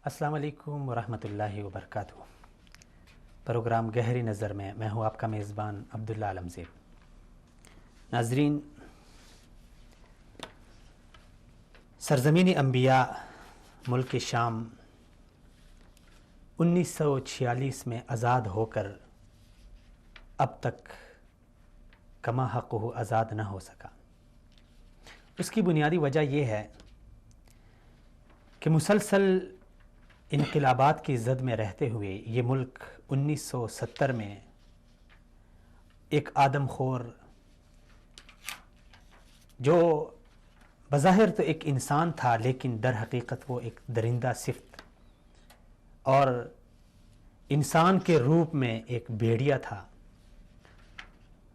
السلام علیکم ورحمۃ اللہ وبرکاتہ۔ پروگرام گہری نظر میں ہوں آپ کا میزبان عبداللہ عالمزیب۔ ناظرین، سرزمین انبیاء ملک شام 1946 میں آزاد ہو کر اب تک کما حق آزاد نہ ہو سکا۔ اس کی بنیادی وجہ یہ ہے کہ مسلسل انقلابات کی زد میں رہتے ہوئے یہ ملک 1970 میں ایک آدم خور، جو بظاہر تو ایک انسان تھا لیکن در حقیقت وہ ایک درندہ صفت اور انسان کے روپ میں ایک بھیڑیا تھا،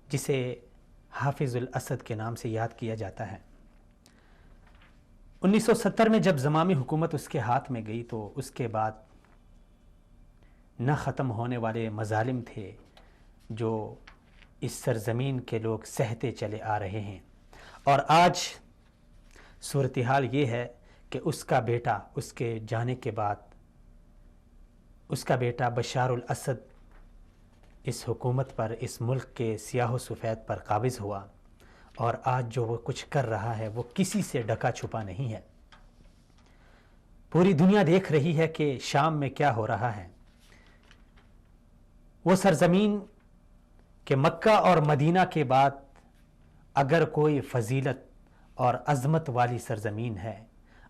جسے حافظ الاسد کے نام سے یاد کیا جاتا ہے۔ 1970 میں جب زمامی حکومت اس کے ہاتھ میں گئی تو اس کے بعد نہ ختم ہونے والے مظالم تھے جو اس سرزمین کے لوگ سہتے چلے آ رہے ہیں، اور آج صورتحال یہ ہے کہ اس کا بیٹا، اس کے جانے کے بعد اس کا بیٹا بشار الاسد اس حکومت پر، اس ملک کے سیاہ و سفید پر قابض ہوا، اور آج جو وہ کچھ کر رہا ہے وہ کسی سے ڈکا چھپا نہیں ہے۔ پوری دنیا دیکھ رہی ہے کہ شام میں کیا ہو رہا ہے۔ وہ سرزمین کہ مکہ اور مدینہ کے بعد اگر کوئی فضیلت اور عظمت والی سرزمین ہے،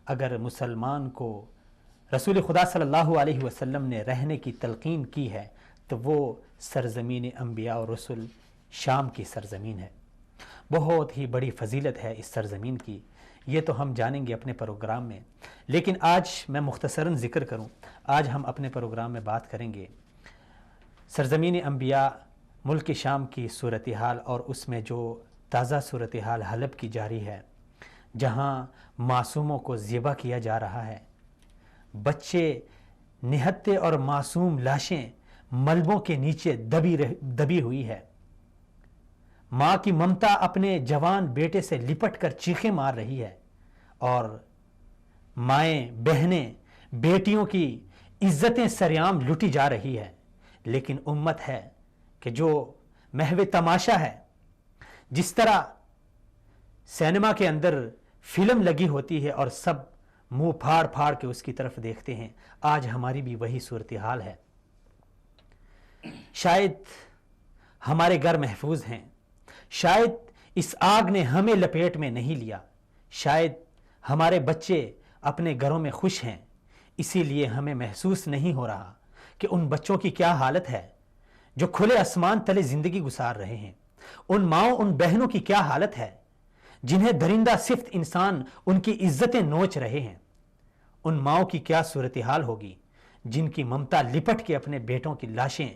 اگر مسلمان کو رسول خدا صلی اللہ علیہ وسلم نے رہنے کی تلقین کی ہے تو وہ سرزمین انبیاء اور رسول شام کی سرزمین ہے۔ بہت ہی بڑی فضیلت ہے اس سرزمین کی، یہ تو ہم جانیں گے اپنے پروگرام میں، لیکن آج میں مختصراً ذکر کروں۔ آج ہم اپنے پروگرام میں بات کریں گے سرزمین انبیاء ملک شام کی صورتحال، اور اس میں جو تازہ صورتحال حلب کی جاری ہے، جہاں معصوموں کو ذبح کیا جا رہا ہے، بچے نہتے اور معصوم لاشیں ملبوں کے نیچے دبی ہوئی ہے، ماں کی ممتا اپنے جوان بیٹے سے لپٹ کر چیخیں مار رہی ہے، اور مائیں بہنیں بیٹیوں کی عزتیں سریعام لٹی جا رہی ہے، لیکن امت ہے کہ جو محو تماشا ہے۔ جس طرح سینما کے اندر فلم لگی ہوتی ہے اور سب منہ پھاڑ پھاڑ کے اس کی طرف دیکھتے ہیں، آج ہماری بھی وہی صورتحال ہے۔ شاید ہمارے گھر محفوظ ہیں، شاید اس آگ نے ہمیں لپیٹ میں نہیں لیا، شاید ہمارے بچے اپنے گھروں میں خوش ہیں، اسی لیے ہمیں محسوس نہیں ہو رہا کہ ان بچوں کی کیا حالت ہے جو کھلے آسمان تلے زندگی گزار رہے ہیں، ان ماؤں ان بہنوں کی کیا حالت ہے جنہیں درندہ صفت انسان ان کی عزتیں نوچ رہے ہیں، ان ماؤں کی کیا صورتحال ہوگی جن کی ممتا لپٹ کے اپنے بیٹوں کی لاشیں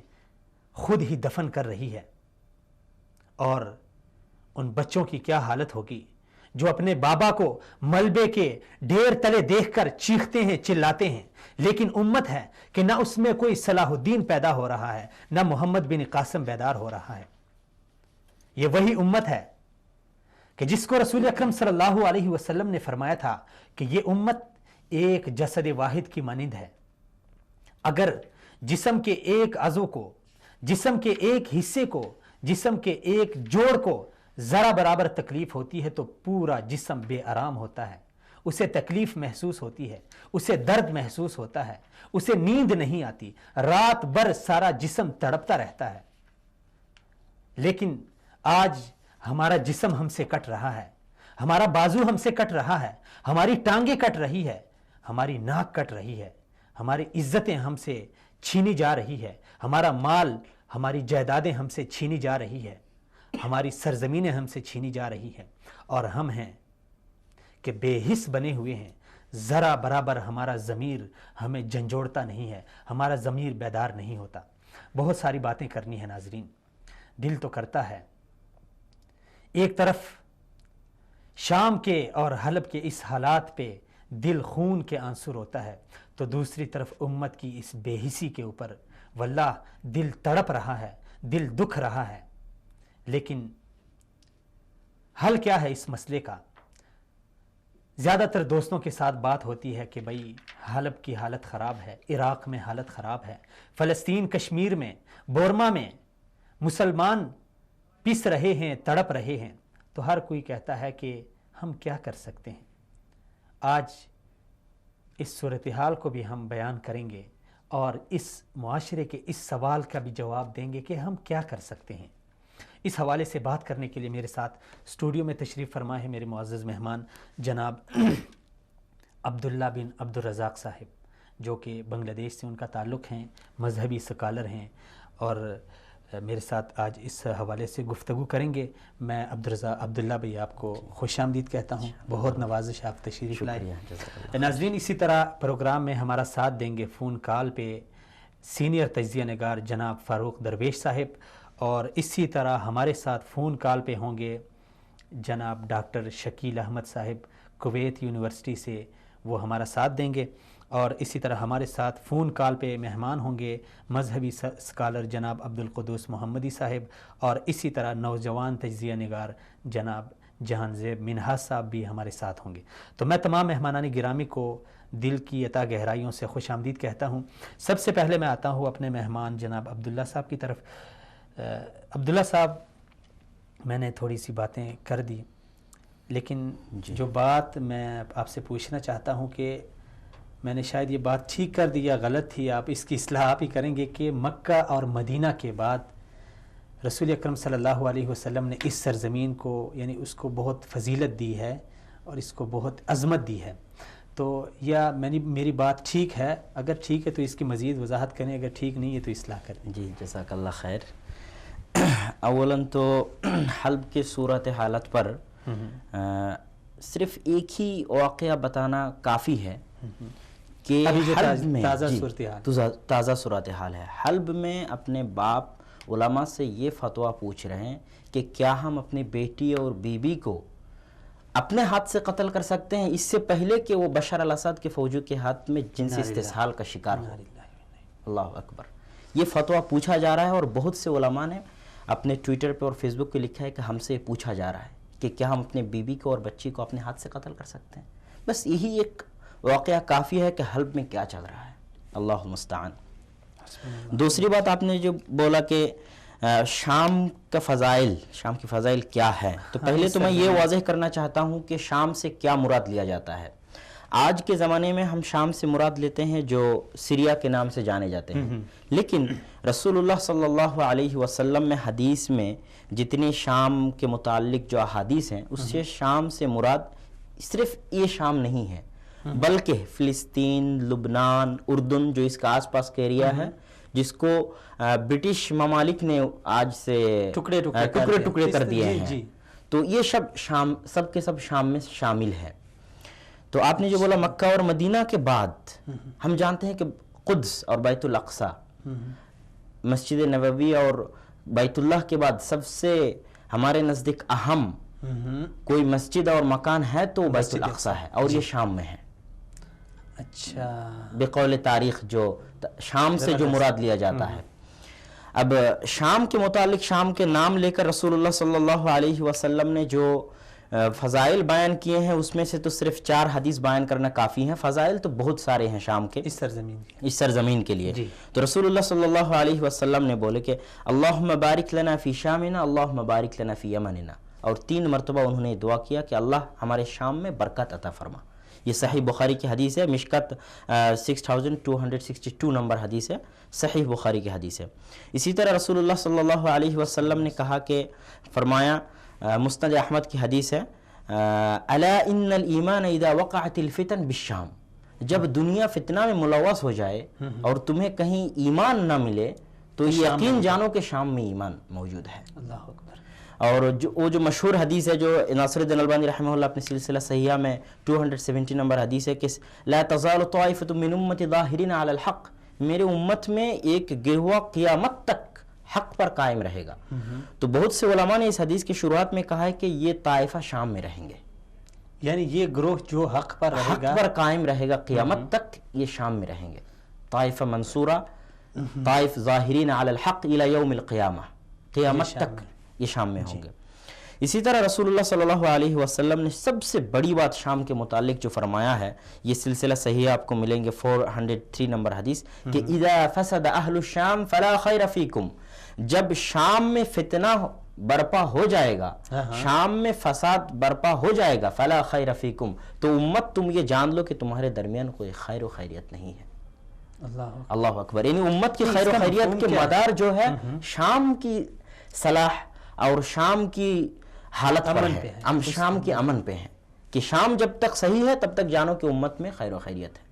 خود ہی دفن کر رہی ہے، اور ان بچوں کی کیا حالت ہوگی جو اپنے بابا کو ملبے کے ڈھیر تلے دیکھ کر چیختے ہیں، چلاتے ہیں، لیکن امت ہے کہ نہ اس میں کوئی صلاح الدین پیدا ہو رہا ہے، نہ محمد بن قاسم بیدار ہو رہا ہے۔ یہ وہی امت ہے کہ جس کو رسول اکرم صلی اللہ علیہ وسلم نے فرمایا تھا کہ یہ امت ایک جسد واحد کی مانند ہے، اگر جسم کے ایک عضو کو، جسم کے ایک حصے کو، جسم کے ایک جوڑ کو ذرا برابر تکلیف ہوتی ہے تو پورا جسم بے آرام ہوتا ہے، اسے تکلیف محسوس ہوتی ہے، اسے درد محسوس ہوتا ہے، اسے نیند نہیں آتی، رات بھر سارا جسم تڑپتا رہتا ہے۔ لیکن آج ہمارا جسم ہم سے کٹ رہا ہے، ہمارا بازو ہم سے کٹ رہا ہے، ہماری ٹانگیں کٹ رہی ہے، ہماری ناک کٹ رہی ہے، ہماری عزتیں ہم سے چھینی جا رہی ہے، ہمارا مال، ہماری جائیدادیں ہم سے چھینی جا رہی ہے، ہماری سرزمینیں ہم سے چھینی جا رہی ہیں، اور ہم ہیں کہ بے حس بنے ہوئے ہیں، ذرا برابر ہمارا ضمیر ہمیں جھنجھوڑتا نہیں ہے، ہمارا ضمیر بیدار نہیں ہوتا۔ بہت ساری باتیں کرنی ہیں ناظرین، دل تو کرتا ہے۔ ایک طرف شام کے اور حلب کے اس حالات پہ دل خون کے آنسو روتا ہے، تو دوسری طرف امت کی اس بے حسی کے اوپر واللہ دل تڑپ رہا ہے، دل دکھ رہا ہے۔ لیکن حل کیا ہے اس مسئلے کا؟ زیادہ تر دوستوں کے ساتھ بات ہوتی ہے کہ بھائی حلب کی حالت خراب ہے، عراق میں حالت خراب ہے، فلسطین کشمیر میں بورما میں مسلمان پس رہے ہیں، تڑپ رہے ہیں، تو ہر کوئی کہتا ہے کہ ہم کیا کر سکتے ہیں۔ آج اس صورتحال کو بھی ہم بیان کریں گے اور اس معاشرے کے اس سوال کا بھی جواب دیں گے کہ ہم کیا کر سکتے ہیں۔ اس حوالے سے بات کرنے کے لیے میرے ساتھ اسٹوڈیو میں تشریف فرما ہے میرے معزز مہمان جناب عبداللہ بن عبدالرزاق صاحب، جو کہ بنگلہ دیش سے ان کا تعلق ہیں، مذہبی سکالر ہیں اور میرے ساتھ آج اس حوالے سے گفتگو کریں گے۔ میں عبداللہ بھائی آپ کو خوش آمدید کہتا ہوں، بہت نوازش آپ تشریف لائے۔ ناظرین اسی طرح پروگرام میں ہمارا ساتھ دیں گے فون کال پہ سینئر تجزیہ نگار جناب فاروق درویش صاحب، اور اسی طرح ہمارے ساتھ فون کال پہ ہوں گے جناب ڈاکٹر شکیل احمد صاحب کویت یونیورسٹی سے، وہ ہمارا ساتھ دیں گے، اور اسی طرح ہمارے ساتھ فون کال پہ مہمان ہوں گے مذہبی سکالر جناب عبدالقدوس محمدی صاحب، اور اسی طرح نوجوان تجزیہ نگار جناب جہان زیب منہاج صاحب بھی ہمارے ساتھ ہوں گے۔ تو میں تمام مہمانان گرامی کو دل کی عطا گہرائیوں سے خوش آمدید کہتا ہوں۔ سب سے پہلے میں آتا ہوں اپنے مہمان جناب عبداللہ صاحب کی طرف۔ عبداللہ صاحب، میں نے تھوڑی سی باتیں کر دی، لیکن جو بات میں آپ سے پوچھنا چاہتا ہوں کہ میں نے شاید یہ بات ٹھیک کر دی یا غلط تھی، آپ اس کی اصلاح آپ ہی کریں گے کہ مکہ اور مدینہ کے بعد رسول اکرم صلی اللہ علیہ وسلم نے اس سرزمین کو، یعنی اس کو بہت فضیلت دی ہے اور اس کو بہت عظمت دی ہے، تو یا میری بات ٹھیک ہے؟ اگر ٹھیک ہے تو اس کی مزید وضاحت کریں، اگر ٹھیک نہیں ہے تو اصلاح کریں۔ جی جزاک اللہ خیر۔ اولاً تو حلب کی صورت حالت پر صرف ایک ہی واقعہ بتانا کافی ہے کہ حلب میں تازہ صورتحال ہے۔ حلب میں اپنے باپ علماء سے یہ فتویٰ پوچھ رہے ہیں کہ کیا ہم اپنی بیٹی اور بیوی کو اپنے ہاتھ سے قتل کر سکتے ہیں، اس سے پہلے کہ وہ بشار الاسد کے فوجیوں کے ہاتھ میں جنسی استحصال کا شکار ہو۔ اللہ اکبر، یہ فتویٰ پوچھا جا رہا ہے، اور بہت سے علماء نے اپنے ٹویٹر پہ اور فیس بک پہ لکھا ہے کہ ہم سے پوچھا جا رہا ہے کہ کیا ہم اپنے بیوی کو اور بچی کو اپنے ہاتھ سے قتل کر سکتے ہیں۔ بس یہی ایک واقعہ کافی ہے کہ حلب میں کیا چل رہا ہے، اللہ المستعان۔ دوسری بات آپ نے جو بولا کہ شام کا فضائل، شام کی فضائل کیا ہے، تو پہلے تو میں یہ واضح کرنا چاہتا ہوں کہ شام سے کیا مراد لیا جاتا ہے۔ آج کے زمانے میں ہم شام سے مراد لیتے ہیں جو سیریا کے نام سے جانے جاتے ہیں، لیکن رسول اللہ صلی اللہ علیہ وسلم میں حدیث میں جتنی شام کے متعلق جو احادیث ہیں، اس سے شام سے مراد صرف یہ شام نہیں ہے، بلکہ فلسطین، لبنان، اردن جو اس کا آس پاس کا ایریا ہے، جس کو برٹش ممالک نے آج سے ٹکڑے کر دیے ہیں، تو یہ سب کے سب شام میں شامل ہے۔ تو آپ نے جو بولا مکہ اور مدینہ کے بعد، ہم جانتے ہیں کہ قدس اور بیت الاقصی، مسجد نبوی اور بیت اللہ کے بعد سب سے ہمارے نزدیک اہم کوئی مسجد اور مکان ہے تو بیت الاقصی ہے، اور یہ شام میں ہے۔ اچھا، بقول تاریخ جو شام سے جو مراد لیا جاتا ہے۔ اب شام کے متعلق، شام کے نام لے کر رسول اللہ صلی اللہ علیہ وسلم نے جو فضائل بیان کیے ہیں، اس میں سے تو صرف 4 حدیث بیان کرنا کافی ہیں۔ فضائل تو بہت سارے ہیں شام کے، اس سرزمین کے لیے۔ تو رسول اللہ صلی اللہ علیہ وسلم نے بولے کہ اللہم بارک لنا فی شامنا، اللہم بارک لنا فی یمننا، اور 3 مرتبہ انہوں نے دعا کیا کہ اللہ ہمارے شام میں برکت عطا فرما۔ یہ صحیح بخاری کی حدیث ہے، مشکت 6262 نمبر حدیث ہے، صحیح بخاری کی حدیث ہے۔ اسی طرح رسول اللہ صلی اللہ علیہ وسلم نے کہا کہ فرمایا، مسند احمد کی حدیث ہے، الا ان الایمان اذا وقعت الفتن بالشام، جب دنیا فتنہ میں ملوث ہو جائے اور تمہیں کہیں ایمان نہ ملے تو یقین جانو کہ شام میں ایمان موجود ہے۔ اللہ اکبر۔ اور وہ جو مشہور حدیث ہے جو ناصر الدین البانی رحمہ اللہ اپنے سلسلہ صحیحہ میں 270 نمبر حدیث ہے کہ لا تزال طائفة من امتی ظاہرین علی الحق، میرے امت میں ایک گروہ قیامت تک حق پر قائم رہے گا۔ تو بہت سے علماء نے اس حدیث کی شروعات میں کہا ہے کہ یہ طائفہ شام میں رہیں گے، یعنی یہ گروہ جو حق پر رہے گا، حق پر قائم رہے گا قیامت تک، یہ شام میں رہیں گے۔ طائفہ منصورہ، طائف ظاہرین علی الحق الی یوم القیامہ، قیامت تک یہ شام میں ہوں گے۔ اسی طرح رسول اللہ صلی اللہ علیہ وسلم نے سب سے بڑی بات شام کے متعلق جو فرمایا ہے، یہ سلسلہ صحیح آپ کو ملیں گے 403 نمبر حدیث، کہ اذا فسد اہل الشام فلا خیر فیکم، جب شام میں فتنہ برپا ہو جائے گا، شام میں فساد برپا ہو جائے گا، فلا خیر فیکم، تو امت تم یہ جان لو کہ تمہارے درمیان کوئی خیر و خیریت نہیں ہے۔ اللہ اکبر، یعنی امت کی خیر و خیریت کے مدار جو ہے شام کی صلاح اور شام کی حالت پر ہے، ہم شام کے امن پہ ہیں، کہ شام جب تک صحیح ہے تب تک جانو کہ امت میں خیر و خیریت ہے،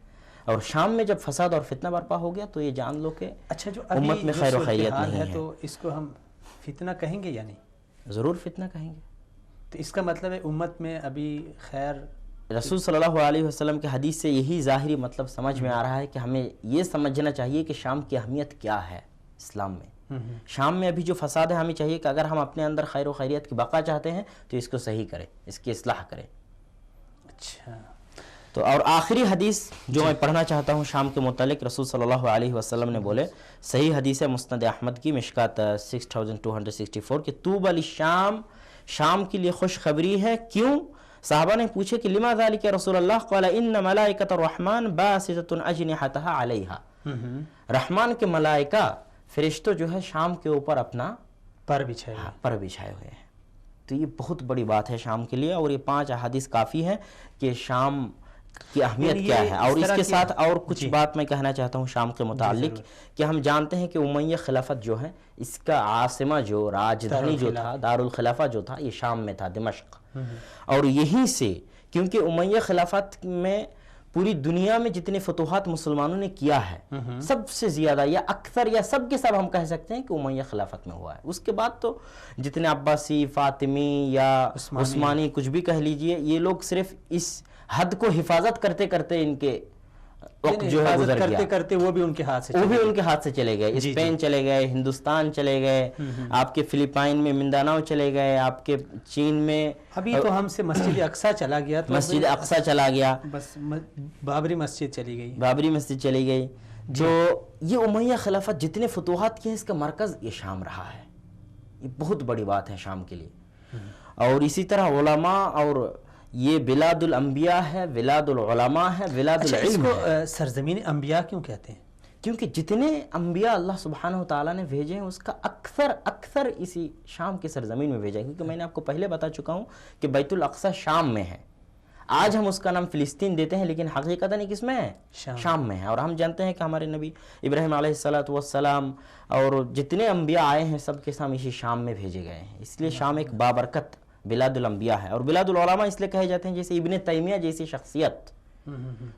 اور شام میں جب فساد اور فتنہ برپا ہو گیا تو یہ جان لو کہ امت میں خیر و خیریت نہیں ہے۔ تو اس کو ہم فتنہ کہیں گے یا نہیں؟ ضرور فتنہ کہیں گے۔ تو اس کا مطلب ہے امت میں ابھی خیر، رسول صلی اللہ علیہ وسلم کے حدیث سے یہی ظاہری مطلب سمجھ میں آ رہا ہے کہ ہمیں یہ سمجھنا چاہیے کہ شام کی اہمیت کیا ہے اسلام میں۔ شام میں ابھی جو فساد ہے، ہمیں چاہیے کہ اگر ہم اپنے اندر خیر و خیریت کی بقا چاہتے ہیں تو اس کو صحیح کریں، اس کی اصلاح کریں۔ اچھا، تو اور آخری حدیث جو میں پڑھنا چاہتا ہوں شام کے متعلق، رسول صلی اللہ علیہ وسلم نے بولے، صحیح حدیث ہے مسند احمد کی مشکات 6264، کہ طوبی للشام، شام کے لیے خوشخبری ہے۔ کیوں؟ صحابہ نے پوچھے کہ لما ذالک یا رسول اللہ؟ قال ان ملائکۃ الرحمن باسطۃ اجنحتها علیہا، رحمان کے ملائکہ فرشتوں جو ہے شام کے اوپر اپنا پر بچھائے ہوئے ہیں۔ تو یہ بہت بڑی بات ہے شام کے لیے، اور یہ 5 احادیث کافی ہیں کہ شام کی اہمیت کیا ہے۔ اور اس کے ساتھ اور کچھ بات میں کہنا چاہتا ہوں شام کے متعلق، کہ ہم جانتے ہیں کہ امیہ خلافت جو ہے اس کا عاصمہ جو راجدھانی جو تھا، دارالخلافہ جو تھا، یہ شام میں تھا، دمشق۔ اور یہیں سے، کیونکہ امیہ خلافت میں پوری دنیا میں جتنے فتوحات مسلمانوں نے کیا ہے، سب سے زیادہ یا اکثر یا سب کے سب ہم کہہ سکتے ہیں کہ امیہ خلافت میں ہوا ہے۔ اس کے بعد تو جتنے عباسی، فاطمی یا عثمانی کچھ بھی کہہ لیجئے، یہ لوگ صرف اس حد کو حفاظت کرتے کرتے ان کے وقت جو ہے گزر گیا، کرتے وہ بھی ان کے ہاتھ سے چلے گئے۔ اسپین چلے گئے، ہندوستان چلے گئے، آپ کے فلپائن میں منداناؤ چلے گئے، آپ کے چین میں ابھی تو ہم سے مسجد اقصیٰ چلا گیا، مسجد اقصیٰ چلا گیا، بس بابری مسجد چلی گئی۔ جو یہ امیہ خلافت جتنے فتوحات کیے، اس کا مرکز یہ شام رہا ہے۔ یہ بہت بڑی بات ہے شام کے لیے۔ اور اسی طرح علماء، اور یہ بلاد الانبیاء ہے، بلاد العلماء ہے، بلاد العلم ہے۔ اس کو سرزمین انبیاء کیوں کہتے ہیں؟ کیونکہ جتنے انبیاء اللہ سبحانہ وتعالیٰ نے بھیجے ہیں، اس کا اکثر اسی شام کی سرزمین میں بھیجا ہے۔ کیونکہ میں نے آپ کو پہلے بتا چکا ہوں کہ بیت الاقصیٰ شام میں ہے۔ آج ہم اس کا نام فلسطین دیتے ہیں، لیکن حقیقتاً کس میں ہے؟ شام میں ہے۔ اور ہم جانتے ہیں کہ ہمارے نبی ابراہیم علیہ السلام اور جتنے انبیاء آئے ہیں، سب کے سام اسی شام میں بھیجے گئے ہیں۔ اس لیے شام ایک بابرکت بلاد الانبیاء ہے۔ اور بلاد العلماء اس لیے کہے جاتے ہیں، جیسے ابن تیمیہ جیسی شخصیت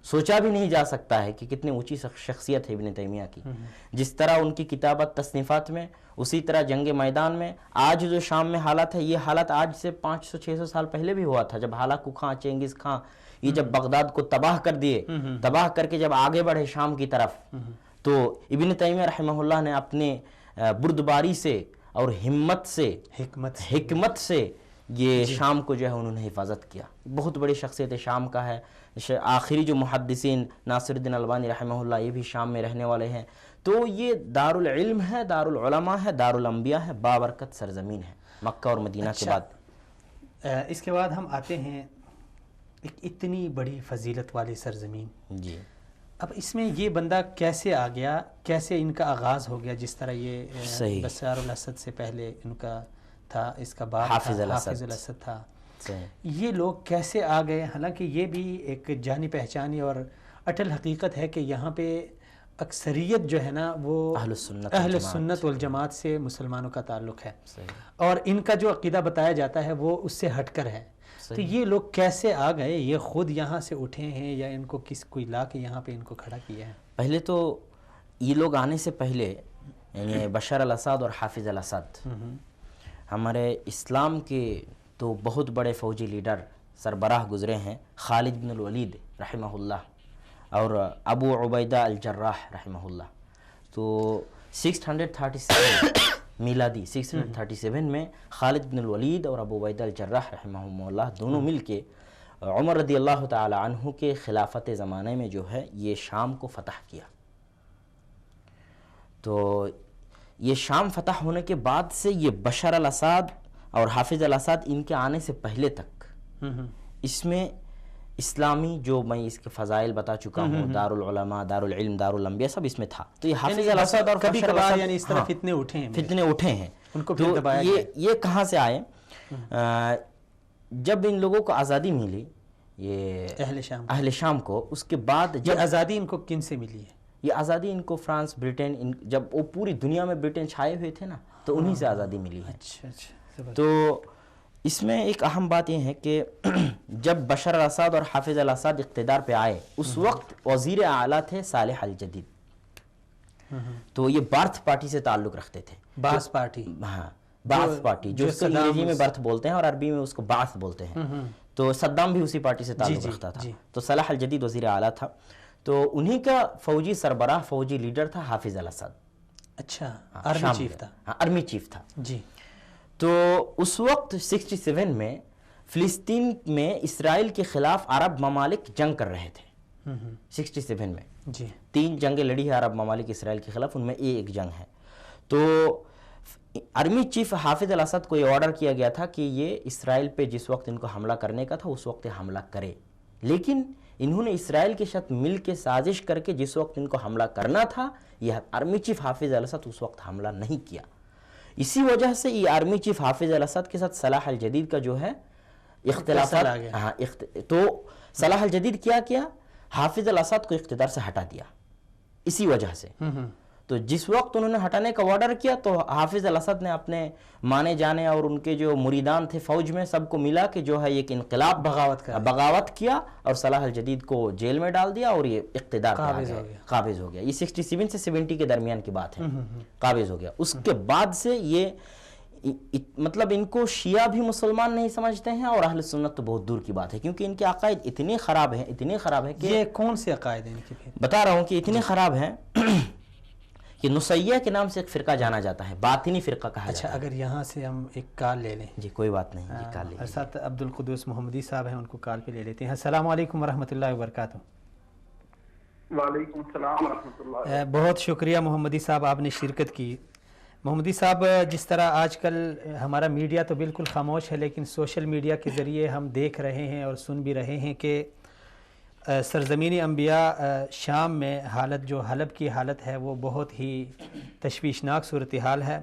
سوچا بھی نہیں جا سکتا ہے کہ کتنی اونچی شخصیت ہے ابن تیمیہ کی۔ جس طرح ان کی کتابت تصنیفات میں، اسی طرح جنگ میدان میں۔ آج جو شام میں حالت ہے، یہ حالت آج سے 500-600 سال پہلے بھی ہوا تھا، جب ہلاکو خان، چنگیز خان یہ جب بغداد کو تباہ کر دیے، تباہ کر کے جب آگے بڑھے شام کی طرف، تو ابن تیمیہ رحمہ اللہ نے اپنے بردباری سے اور ہمت سے، حکمت سے یہ شام کو جو ہے انہوں نے حفاظت کیا۔ بہت بڑی شخصیت شام کا ہے۔ آخری جو محدثین ناصر الدین البانی رحمہ اللہ، یہ بھی شام میں رہنے والے ہیں۔ تو یہ دار العلم ہے، دار العلماء ہے، دار الانبیاء ہے، بابرکت سرزمین ہے مکہ اور مدینہ کے بعد۔ اس کے بعد ہم آتے ہیں ایک اتنی بڑی فضیلت والی سرزمین۔ جی، اب اس میں یہ بندہ کیسے آ گیا، کیسے ان کا آغاز ہو گیا؟ جس طرح یہ بشار الاسد سے پہلے ان کا تھا، اس کا باپ حافظ الاسد تھا، یہ لوگ کیسے آ گئے؟ حالانکہ یہ بھی ایک جانی پہچانی اور اٹل حقیقت ہے کہ یہاں پہ اکثریت جو ہے نا وہ اہل السنت والجماعت سے مسلمانوں کا تعلق ہے، اور ان کا جو عقیدہ بتایا جاتا ہے وہ اس سے ہٹ کر ہے۔ تو یہ لوگ کیسے آ گئے؟ یہ خود یہاں سے اٹھے ہیں یا ان کو کوئی لا کے یہاں پہ ان کو کھڑا کیا ہے؟ پہلے تو یہ لوگ آنے سے پہلے، یعنی بشار الاسد اور حافظ الاسد، ہمارے اسلام کے تو بہت بڑے فوجی لیڈر سربراہ گزرے ہیں، خالد بن الولید رحمہ اللہ اور ابو عبیدہ الجراح رحمہ اللہ۔ تو 637 میلادی 637 میں خالد بن الولید اور ابو عبیدہ الجراح رحمہ اللہ دونوں مل کے عمر رضی اللہ تعالی عنہ کے خلافت زمانے میں جو ہے یہ شام کو فتح کیا۔ تو یہ شام فتح ہونے کے بعد سے یہ بشار الاسد اور حافظ الاسد ان کے آنے سے پہلے تک اس میں اسلامی جو میں اس کے فضائل بتا چکا ہوں، دارالعلماء، دارالعلم، دارالانبیاء، سب اس میں تھا. تو یہ حافظ الاسد اور کبھی بشر کبھار الاسد یعنی اس طرف فتنے اٹھے ہیں، فتنے اٹھے ہیں. ان کو تو پھر دبایا گیا. یہ کہاں سے آئے؟ جب ان لوگوں کو آزادی ملی، یہ اہل شام کو، اس کے بعد یہ آزادی ان کو کن سے ملی ہے؟ یہ آزادی ان کو فرانس، برٹن، جب وہ پوری دنیا میں برٹن چھائے ہوئے تھے نا، تو انہی سے آزادی ملی ہے. اچھا. تو اس میں ایک اہم بات یہ ہے کہ جب بشر الاسد اور حافظ الاسد اقتدار پہ آئے، اس وقت وزیر اعلیٰ تھے صالح الجدید. تو یہ بارتھ پارٹی سے تعلق رکھتے تھے. باس پارٹی، ہاں، بارتھ پارٹی، جو اس کو انگریزی میں برتھ بولتے ہیں اور عربی میں اس کو باعث بولتے ہیں. تو صدام بھی اسی پارٹی سے تعلق رکھتا تھا. تو صالح الجدید وزیر اعلیٰ تھا. تو انہی کا فوجی سربراہ، فوجی لیڈر تھا حافظ الاسد. اچھا، آرمی چیف تھا. ہاں، آرمی چیف تھا. جی. تو اس وقت 67 میں فلسطین میں اسرائیل کے خلاف عرب ممالک جنگ کر رہے تھے. 67 میں جی 3 جنگیں لڑی ہے عرب ممالک اسرائیل کے خلاف، ان میں ایک جنگ ہے. تو آرمی چیف حافظ الاسد کو یہ آرڈر کیا گیا تھا کہ یہ اسرائیل پہ جس وقت ان کو حملہ کرنے کا تھا اس وقت حملہ کرے. لیکن انہوں نے اسرائیل کے ساتھ مل کے سازش کر کے جس وقت ان کو حملہ کرنا تھا، یہ آرمی چیف حافظ الاسد اس وقت حملہ نہیں کیا. اسی وجہ سے یہ آرمی چیف حافظ الاسد کے ساتھ صلاح الجدید کا جو ہے اختلافات. ہاں، تو صلاح الجدید کیا حافظ الاسد کو اقتدار سے ہٹا دیا اسی وجہ سے. تو جس وقت انہوں نے ہٹانے کا آرڈر کیا تو حافظ الاسد نے اپنے مانے جانے اور ان کے جو مریدان تھے فوج میں سب کو ملا کہ جو ہے ایک انقلاب بغاوت کیا اور صلاح الجدید کو جیل میں ڈال دیا اور یہ اقتدار قابض ہو گیا. یہ 67 سے 70 کے درمیان کی بات ہے، قابض ہو گیا. اس کے بعد سے یہ مطلب ان کو شیعہ بھی مسلمان نہیں سمجھتے ہیں اور اہل سنت تو بہت دور کی بات ہے، کیونکہ ان کے عقائد اتنے خراب ہیں کہ یہ کون سے عقائد ہیں ان کے؟ بتا رہا ہوں کہ اتنے خراب ہیں کہ نسیہ کے نام سے ایک فرقہ جانا جاتا ہے، باطنی فرقہ کہا جاتا ہے. اچھا، اگر یہاں سے ہم ایک کال لے لیں. جی کوئی بات نہیں، جی کال لے لیں. ساتھ عبدالقدوس محمدی صاحب ہیں، ان کو کال پہ لے لیتے ہیں. السلام علیکم ورحمۃ اللہ وبرکاتہ. وعلیکم السلام ورحمۃ اللہ. بہت شکریہ محمدی صاحب، آپ نے شرکت کی. محمدی صاحب، جس طرح آج کل ہمارا میڈیا تو بالکل خاموش ہے، لیکن سوشل میڈیا کے ذریعے ہم دیکھ رہے ہیں اور سن بھی رہے ہیں کہ سرزمین انبیاء شام میں حالت، جو حلب کی حالت ہے، وہ بہت ہی تشویشناک صورتحال ہے.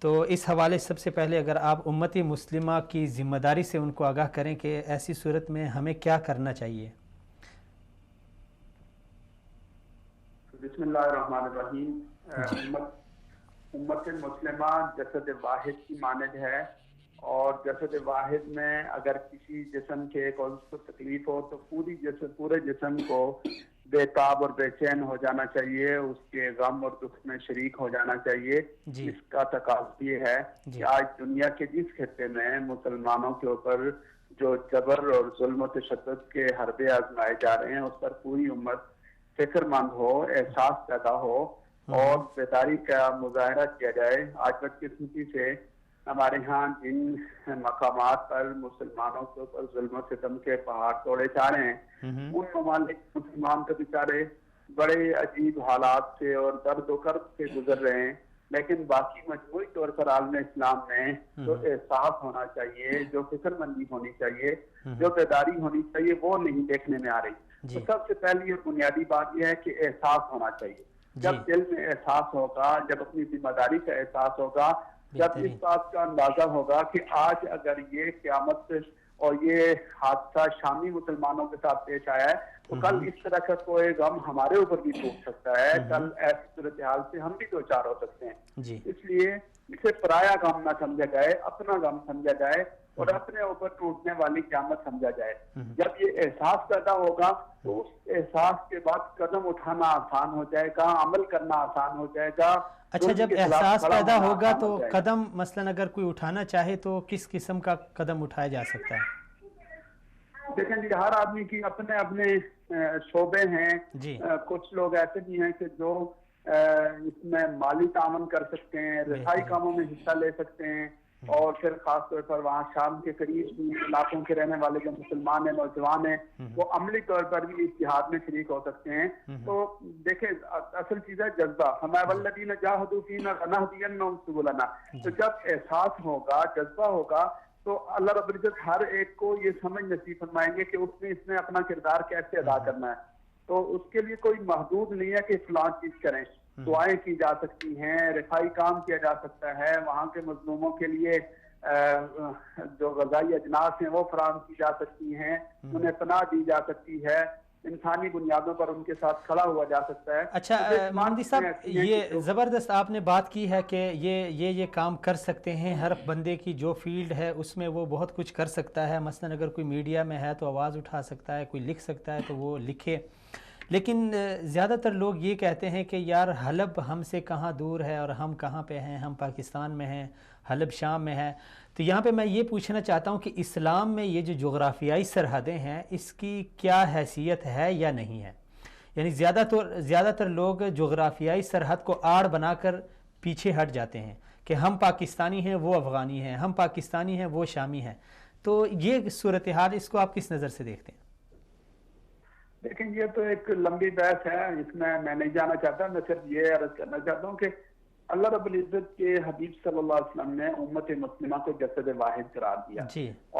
تو اس حوالے سب سے پہلے اگر آپ امت مسلمہ کی ذمہ داری سے ان کو آگاہ کریں کہ ایسی صورت میں ہمیں کیا کرنا چاہیے. بسم اللہ الرحمن الرحیم. امت مسلمہ جسد واحد کی مانند ہے، اور جسد واحد میں اگر کسی جسم کے کو تکلیف ہو تو پورے جسم کو بے تاب اور بے چین ہو جانا چاہیے، اس کے غم اور دکھ میں شریک ہو جانا چاہیے. اس کا تقاضا یہ ہے کہ آج دنیا کے جس خطے میں مسلمانوں کے اوپر جو جبر اور ظلم و تشدد کے حربے آزمائے جا رہے ہیں اس پر پوری امت فکر مند ہو، احساس پیدا ہو اور بیداری کا مظاہرہ کیا جائے. آج بدقسمتی سے ہمارے ہاں جن مقامات پر مسلمانوں کے اوپر ظلم و ستم کے پہاڑ توڑے جا رہے ہیں، ان ممالک مسلمان کے بیچارے بڑے عجیب حالات سے اور درد و کرب سے گزر رہے ہیں. لیکن باقی مجموعی طور پر عالم اسلام میں جو احساس ہونا چاہیے، جو فکر مندی ہونی چاہیے، جو بیداری ہونی چاہیے، وہ نہیں دیکھنے میں آ رہی. تو سب سے پہلی اور بنیادی بات یہ ہے کہ احساس ہونا چاہیے. جب دل میں احساس ہوگا، جب اپنی ذمہ داری کا احساس ہوگا، جب اس بات کا اندازہ ہوگا کہ آج اگر یہ قیامت اور یہ حادثہ شامی مسلمانوں کے ساتھ پیش آیا ہے تو کل اس طرح کا کوئی غم ہمارے اوپر بھی ٹوٹ سکتا ہے، کل ایسی صورتحال سے ہم بھی دو چار ہو سکتے ہیں. اس لیے اسے پرایا غم نہ سمجھا جائے، اپنا غم سمجھا جائے اور اپنے اوپر ٹوٹنے والی قیامت سمجھا جائے. جب یہ احساس پیدا ہوگا تو اس احساس کے بعد قدم اٹھانا آسان ہو جائے گا، عمل کرنا آسان ہو جائے گا. اچھا، جب احساس پیدا ہوگا تو قدم مثلا اگر کوئی اٹھانا چاہے تو کس قسم کا قدم اٹھایا جا سکتا ہے؟ دیکھیں جی، ہر آدمی کی اپنے اپنے شعبے ہیں. کچھ لوگ ایسے بھی ہیں کہ جو اس میں مالی تعاون کر سکتے ہیں، رسائی کاموں میں حصہ لے سکتے ہیں. اور پھر خاص طور پر وہاں شام کے قریب علاقوں کے رہنے والے جو مسلمان ہیں، نوجوان ہیں، وہ عملی طور پر بھی اس جہاد میں شریک ہو سکتے ہیں۔ تو دیکھیں اصل چیز ہے جذبہ، ہمارے والذین جاہدوا فینا لنہدینہم سبلنا۔ تو جب احساس ہوگا، جذبہ ہوگا، تو اللہ رب العزت ہر ایک کو یہ سمجھ نصیب فرمائیں گے کہ اس نے اپنا کردار کیسے ادا کرنا ہے۔ تو اس کے لیے کوئی محدود نہیں ہے کہ فلاں چیز کریں، دعائیں کی جا سکتی ہیں، رفائی کام کیا جا سکتا ہے، وہاں کے مظلوموں کے لیے جو غذائی اجناس ہیں وہ فراہم کی جا سکتی ہیں، انہیں پناہ دی جا سکتی ہے، انسانی بنیادوں پر ان کے ساتھ کھڑا ہوا جا سکتا ہے۔ اچھا مہندی صاحب، یہ زبردست آپ نے بات کی ہے کہ یہ کام کر سکتے ہیں، ہر بندے کی جو فیلڈ ہے اس میں وہ بہت کچھ کر سکتا ہے۔ مثلا اگر کوئی میڈیا میں ہے تو آواز اٹھا سکتا ہے، کوئی لکھ سکتا ہے تو وہ لکھے۔ لیکن زیادہ تر لوگ یہ کہتے ہیں کہ یار حلب ہم سے کہاں دور ہے اور ہم کہاں پہ ہیں، ہم پاکستان میں ہیں، حلب شام میں ہے۔ تو یہاں پہ میں یہ پوچھنا چاہتا ہوں کہ اسلام میں یہ جو جغرافیائی سرحدیں ہیں اس کی کیا حیثیت ہے یا نہیں ہے؟ یعنی زیادہ تر لوگ جغرافیائی سرحد کو آڑ بنا کر پیچھے ہٹ جاتے ہیں کہ ہم پاکستانی ہیں وہ افغانی ہیں، ہم پاکستانی ہیں وہ شامی ہیں۔ تو یہ صورتحال اس کو آپ کس نظر سے دیکھتے ہیں؟ دیکھیں یہ تو ایک لمبی بحث ہے، اس میں نہیں جانا چاہتا، میں صرف یہ عرض کرنا چاہتا ہوں کہ اللہ رب العزت کے حبیب صلی اللہ علیہ وسلم نے امت مسلمہ کو جسد واحد قرار دیا،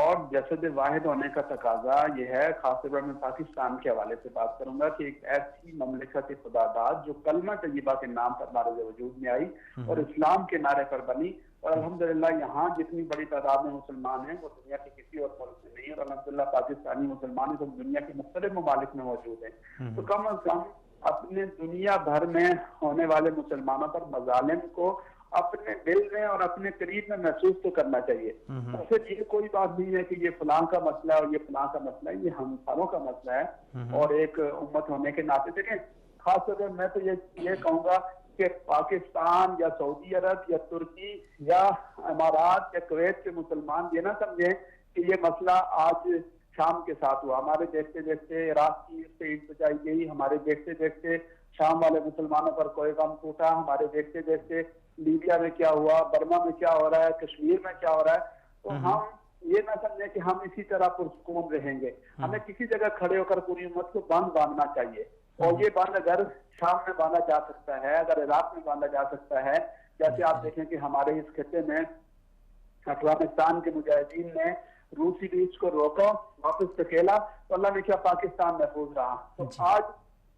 اور جسد واحد ہونے کا تقاضا یہ ہے، خاص طور پر میں پاکستان کے حوالے سے بات کروں گا، کہ ایک ایسی مملکت خدا داد جو کلمہ طیبہ کے نام پر ہمارے وجود میں آئی اور اسلام کے نعرے پر بنی، اور الحمدللہ یہاں جتنی بڑی تعداد میں مسلمان ہیں وہ دنیا کے کسی اور ملک میں نہیں، اور الحمدللہ پاکستانی مسلمان تو دنیا کے مختلف ممالک میں موجود ہیں۔ تو کم از کم اپنے دنیا بھر میں ہونے والے مسلمانوں پر مظالم کو اپنے دل میں اور اپنے قریب میں محسوس تو کرنا چاہیے۔ پھر یہ کوئی بات نہیں ہے کہ یہ فلاں کا مسئلہ ہے اور یہ فلاں کا مسئلہ ہے، یہ ہم ساروں کا مسئلہ ہے، اور ایک امت ہونے کے ناطے دیکھیں خاص طور پر میں تو یہ کہوں گا کہ پاکستان یا سعودی عرب یا ترکی یا امارات یا کویت کے مسلمان یہ نہ سمجھیں کہ یہ مسئلہ آج شام کے ساتھ ہوا، ہمارے دیکھتے دیکھتے عراق کی عید بچائی گئی، ہمارے دیکھتے دیکھتے شام والے مسلمانوں پر کوئی غم ٹوٹا، ہمارے دیکھتے دیکھتے لیبیا میں کیا ہوا، برما میں کیا ہو رہا ہے، کشمیر میں کیا ہو رہا ہے۔ تو ہم یہ نہ سمجھیں کہ ہم اسی طرح پرسکون رہیں گے، ہمیں کسی جگہ کھڑے ہو کر پوری امت کو باندھنا چاہیے، اور یہ باندھ اگر شام میں باندھا جا سکتا ہے، اگر عراق میں باندھا جا سکتا ہے، جیسے آپ دیکھیں کہ ہمارے اس خطے میں افغانستان کے مجاہدین نے روسی ریچ کو روکا، واپس دھکیلا، تو اللہ نے کیا پاکستان محفوظ رہا۔ تو آج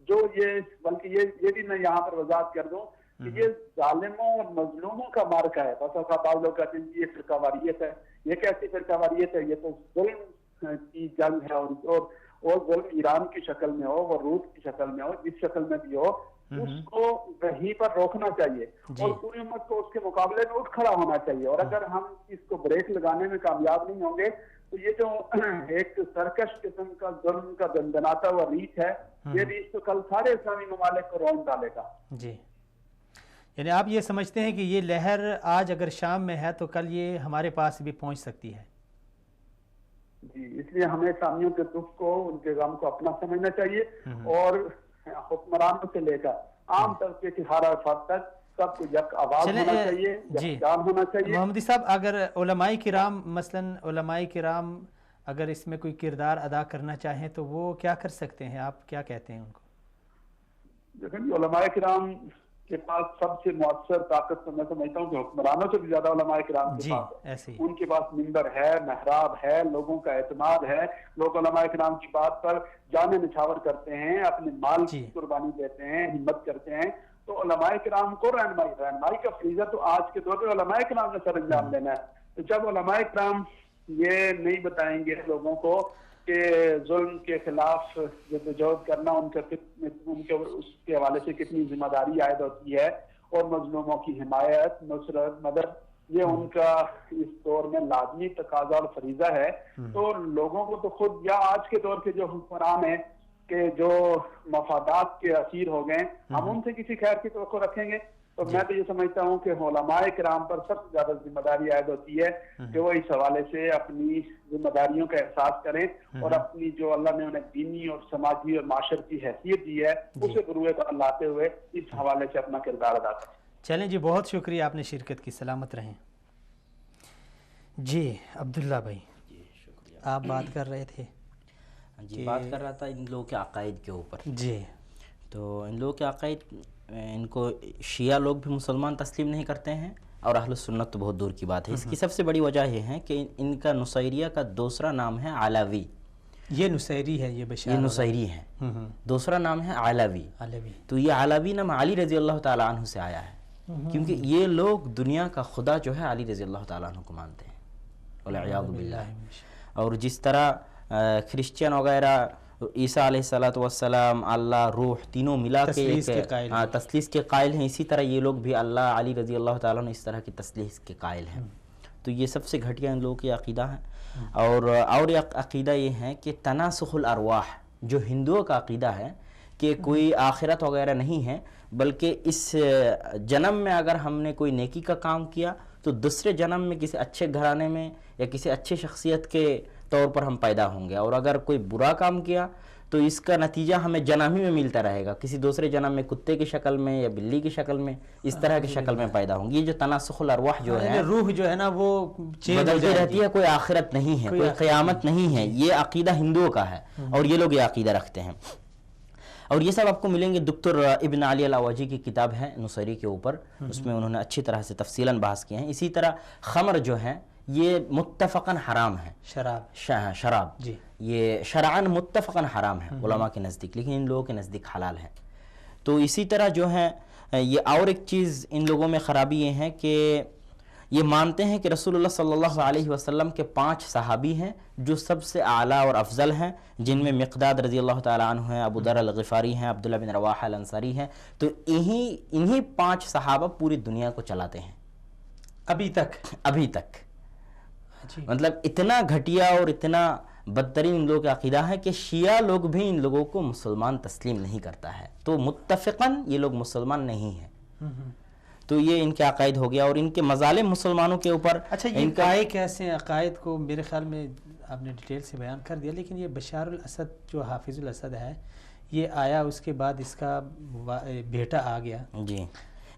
جو یہ بلکہ یہ بھی میں یہاں پر وضاحت کر دوں کہ یہ ظالموں اور مظلوموں کا مارکا ہے۔ بس بعض لوگ کہتے ہیں یہ فرقہ واریت ہے، یہ کیسی فرقہ واریت ہے، یہ تو ظلم کی جنگ ہے، اور ظلم ایران کی شکل میں ہو، وہ روس کی شکل میں ہو، جس شکل میں بھی ہو، اس کو وہیں پر روکنا چاہیے اور پوری امت کو اس کے مقابلے میں اٹھ کھڑا ہونا چاہیے۔ اور اگر ہم اس کو بریک لگانے میں کامیاب نہیں ہوں گے تو یہ جو ایک سرکش قسم کا ظلم کا دندناتا ہوا ریچھ ہے، یہ ریچھ تو کل سارے اسلامی ممالک کو رون ڈالے گا۔ جی، یعنی آپ یہ سمجھتے ہیں کہ یہ لہر آج اگر شام میں ہے تو کل یہ ہمارے پاس بھی پہنچ سکتی ہے؟ جی، اس لیے ہمیں اسلامیوں کے دکھ کو، ان کے غم کو اپنا سمجھنا چاہیے، اور حکمرانوں سے لے کر عام طبقے کی ہر فرد تک سب کو یک آواز ہونا چاہیے، یکجان ہونا چاہیے۔ محمدی صاحب، اگر علماء کرام مثلاً علماء کرام اگر اس میں کوئی کردار ادا کرنا چاہیں تو وہ کیا کر سکتے ہیں؟ آپ کیا کہتے ہیں ان کو؟ دیکھیں علماء کرام کے پاس سب سے مؤثر طاقت تو میں سمجھتا ہوں کہ حکمرانوں سے بھی زیادہ علماء کرام کے پاس ہے۔ ان کے پاس منبر ہے، محراب ہے، لوگوں کا اعتماد ہے، لوگ علماء کرام کی بات پر جانیں نچھاور کرتے ہیں، اپنے مال کی قربانی دیتے ہیں، ہمت کرتے ہیں۔ تو علماء کرام کو رہنمائی کا فریضہ تو آج کے دور میں علماء کرام نے سر انجام دینا ہے۔ تو جب علماء کرام یہ نہیں بتائیں گے لوگوں کو کہ ظلم کے خلاف جدوجہد کرنا ان کے اس کے حوالے سے کتنی ذمہ داری عائد ہوتی ہے، اور مظلوموں کی حمایت، نصرت، مدد، یہ ان کا اس دور میں لازمی تقاضا اور فریضہ ہے۔ تو لوگوں کو تو خود، یا آج کے دور کے جو حکمران ہیں کہ جو مفادات کے اسیر ہو گئے، ہم ان سے کسی خیر کی توقع رکھیں گے؟ تو میں تو یہ سمجھتا ہوں کہ علماء کرام پر سب سے زیادہ ذمہ داری عائد ہوتی ہے کہ وہ اس حوالے سے اپنی ذمہ داریوں کا احساس کریں، اور اپنی جو اللہ نے انہیں دینی اور سماجی اور معاشرتی حیثیت دی ہے اسے بروئے پر لاتے ہوئے اس حوالے سے اپنا کردار ادا کریں۔ چلیں جی، بہت شکریہ، آپ نے شرکت کی، سلامت رہیں۔ جی عبداللہ بھائی، آپ بات کر رہے تھے. جی بات کر رہا تھا ان لوگوں کے عقائد کے اوپر. جی تو ان لوگوں کے عقائد، ان کو شیعہ لوگ بھی مسلمان تسلیم نہیں کرتے ہیں، اور اہل سنت تو بہت دور کی بات ہے. اس کی سب سے بڑی وجہ یہ ہے کہ ان کا نصیریہ کا دوسرا نام ہے علاوی. یہ نصیری ہے، یہ بشار یہ نصیری ہے، دوسرا نام ہے علاوی. علوی. تو یہ علاوی نام علی رضی اللہ تعالیٰ عنہ سے آیا ہے، کیونکہ یہ لوگ دنیا کا خدا جو ہے علی رضی اللہ تعالیٰ عنہ کو مانتے ہیں، والعیاذ باللہ. اور جس طرح کرسچن وغیرہ عیسیٰ علیہ السلام، اللہ، روح تینوں ملا کے تثلیث کے قائل ہیں، اسی طرح یہ لوگ بھی اللہ، علی رضی اللہ تعالیٰ عنہ اس طرح کی تثلیث کے قائل ہیں. تو یہ سب سے گھٹیا ان لوگوں کی عقیدہ ہے. اور ایک عقیدہ یہ ہے کہ تناسخ الارواح، جو ہندوؤں کا عقیدہ ہے کہ کوئی آخرت وغیرہ نہیں ہے، بلکہ اس جنم میں اگر ہم نے کوئی نیکی کا کام کیا تو دوسرے جنم میں کسی اچھے گھرانے میں یا کسی اچھے شخصیت کے طور پر ہم پیدا ہوں گے، اور اگر کوئی برا کام کیا تو اس کا نتیجہ ہمیں جنم ہی میں ملتا رہے گا، کسی دوسرے جنم میں کتے کی شکل میں یا بلی کی شکل میں، اس طرح کی شکل میں پیدا ہوں گی. یہ جو تناسخ الارواح جو ہے، روح جو ہے نا وہ بدلتی رہتی ہے، کوئی آخرت نہیں ہے، کوئی قیامت نہیں ہے. یہ عقیدہ ہندوؤں کا ہے، اور یہ لوگ یہ عقیدہ رکھتے ہیں. اور یہ سب آپ کو ملیں گے دکتر ابن علی العوجی کی کتاب ہے نصیری کے اوپر، اس میں انہوں نے اچھی طرح سے تفصیلاً بحث کیے ہیں. اسی طرح خمر جو ہے یہ متفقاً حرام ہے، شراب جی یہ شرعاً متفقاً حرام ہے علماء کے نزدیک، لیکن ان لوگوں کے نزدیک حلال ہے. تو اسی طرح جو ہے یہ اور ایک چیز ان لوگوں میں خرابی یہ ہے کہ یہ مانتے ہیں کہ رسول اللہ صلی اللہ علیہ وسلم کے 5 صحابی ہیں جو سب سے اعلیٰ اور افضل ہیں، جن میں مقداد رضی اللہ تعالیٰ عنہ ہیں، ابو ذر الغفاری ہیں، عبداللہ بن رواحہ الانصاری ہیں. تو انہی 5 صحابہ پوری دنیا کو چلاتے ہیں ابھی تک. مطلب اتنا گھٹیا اور اتنا بدترین ان لوگوں کا عقیدہ ہے کہ شیعہ لوگ بھی ان لوگوں کو مسلمان تسلیم نہیں کرتا ہے. تو متفقاً یہ لوگ مسلمان نہیں ہیں. تو یہ ان کے عقائد ہو گیا، اور ان کے مظالم مسلمانوں کے اوپر. اچھا، یہ عقائد کیسے ہیں؟ عقائد کو میرے خیال میں آپ نے ڈیٹیل سے بیان کر دیا، لیکن یہ بشار الاسد جو حافظ الاسد ہے یہ آیا، اس کے بعد اس کا بیٹا آ گیا. جی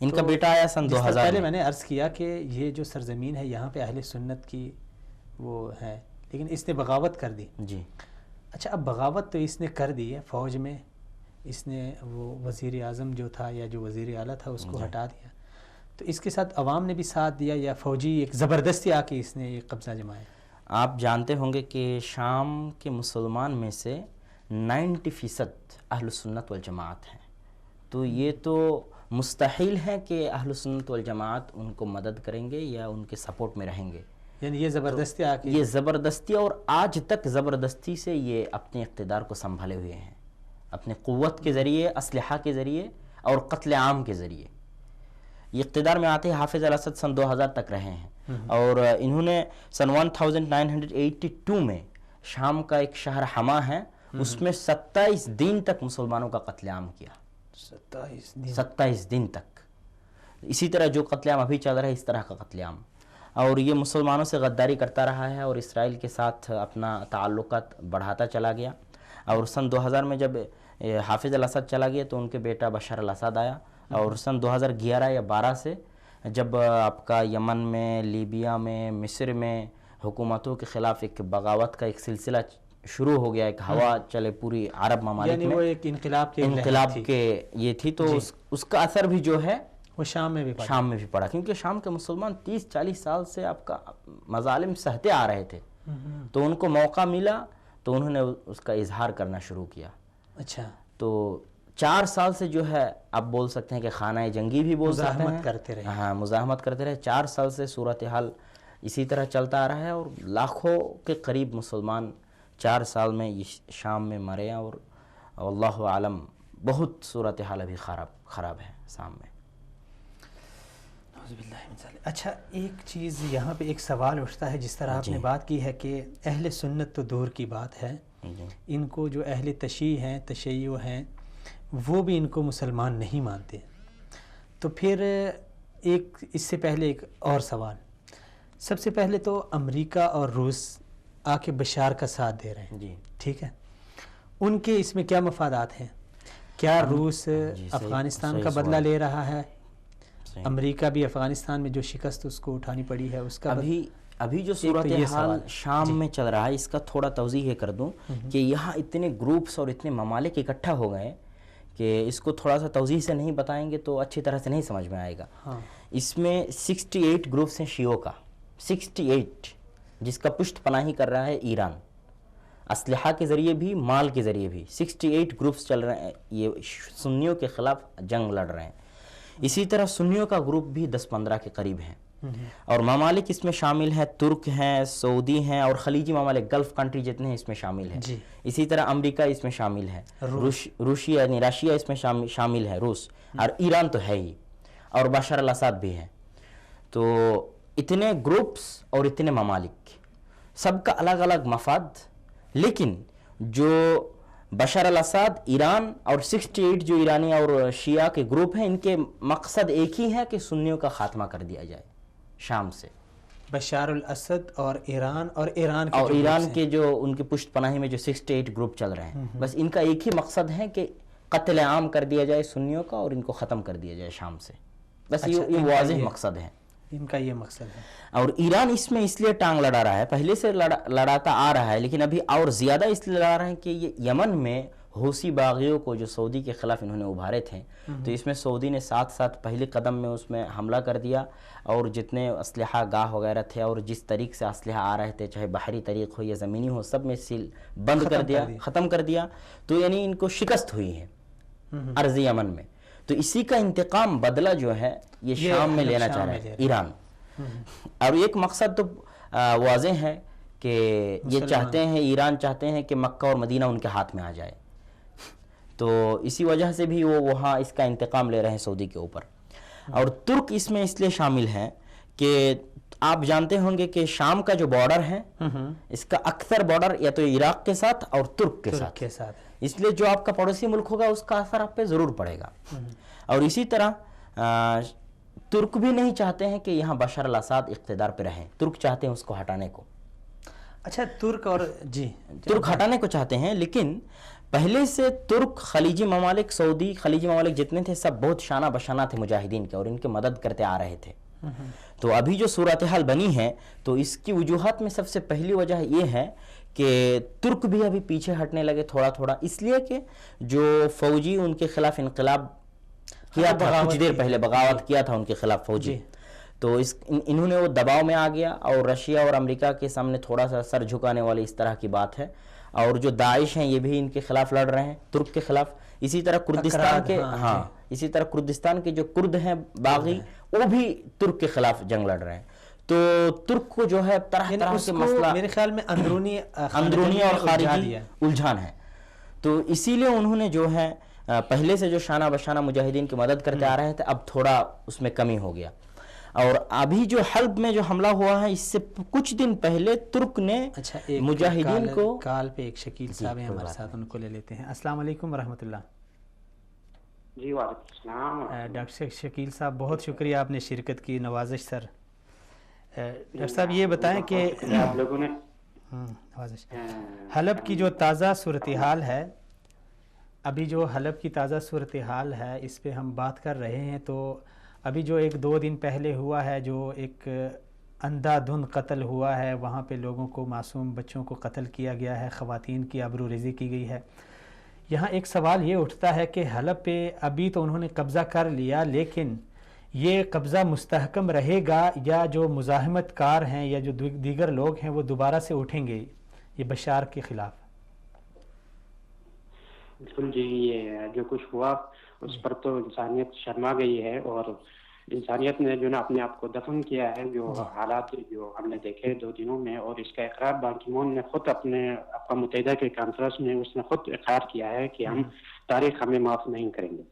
ان کا بیٹا آیا سن 2000. پہلے میں نے عرض کیا کہ یہ جو سرزمین ہے یہاں پہ اہل سنت کی وہ ہے، لیکن اس نے بغاوت کر دی. جی اچھا، اب بغاوت تو اس نے کر دی ہے، فوج میں اس نے وہ وزیر اعظم جو تھا یا جو وزیر اعلیٰ تھا اس کو ہٹا دیا. تو اس کے ساتھ عوام نے بھی ساتھ دیا یا فوجی ایک زبردستی آ کے اس نے ایک قبضہ جمایا؟ آپ جانتے ہوں گے کہ شام کے مسلمان میں سے 90% اہل سنت والجماعت ہیں. تو یہ تو مستحیل ہے کہ اہل سنت والجماعت ان کو مدد کریں گے یا ان کے سپورٹ میں رہیں گے. یعنی یہ زبردستی آ کے، یہ زبردستی، اور آج تک زبردستی سے یہ اپنے اقتدار کو سنبھالے ہوئے ہیں، اپنے قوت کے ذریعے، اسلحہ کے ذریعے اور قتل عام کے ذریعے. یہ اقتدار میں آتے حافظ الاسد سن 2000 تک رہے ہیں، اور انہوں نے سن 1982 میں شام کا ایک شہر حما ہے، اس میں 27 دن تک مسلمانوں کا قتل عام کیا. 27 دن تک. اسی طرح جو قتل عام ابھی چل رہا ہے اس طرح کا قتل عام. اور یہ مسلمانوں سے غداری کرتا رہا ہے اور اسرائیل کے ساتھ اپنا تعلقات بڑھاتا چلا گیا. اور سن 2000 میں جب حافظ الاسد چلا گیا تو ان کے بیٹا بشار الاسد آیا. اور سن 2011 یا 12 سے جب آپ کا یمن میں، لیبیا میں، مصر میں حکومتوں کے خلاف ایک بغاوت کا ایک سلسلہ شروع ہو گیا، ایک ہوا چلے پوری عرب ممالک یعنی میں، وہ ایک انقلاب کے یہ تھی. تو اس کا اثر بھی جو ہے وہ شام میں بھی پڑا، کیونکہ شام کے مسلمان 30-40 سال سے آپ کا مظالم سہتے آ رہے تھے. تو ان کو موقع ملا تو انہوں نے اس کا اظہار کرنا شروع کیا. اچھا، تو 4 سال سے جو ہے آپ بول سکتے ہیں کہ خانہ جنگی بھی بول سکتے ہیں، مزاحمت کرتے رہے. 4 سال سے صورتحال اسی طرح چلتا آ رہا ہے، اور لاکھوں کے قریب مسلمان 4 سال میں شام میں مرے، اور اللہ عالم بہت صورتحال ابھی خراب ہے شام میں. اچھا، ایک چیز یہاں پہ ایک سوال اٹھتا ہے، جس طرح آپ نے بات کی ہے کہ اہل سنت تو دور کی بات ہے، ان کو جو اہل تشیع ہیں وہ بھی ان کو مسلمان نہیں مانتے. تو پھر اس سے پہلے ایک اور سوال، سب سے پہلے تو امریکہ اور روس آ کے بشار کا ساتھ دے رہے ہیں، ٹھیک ہے، ان کے اس میں کیا مفادات ہیں؟ کیا روس افغانستان کا بدلہ لے رہا ہے؟ امریکہ بھی افغانستان میں جو شکست اس کو اٹھانی پڑی ہے اس کا ابھی جو صورتحال شام میں چل رہا ہے اس کا تھوڑا توضیح کر دوں کہ یہاں اتنے گروپس اور اتنے ممالک اکٹھا ہو گئے کہ اس کو تھوڑا سا توضیح سے نہیں بتائیں گے تو اچھی طرح سے نہیں سمجھ میں آئے گا. اس میں 68 گروپس ہیں شیعوں کا، 68، جس کا پشت پناہی کر رہا ہے ایران، اسلحہ کے ذریعے بھی مال کے ذریعے بھی. 68 گروپس چل رہے ہیں، یہ سنیوں کے خلاف جنگ لڑ رہے ہیں. اسی طرح سنیوں کا گروپ بھی 10-15 کے قریب ہیں، اور ممالک اس میں شامل ہیں، ترک ہیں، سعودی ہیں، اور خلیجی ممالک گلف کنٹری جتنے ہیں اس میں شامل ہیں. اسی طرح امریکہ اس میں شامل ہے، روشیا یعنی رشیا اس میں شامل ہے، روس، اور ایران تو ہے ہی، اور بشار الاسد بھی ہے. تو اتنے گروپس اور اتنے ممالک، سب کا الگ الگ مفاد، لیکن جو بشار الاسد، ایران اور 68 جو ایرانی اور شیعہ کے گروپ ہیں، ان کے مقصد ایک ہی ہے کہ سنیوں کا خاتمہ کر دیا جائے شام سے. بشار الاسد اور ایران کے جو ان کے پشت پناہی میں جو 68 گروپ چل رہے ہیں، بس ان کا ایک ہی مقصد ہے کہ قتل عام کر دیا جائے سنیوں کا اور ان کو ختم کر دیا جائے شام سے. بس یہ واضح مقصد ہے ان کا، یہ مقصد ہے. اور ایران اس میں اس لیے ٹانگ لڑا رہا ہے، پہلے سے لڑاتا آ رہا ہے، لیکن ابھی اور زیادہ اس لیے لڑا رہا ہے کہ یہ یمن میں حوثی باغیوں کو جو سعودی کے خلاف انہوں نے ابھارے تھے، تو اس میں سعودی نے ساتھ ساتھ پہلے قدم میں اس میں حملہ کر دیا، اور جتنے اسلحہ گاہ وغیرہ تھے اور جس طریق سے اسلحہ آ رہے تھے، چاہے بحری طریق ہو یا زمینی ہو، سب میں سیل بند کر دیا، ختم کر دیا. تو یعنی ان کو شکست ہوئی ہے ارض یمن میں. تو اسی کا انتقام، بدلہ جو ہے یہ شام میں لینا چاہ رہا ہے ایران. اور ایک مقصد تو واضح ہے کہ یہ چاہتے ہیں، ایران چاہتے ہیں کہ مکہ اور مدینہ ان کے ہاتھ میں آ جائے. تو اسی وجہ سے بھی وہ وہاں اس کا انتقام لے رہے ہیں سعودی کے اوپر. اور ترک اس میں اس لیے شامل ہیں کہ آپ جانتے ہوں گے کہ شام کا جو بارڈر ہے اس کا اکثر بارڈر یا تو عراق کے ساتھ اور ترک کے ساتھ، اس لیے جو آپ کا پڑوسی ملک ہوگا اس کا اثر آپ پہ ضرور پڑے گا. اور اسی طرح ترک بھی نہیں چاہتے ہیں کہ یہاں بشار الاسد اقتدار پہ رہیں، ترک چاہتے ہیں اس کو ہٹانے کو. اچھا، ترک ہٹانے کو چاہتے ہیں، لیکن پہلے سے ترک، خلیجی ممالک، سعودی، خلیجی ممالک جتنے تھے سب بہت شانہ بشانہ تھے مجاہدین کے، اور ان کی مدد کرتے آ رہے تھے. تو ابھی جو صورتحال بنی ہے تو اس کی وجوہات میں سب سے پہلی وجہ یہ ہے کہ ترک بھی ابھی پیچھے ہٹنے لگے تھوڑا تھوڑا، اس لیے کہ جو فوجی ان کے خلاف انقلاب کیا تھا کچھ دیر پہلے، بغاوت کیا تھا ان کے خلاف فوجی، تو انہوں نے وہ دباؤ میں آ گیا، اور رشیا اور امریکہ کے سامنے تھوڑا سا سر جھکانے والی اس طرح کی بات ہے. اور جو داعش ہیں یہ بھی ان کے خلاف لڑ رہے ہیں، ترک کے خلاف. اسی طرح کردستان کے جو کرد ہیں باغی، وہ بھی ترک کے خلاف جنگ لڑ رہے ہیں. تو ترک کو جو ہے طرح طرح کے مسئلہ، میرے خیال میں اندرونی اور خارجی الجھان ہے. تو اسی لیے انہوں نے جو ہے پہلے سے جو شانہ بشانہ مجاہدین کی مدد کرتے آ رہے تھے، اب تھوڑا اس میں کمی ہو گیا. اور ابھی جو حلب میں جو حملہ ہوا ہے اس سے کچھ دن پہلے ترک نے مجاہدین کو، کال پہ ایک شکیل صاحب ہیں ہمارے ساتھ، ان کو لے لیتے ہیں. السلام علیکم ورحمۃ اللہ. جی وعلیکم السلام. ڈاکٹر شکیل صاحب بہت شکریہ، آپ نے شرکت کی، نوازش سر. ڈاکٹر صاحب یہ بتائیں کہ آپ لوگوں نے حلب کی جو تازہ صورتحال ہے، ابھی جو حلب کی تازہ صورتحال ہے اس پہ ہم بات کر رہے ہیں. تو ابھی جو 1-2 دن پہلے ہوا ہے، جو ایک اندھا دھند قتل ہوا ہے، وہاں پہ لوگوں کو، معصوم بچوں کو قتل کیا گیا ہے، خواتین کی آبرو ریزی کی گئی ہے. یہاں ایک سوال یہ اٹھتا ہے کہ حلب پہ ابھی تو انہوں نے قبضہ کر لیا، لیکن یہ قبضہ مستحکم رہے گا، یا جو مزاحمت کار ہیں یا جو دیگر لوگ ہیں وہ دوبارہ سے اٹھیں گے یہ بشار کے خلاف؟ بالکل جی، یہ جو کچھ ہوا اس پر تو انسانیت شرما گئی ہے، اور انسانیت نے جو نا اپنے آپ کو دفن کیا ہے. جو حالات جو ہم نے دیکھے 2 دنوں میں، اور اس کا اقرار بان کی مون نے خود اپنے اقوام متحدہ کے کانفرنس میں اس نے خود اقرار کیا ہے کہ ہم تاریخ ہمیں معاف نہیں کریں گے.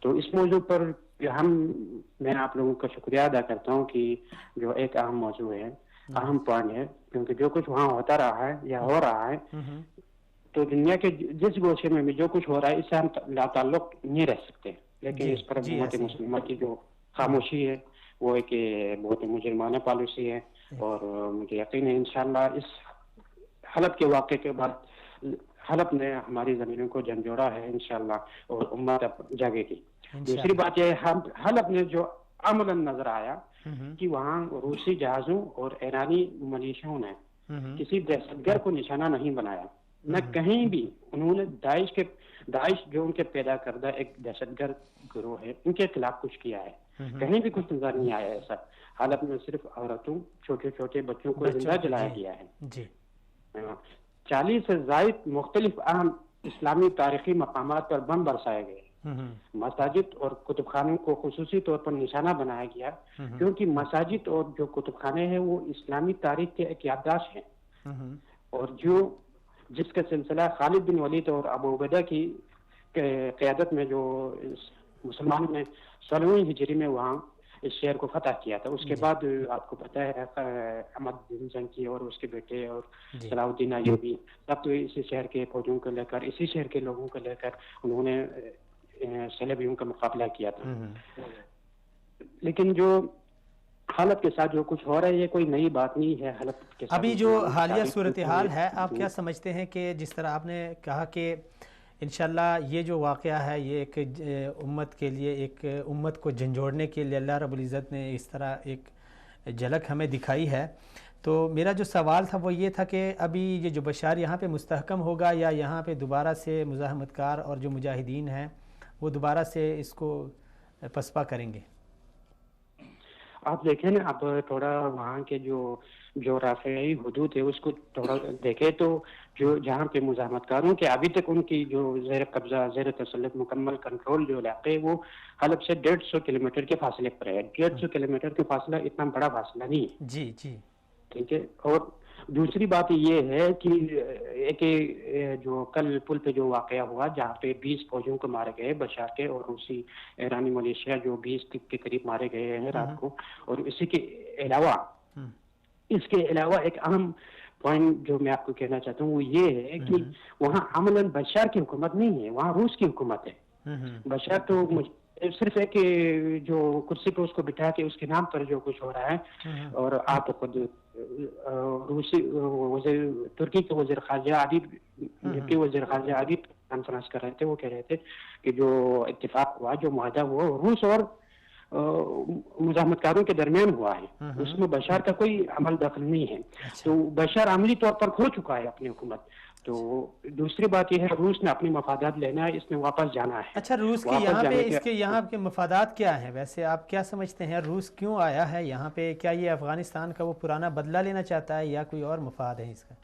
تو اس موضوع پر میں آپ لوگوں کا شکریہ ادا کرتا ہوں کہ جو ایک اہم موضوع ہے، اہم پوائنٹ ہے، کیونکہ جو کچھ وہاں ہوتا رہا ہے یا ہو رہا ہے، تو دنیا کے جس گوشے میں بھی جو کچھ ہو رہا ہے اس سے ہم لا تعلق نہیں رہ سکتے. لیکن اس پر امت مسلمہ کی جو خاموشی ہے وہ ایک بہت مجرمانہ پالیسی ہے. اور مجھے یقین ہے انشاءاللہ اس حلب کے واقعے کے بعد حلب نے ہماری زمینوں کو جھنجھوڑا ہے انشاءاللہ، اور امت اب جاگے گی. دوسری بات یہ ہے، حلب نے جو عملاً نظر آیا کہ وہاں روسی جہازوں اور ایرانی ملیشیاؤں نے کسی دہشت گرد کو نشانہ نہیں بنایا، نہ کہیں بھی انہوں نے داعش جو ان کے پیدا کردہ ایک دہشت گرد گروہ ہے ان کے خلاف کچھ کیا ہے، کہیں بھی کچھ نظر نہیں آیا ایسا. حالت میں صرف عورتوں، چھوٹے چھوٹے بچوں کو زندہ جلایا گیا ہے. 40 سے زائد مختلف اہم اسلامی تاریخی مقامات پر بم برسائے گئے. مساجد اور کتب خانوں کو خصوصی طور پر نشانہ بنایا گیا، کیونکہ مساجد اور جو کتب خانے ہیں وہ اسلامی تاریخ کے ایک یادداشت ہیں، اور جس کا سلسلہ خالد بن ولید اور ابو عبیدہ کی قیادت میں جو مسلمانوں نے 16ویں ہجری میں وہاں اس شہر کو فتح کیا تھا. اس کے بعد آپ کو پتہ ہے احمد بن زنکی اور اس کے بیٹے اور صلاح الدین ایوبی سب تو اسی شہر کے فوجوں کو لے کر، اسی شہر کے لوگوں کو لے کر انہوں نے صلیبیوں کا مقابلہ کیا تھا. لیکن جو حالت کے ساتھ جو کچھ ہو رہا ہے یہ کوئی نئی بات نہیں ہے. حالت کے ساتھ ابھی جو حالیہ صورتحال ہے آپ کیا سمجھتے ہیں کہ جس طرح آپ نے کہا کہ انشاءاللہ یہ جو واقعہ ہے یہ ایک امت کے لیے، ایک امت کو جھنجھوڑنے کے لیے اللہ رب العزت نے اس طرح ایک جھلک ہمیں دکھائی ہے، تو میرا جو سوال تھا وہ یہ تھا کہ ابھی یہ جو بشار یہاں پہ مستحکم ہوگا یا یہاں پہ دوبارہ سے مزاحمت کار اور جو مجاہدین ہیں وہ دوبارہ سے اس کو پسپا کریں گے؟ آپ دیکھیں نا، اب تھوڑا وہاں کے جو رافعی حدود ہے اس کو تھوڑا دیکھیں تو جو جہاں پہ مزاحمت کاروں کے ابھی تک ان کی جو زیر قبضہ زیر تسلط مکمل کنٹرول جو علاقے وہ حلب سے 150 کلومیٹر کے فاصلے پر ہے. 150 کلومیٹر کا فاصلہ اتنا بڑا فاصلہ نہیں ہے. جی جی ٹھیک ہے. اور دوسری بات یہ ہے کہ ایک جو کل پل پہ جو واقعہ ہوا جہاں پہ 20 فوجیوں کو مارے گئے بشار کے اور روسی ایرانی ملیشیا جو 20 کے قریب مارے گئے ہیں رات کو. اور اسی کے علاوہ ایک اہم پوائنٹ جو میں آپ کو کہنا چاہتا ہوں وہ یہ ہے کہ وہاں عملاً بشار کی حکومت نہیں ہے، وہاں روس کی حکومت ہے. بشار تو صرف ایک جو کرسی پہ اس کو بٹھا کے اس کے نام پر جو کچھ ہو رہا ہے. اور آپ خود روسی ترکی کے وزیر خارجہ عابد کانفرنس کر رہے تھے، وہ کہہ رہے تھے کہ جو اتفاق ہوا، جو معاہدہ ہوا روس اور مزاحمت کاروں کے درمیان ہوا ہے، اس میں بشار کا کوئی عمل دخل نہیں ہے. تو بشار عملی طور پر کھو چکا ہے اپنی حکومت. تو دوسری بات یہ ہے روس نے اپنی مفادات لینا ہے، اس نے واپس جانا ہے. اچھا، روس کے یہاں پہ اس کے یہاں کے مفادات کیا ہیں ویسے؟ آپ کیا سمجھتے ہیں روس کیوں آیا ہے یہاں پہ؟ کیا یہ افغانستان کا وہ پرانا بدلہ لینا چاہتا ہے یا کوئی اور مفاد ہے اس کا؟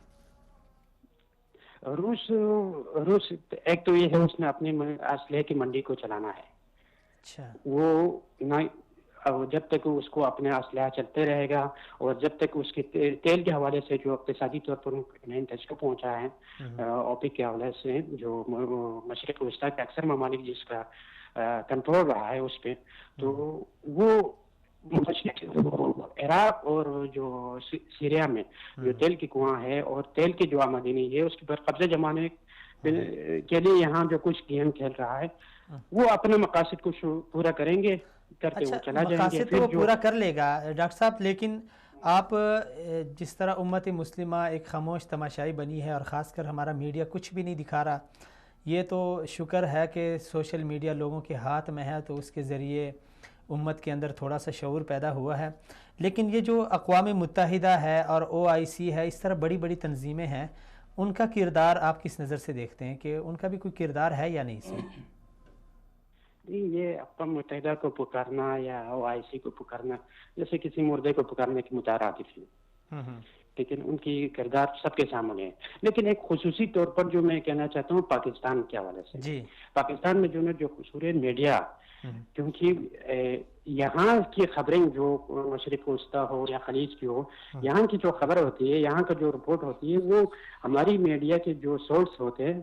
روس ایک تو یہ ہے اس نے اپنی اسلحے کی منڈی کو چلانا ہے. اچھا. وہ جب تک اس کو اپنے اسلحہ چلتے رہے گا اور جب تک اس کے تیل کے حوالے سے جو اقتصادی طور پر نئی تجربہ پہنچا ہے اوپیک کے حوالے سے جو مشرق وسطی کے اکثر ممالک جس کا کنٹرول رہا ہے اس پہ، تو وہ عراق اور جو سیریا میں جو تیل کی کنواں ہے اور تیل کی جو آمدنی ہے اس کے پر قبضہ جمانے کے لیے یہاں جو کچھ گیم کھیل رہا ہے وہ اپنے مقاصد کو پورا کریں گے، کرتے وہ چلا جائیں گے. مقاصد تو وہ پورا کر لے گا ڈاکٹر صاحب، لیکن آپ جس طرح امت مسلمہ ایک خاموش تماشائی بنی ہے اور خاص کر ہمارا میڈیا کچھ بھی نہیں دکھا رہا، یہ تو شکر ہے کہ سوشل میڈیا لوگوں کے ہاتھ میں ہے تو اس کے ذریعے امت کے اندر تھوڑا سا شعور پیدا ہوا ہے. لیکن یہ جو اقوام متحدہ ہے اور OIC ہے، اس طرح بڑی بڑی تنظیمیں ہیں، ان کا کردار آپ کس نظر سے دیکھتے ہیں کہ ان کا بھی کوئی کردار ہے یا نہیں اس میں؟ یہ اقوام متحدہ کو پکارنا یا OIC کو پکارنا جیسے کسی مردے کو پکارنے کی مترادف ہے، لیکن ان کی کردار سب کے سامنے ہے. لیکن ایک خصوصی طور پر جو میں کہنا چاہتا ہوں پاکستان کے حوالے سے، پاکستان میں جو قصور ہے میڈیا، کیونکہ یہاں کی خبریں جو مشرق وسطی ہو یا خلیج کی ہو، یہاں کی جو خبر ہوتی ہے، یہاں کا جو رپورٹ ہوتی ہے، وہ ہماری میڈیا کے جو سورس ہوتے ہیں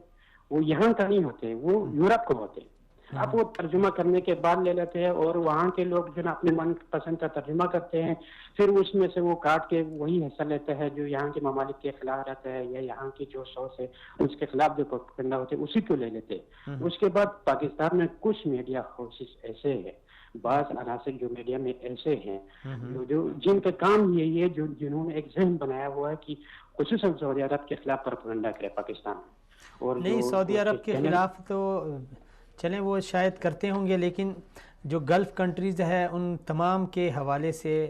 وہ یہاں کا نہیں ہوتے، وہ یورپ کو ہوتے ہیں. آپ وہ ترجمہ کرنے کے بعد لے لیتے ہیں اور وہاں کے لوگ جو نا اپنے من پسند کا ترجمہ کرتے ہیں، پھر اس میں سے وہ کاٹ کے وہی حصہ لیتے ہیں جو یہاں کے ممالک کے خلاف رہتا ہے یا یہاں کی جو سوچ ہے اس کے خلاف جو پروپیگنڈا ہوتے ہیں اسی کو لے لیتے ہیں. اس کے بعد پاکستان میں کچھ میڈیا ہاؤسز ایسے ہیں، بعض عناصر جو میڈیا میں ایسے ہیں جو جن کا کام یہی ہے، جنہوں نے ایک ذہن بنایا ہوا ہے کہ خصوصاً سعودی عرب کے خلاف پروپیگنڈا کرے پاکستان. اور نہیں، سعودی عرب کے خلاف تو چلیں وہ شاید کرتے ہوں گے، لیکن جو گلف کنٹریز ہے ان تمام کے حوالے سے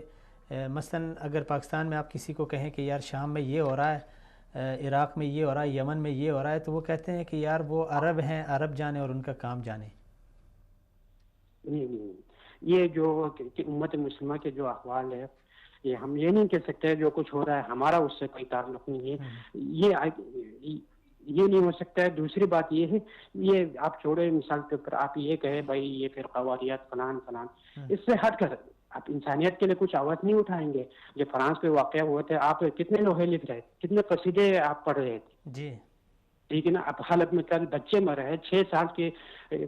مثلا اگر پاکستان میں آپ کسی کو کہیں کہ یار شام میں یہ ہو رہا ہے، عراق میں یہ ہو رہا ہے، یمن میں یہ ہو رہا ہے، تو وہ کہتے ہیں کہ یار وہ عرب ہیں، عرب جانے اور ان کا کام جانے. نہیں، یہ جو امت مسلمہ کے جو احوال ہے، یہ ہم یہ نہیں کہہ سکتے جو کچھ ہو رہا ہے ہمارا اس سے کوئی تعلق نہیں ہے، یہ نہیں ہو سکتا ہے. دوسری بات یہ ہے، یہ آپ چھوڑے مثال کے اوپر آپ یہ کہے بھائی یہ فرقہ واریت فلان فلان، اس سے ہٹ کر آپ انسانیت کے لیے کچھ آواز نہیں اٹھائیں گے. جو فرانس پہ واقعہ ہوئے تھے، آپ کتنے لوہے لکھ رہے تھے، کتنے قصیدے آپ پڑھ رہے تھے، جی ٹھیک ہے نا. اب حالت میں کل بچے مر رہے ہیں، 6 سال کے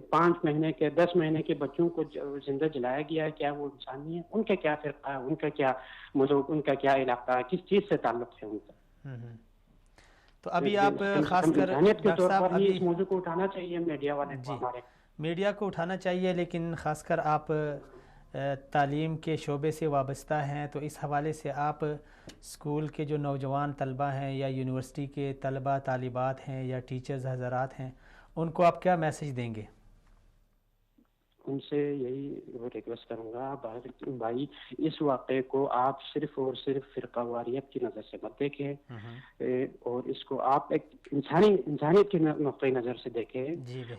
5 مہینے کے 10 مہینے کے بچوں کو زندہ جلایا گیا ہے. کیا وہ انسان نہیں ہے؟ ان کا کیا فرقہ ہے، ان کا کیا ملک، ان کا کیا علاقہ ہے، کس چیز سے تعلق ہے ان کا؟ تو ابھی آپ خاص کر انسانیت کے ڈاکٹر طور صاحب پر ہی ابھی اس موضوع کو اٹھانا چاہیے میڈیا والے کو، ہمارے میڈیا کو اٹھانا چاہیے، لیکن خاص کر آپ تعلیم کے شعبے سے وابستہ ہیں، تو اس حوالے سے آپ اسکول کے جو نوجوان طلبہ ہیں یا یونیورسٹی کے طلبہ طالبات ہیں یا ٹیچرز حضرات ہیں، ان کو آپ کیا میسج دیں گے؟ ان سے یہی ریکویسٹ کروں گا بھائی، اس واقعے کو آپ صرف اور صرف فرقہ واریت کی نظر سے مت دیکھیں، اور اس کو آپ ایک انسانیت کے نقطۂ نظر سے دیکھیں.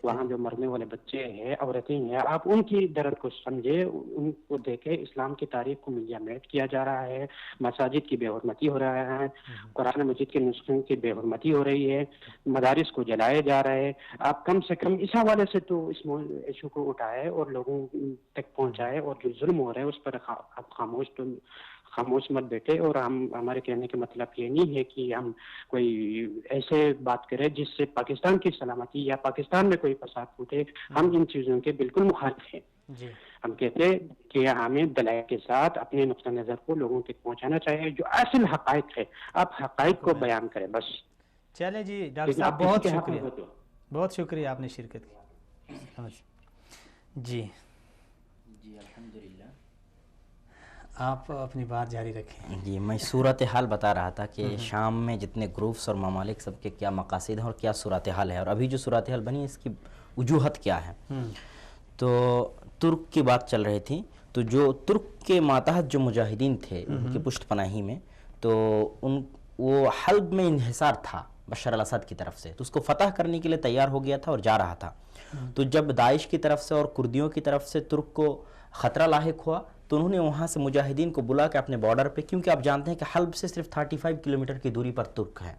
وہاں جو مرنے والے بچے ہیں، عورتیں ہیں، آپ ان کی درد کو سمجھیں، ان کو دیکھیں. اسلام کی تاریخ کو میڈیا میٹ کیا جا رہا ہے، مساجد کی بے حرمتی ہو رہا ہے، قرآن مجید کے نسخوں کی بے حرمتی ہو رہی ہے، مدارس کو جلائے جا رہے ہیں. آپ کم سے کم اس حوالے سے تو اس ایشو کو اٹھائے اور لوگوں تک پہنچائے، اور جو ظلم ہو رہا ہے اس پر آپ خاموش مت بیٹھے. اور ہمارے کہنے کا مطلب یہ نہیں ہے کہ ہم کوئی ایسے بات کریں جس سے پاکستان کی سلامتی یا پاکستان میں کوئی فساد پھوٹے. ہم ان چیزوں کے بالکل مخالف ہیں. ہم کہتے ہیں کہ ہمیں دلائل کے ساتھ اپنے نقطہ نظر کو لوگوں تک پہنچانا چاہیے. جو اصل حقائق ہے آپ حقائق کو بیان کریں بس. چلیں جی ڈاکٹر صاحب، بہت شکریہ، بہت شکریہ آپ نے شرکت کی. جی الحمدللہ، آپ اپنی بات جاری رکھیں. جی میں صورتحال بتا رہا تھا کہ شام میں جتنے گروپس اور ممالک سب کے کیا مقاصد ہیں اور کیا صورتحال ہے، اور ابھی جو صورتحال بنی اس کی وجوہات کیا ہے. تو ترک کی بات چل رہی تھی، تو جو ترک کے ماتحت جو مجاہدین تھے ان کی پشت پناہی میں، تو وہ حلب میں انحصار تھا بشار الاسد کی طرف سے، تو اس کو فتح کرنے کے لیے تیار ہو گیا تھا اور جا رہا تھا. تو جب داعش کی طرف سے اور کردیوں کی طرف سے ترک کو خطرہ لاحق ہوا، تو انہوں نے وہاں سے مجاہدین کو بلا کے اپنے بارڈر پہ، کیونکہ آپ جانتے ہیں کہ حلب سے صرف 35 کلومیٹر کی دوری پر ترک ہے،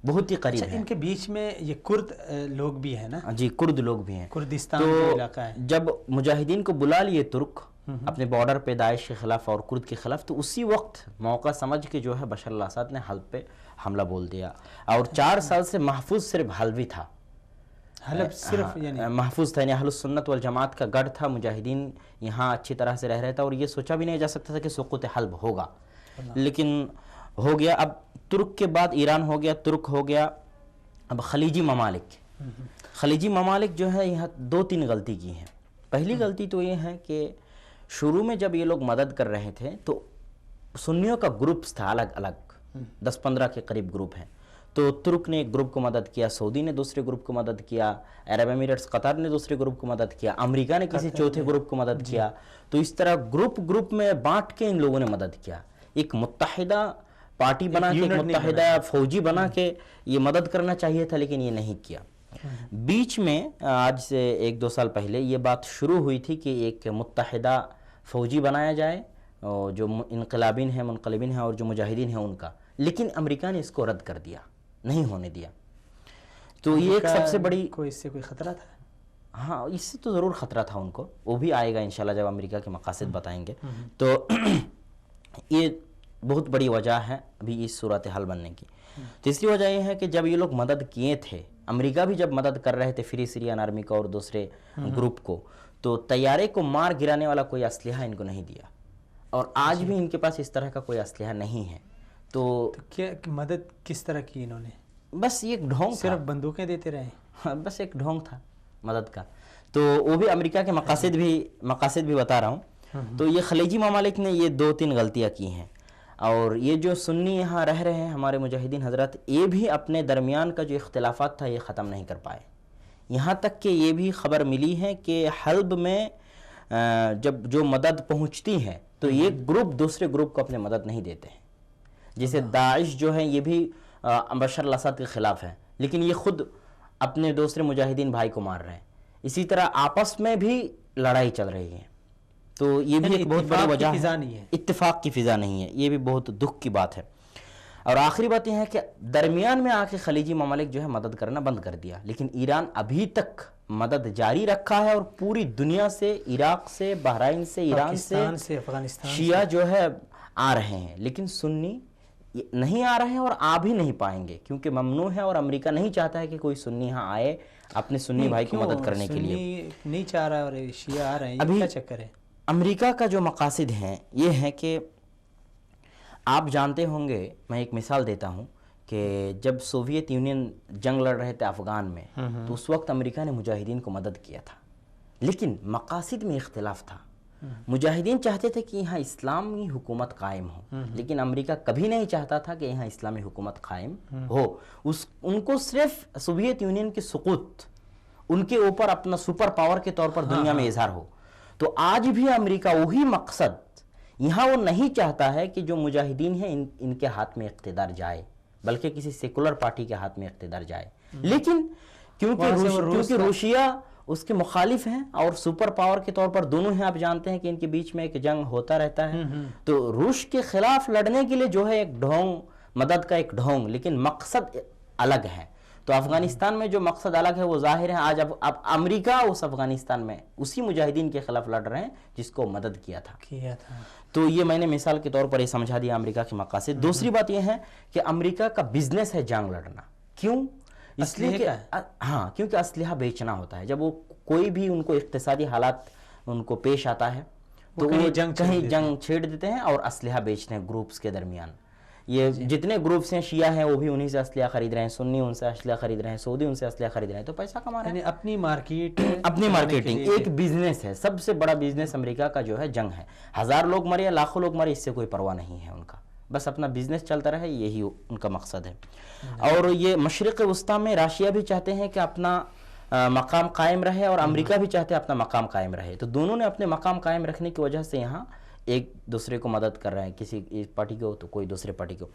بہت ہی قریب ہے. ان کے بیچ میں یہ کرد لوگ بھی ہیں نا؟ جی کرد لوگ بھی ہیں، کردستان کا علاقہ ہے. جب مجاہدین کو بلا لیے ترک اپنے بارڈر پہ داعش کے خلاف اور کرد کے خلاف، تو اسی وقت موقع سمجھ کے جو ہے بشار الاسد نے حلب پہ حملہ بول دیا. اور 4 سال سے محفوظ صرف حلب ہی تھا، حلب صرف یعنی محفوظ تھا، یعنی اہل السنت والجماعت کا گڑھ تھا. مجاہدین یہاں اچھی طرح سے رہ رہے تھے اور یہ سوچا بھی نہیں جا سکتا تھا کہ سقوط حلب ہوگا، لیکن ہو گیا. اب ترک کے بعد ایران ہو گیا، ترک ہو گیا. اب خلیجی ممالک جو ہے یہاں 2-3 غلطی کی ہیں. پہلی غلطی تو یہ ہے کہ شروع میں جب یہ لوگ مدد کر رہے تھے تو سنیوں کا گروپس تھا الگ الگ، 10-15 کے قریب گروپ ہیں. تو ترک نے ایک گروپ کو مدد کیا، سعودی نے دوسرے گروپ کو مدد کیا، عرب ایمریٹس قطر نے دوسرے گروپ کو مدد کیا، امریکہ نے کسی چوتھے گروپ کو مدد کیا. تو اس طرح گروپ میں بانٹ کے ان لوگوں نے مدد کیا. ایک متحدہ پارٹی بنا کے، ایک متحدہ فوجی بنا کے یہ مدد کرنا چاہیے تھا، لیکن یہ نہیں کیا. بیچ میں آج سے 1-2 سال پہلے یہ بات شروع ہوئی تھی کہ ایک متحدہ فوجی بنایا جائے، جو انقلابین ہیں، منقلبین ہیں اور جو مجاہدین ہیں ان کا، لیکن امریکہ نے اس کو رد کر دیا، نہیں ہونے دیا. تو یہ ایک سب سے بڑی، اس سے کوئی خطرہ تھا؟ ہاں اس سے تو ضرور خطرہ تھا ان کو، وہ بھی آئے گا انشاءاللہ جب امریکہ کے مقاصد بتائیں گے. تو یہ بہت بڑی وجہ ہے ابھی اس صورتحال بننے کی. تیسری وجہ یہ ہے کہ جب یہ لوگ مدد کیے تھے، امریکہ بھی جب مدد کر رہے تھے فری سیرین آرمی کو اور دوسرے گروپ کو، تو طیارے کو مار گرانے والا کوئی اسلحہ ان کو نہیں دیا، اور آج بھی ان کے پاس اس طرح کا کوئی اسلحہ نہیں ہے. تو کیا مدد کس طرح کی انہوں نے؟ بس یہ ایک ڈھونگ، صرف بندوقیں دیتے رہے؟ بس ایک ڈھونگ تھا مدد کا. تو وہ بھی امریکہ کے مقاصد بھی بتا رہا ہوں. تو یہ خلیجی ممالک نے یہ 2-3 غلطیاں کی ہیں، اور یہ جو سنی یہاں رہ رہے ہیں ہمارے مجاہدین حضرات، یہ بھی اپنے درمیان کا جو اختلافات تھا یہ ختم نہیں کر پائے. یہاں تک کہ یہ بھی خبر ملی ہے کہ حلب میں جب جو مدد پہنچتی ہے تو ایک گروپ دوسرے گروپ کو اپنے مدد نہیں دیتے ہیں. جیسے داعش جو ہے یہ بھی بشار الاسد کے خلاف ہے، لیکن یہ خود اپنے دوسرے مجاہدین بھائی کو مار رہے ہیں. اسی طرح آپس میں بھی لڑائی چل رہی ہے. تو یہ بھی ایک بہت بڑی وجہ ہے، اتفاق کی فضا نہیں ہے. یہ بھی بہت دکھ کی بات ہے. اور آخری بات یہ ہے کہ درمیان میں آ کے خلیجی ممالک جو ہے مدد کرنا بند کر دیا، لیکن ایران ابھی تک مدد جاری رکھا ہے، اور پوری دنیا سے، عراق سے، بحرائن سے، ایران سے، افغانستان شیعہ جو ہے آ رہے ہیں، لیکن سنی نہیں آ رہے ہیں اور آ بھی نہیں پائیں گے، کیونکہ ممنوع ہے اور امریکہ نہیں چاہتا ہے کہ کوئی سنی یہاں آئے اپنے سنی بھائی کی مدد کرنے کے لیے. نہیں چاہ رہا اور شیعہ آ رہے ہیں، یہ کیا چکر ہے؟ امریکہ کا جو مقاصد ہیں یہ ہے کہ آپ جانتے ہوں گے، میں ایک مثال دیتا ہوں کہ جب سوویت یونین جنگ لڑ رہے تھے افغان میں تو اس وقت امریکہ نے مجاہدین کو مدد کیا تھا، لیکن مقاصد میں اختلاف تھا. مجاہدین چاہتے تھے کہ یہاں اسلامی حکومت قائم ہو، لیکن امریکہ کبھی نہیں چاہتا تھا کہ یہاں اسلامی حکومت قائم ہو. ان کو صرف سوویت یونین کی سقوط، ان کے اوپر اپنا سپر پاور کے طور پر دنیا میں اظہار ہو. تو آج بھی امریکہ وہی مقصد، یہاں وہ نہیں چاہتا ہے کہ جو مجاہدین ہیں ان کے ہاتھ میں اقتدار جائے، بلکہ کسی سیکولر پارٹی کے ہاتھ میں اقتدار جائے. لیکن کیونکہ روشیا اس کے مخالف ہیں اور سپر پاور کے طور پر دونوں ہیں، آپ جانتے ہیں کہ ان کے بیچ میں ایک جنگ ہوتا رہتا ہے، تو روس کے خلاف لڑنے کے لیے جو ہے ایک ڈھونگ، مدد کا ایک ڈھونگ، لیکن مقصد الگ ہے. تو افغانستان میں جو مقصد الگ ہے وہ ظاہر ہے. آج اب امریکہ اس افغانستان میں اسی مجاہدین کے خلاف لڑ رہے ہیں جس کو مدد کیا تھا. تو یہ میں نے مثال کے طور پر یہ سمجھا دیا امریکہ کے مقاصد. دوسری بات یہ ہے کہ امریکہ کا بزنس ہے جنگ لڑنا. کیوں؟ اس لیے کہ ہاں، کیونکہ اسلحہ بیچنا ہوتا ہے. جب وہ کوئی بھی ان کو اقتصادی حالات ان کو پیش آتا ہے تو وہ کہیں جنگ چھیڑ دیتے ہیں اور اسلحہ بیچتے ہیں گروپس کے درمیان. یہ جتنے گروپس ہیں شیعہ ہیں وہ بھی انہی سے اسلحہ خرید رہے ہیں، سنی ان سے اسلحہ خرید رہے ہیں، سعودی ان سے اسلحہ خرید رہے ہیں، تو پیسہ کما رہے ہیں. اپنی مارکیٹ، اپنی مارکیٹنگ ایک بزنس ہے. سب سے بڑا بزنس امریکہ کا جو ہے جنگ ہے. 1000 لوگ مرے یا لاکھوں لوگ مرے اس سے کوئی پرواہ نہیں ہے ان کا، بس اپنا بزنس چلتا رہے، یہی ان کا مقصد ہے. اور یہ مشرق وسطیٰ میں راشیا بھی چاہتے ہیں کہ اپنا مقام قائم رہے اور امریکہ بھی چاہتے ہیں اپنا مقام قائم رہے. تو دونوں نے اپنے مقام قائم رکھنے کی وجہ سے یہاں ایک دوسرے کو مدد کر رہے ہیں، کسی پارٹی کو تو کوئی دوسرے پارٹی کو.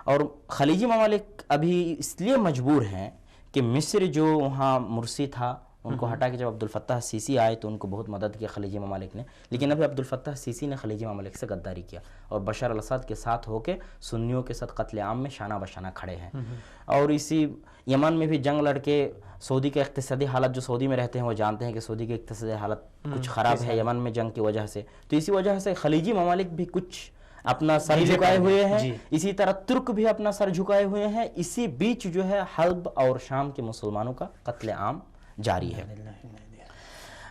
اور خلیجی ممالک ابھی اس لیے مجبور ہیں کہ مصر جو وہاں مرسی تھا ان کو ہٹا کے جب عبدالفتاح السیسی آئے تو ان کو بہت مدد کیا خلیجی ممالک نے، لیکن ابھی عبدالفتاح السیسی نے خلیجی ممالک سے غداری کیا اور بشار الاسد کے ساتھ ہو کے سنیوں کے ساتھ قتل عام میں شانہ بشانہ کھڑے ہیں. اور اسی یمن میں بھی جنگ لڑ کے سعودی کا اقتصادی حالت، جو سعودی میں رہتے ہیں وہ جانتے ہیں کہ سعودی کی اقتصادی حالت کچھ خراب ہے یمن میں جنگ کی وجہ سے. تو اسی وجہ سے خلیجی ممالک بھی کچھ اپنا سر جھکائے ہوئے ہیں، اسی طرح ترک بھی اپنا سر جھکائے ہوئے ہیں. اسی بیچ جو ہے حلب اور شام کے مسلمانوں کا قتل عام جاری ہے.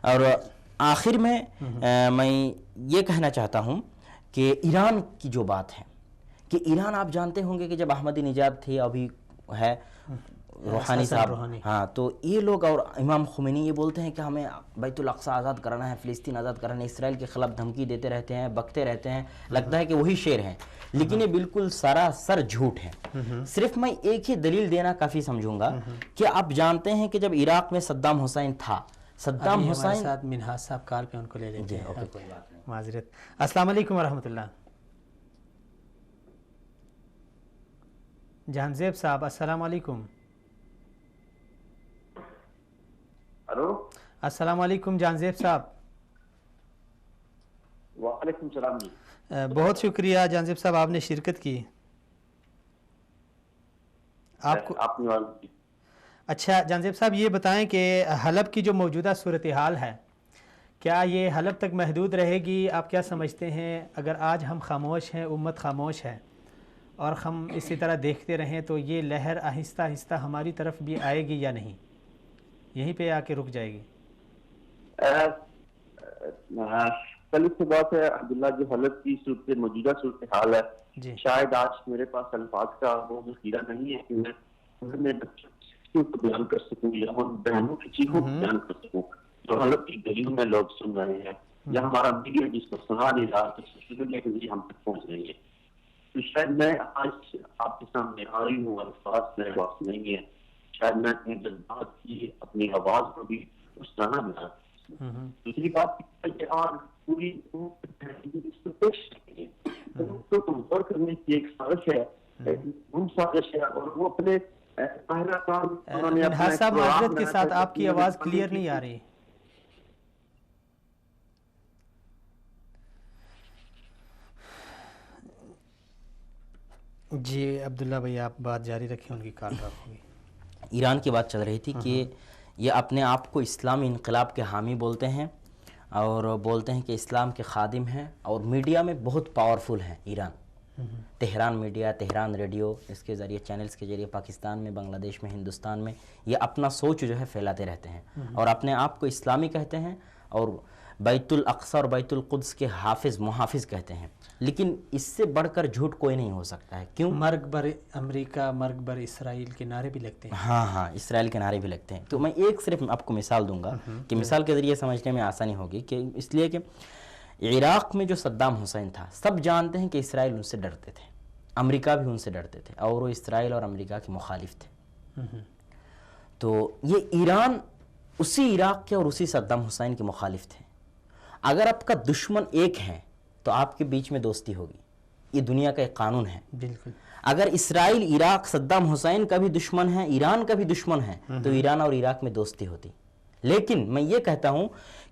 اور آخر میں میں یہ کہنا چاہتا ہوں کہ ایران کی جو بات ہے کہ ایران آپ جانتے ہوں گے کہ جب احمدی نژاد تھے، ابھی ہے روحانی صاحب، ہاں، تو یہ لوگ اور امام خمینی یہ بولتے ہیں کہ ہمیں بیت الاقصی آزاد کرنا ہے، فلسطین آزاد کرنا ہے، اسرائیل کے خلاف دھمکی دیتے رہتے ہیں، بکتے رہتے ہیں، لگتا ہے کہ وہی شیر ہیں، لیکن یہ بالکل سراسر جھوٹ ہے. صرف میں ایک ہی دلیل دینا کافی سمجھوں گا کہ آپ جانتے ہیں کہ جب عراق میں صدام حسین تھا، صدام حسین ساتھ منہاج صاحب کال پہ ان کو لے لیتے ہیں. معذرت. السلام علیکم ورحمۃ اللہ. جہانزیب صاحب السلام علیکم. ہلو، السلام علیکم جہانزیب صاحب. وعلیکم السلام جی. بہت شکریہ جہانزیب صاحب، آپ نے شرکت کی. آپ کو اچھا جہانزیب صاحب یہ بتائیں کہ حلب کی جو موجودہ صورتحال ہے کیا یہ حلب تک محدود رہے گی؟ آپ کیا سمجھتے ہیں اگر آج ہم خاموش ہیں، امت خاموش ہے اور ہم اسی طرح دیکھتے رہیں تو یہ لہر آہستہ آہستہ ہماری طرف بھی آئے گی یا نہیں؟ یہیں پہ آ کے رک جائے گی؟ کل سے بات ہے عبداللہ، جو حلب کی موجودہ صورتحال ہے جی، شاید آج میرے پاس الفاظ کا وہ ذخیرہ نہیں ہے کہ میں بچوں کو بیان کر سکوں یا بہنوں کی چیخوں کو بیان کر سکوں جو حلب کی گلیوں میں لوگ سن رہے ہیں یا ہمارا میڈیا جس کو سنا نہیں رہا تو سوشل میڈیا کے ذریعے ہم تک پہنچ رہی ہے. تو شاید میں آج آپ کے سامنے آ رہی ہوں، الفاظ میرے پاس نہیں ہے. شاید میں اپنے جذبات کی اپنی آواز کو بھی اس طرح بنا. دوسری بات کہ اور پوری اس کو پیش کو کمزور کرنے کی ایک سازش ہے, سازش ہے, اور وہ اپنے پہلا کام منہاج صاحب معذرت کے ساتھ آپ کی آواز کلیئر نہیں آ رہی. جی عبداللہ بھائی آپ بات جاری رکھیں, ان کی کال ڈراپ ہوگی. ایران کی بات چل رہی تھی کہ یہ اپنے آپ کو اسلامی انقلاب کے حامی بولتے ہیں اور بولتے ہیں کہ اسلام کے خادم ہیں, اور میڈیا میں بہت پاورفل ہیں Iran. Tehran media, Tehran radio, اس کے ذریعے چینلز کے ذریعے پاکستان میں, بنگلہ دیش میں, ہندوستان میں یہ اپنا سوچ جو ہے پھیلاتے رہتے ہیں اور اپنے آپ کو اسلامی کہتے ہیں اور بیت الاقصی اور بیت القدس کے حافظ محافظ کہتے ہیں. لیکن اس سے بڑھ کر جھوٹ کوئی نہیں ہو سکتا ہے. کیوں؟ مرگ بر امریکہ, مرگ بر اسرائیل کے نعرے بھی لگتے ہیں. ہاں, اسرائیل کے نعرے بھی لگتے ہیں. تو میں ایک صرف آپ کو مثال دوں گا کہ مثال کے ذریعے سمجھنے میں آسانی ہوگی, کہ اس لیے کہ عراق میں جو صدام حسین تھا, سب جانتے ہیں کہ اسرائیل ان سے ڈرتے تھے, امریکہ بھی ان سے ڈرتے تھے, اور وہ اسرائیل اور امریکہ کے مخالف تھے. تو یہ ایران اسی عراق کے اور اسی صدام حسین کے مخالف تھے. اگر آپ کا دشمن ایک ہے تو آپ کے بیچ میں دوستی ہوگی, یہ دنیا کا ایک قانون ہے. بالکل. اگر اسرائیل, عراق, صدام حسین کا بھی دشمن ہے, ایران کا بھی دشمن ہے, تو ایران اور عراق میں دوستی ہوتی. لیکن میں یہ کہتا ہوں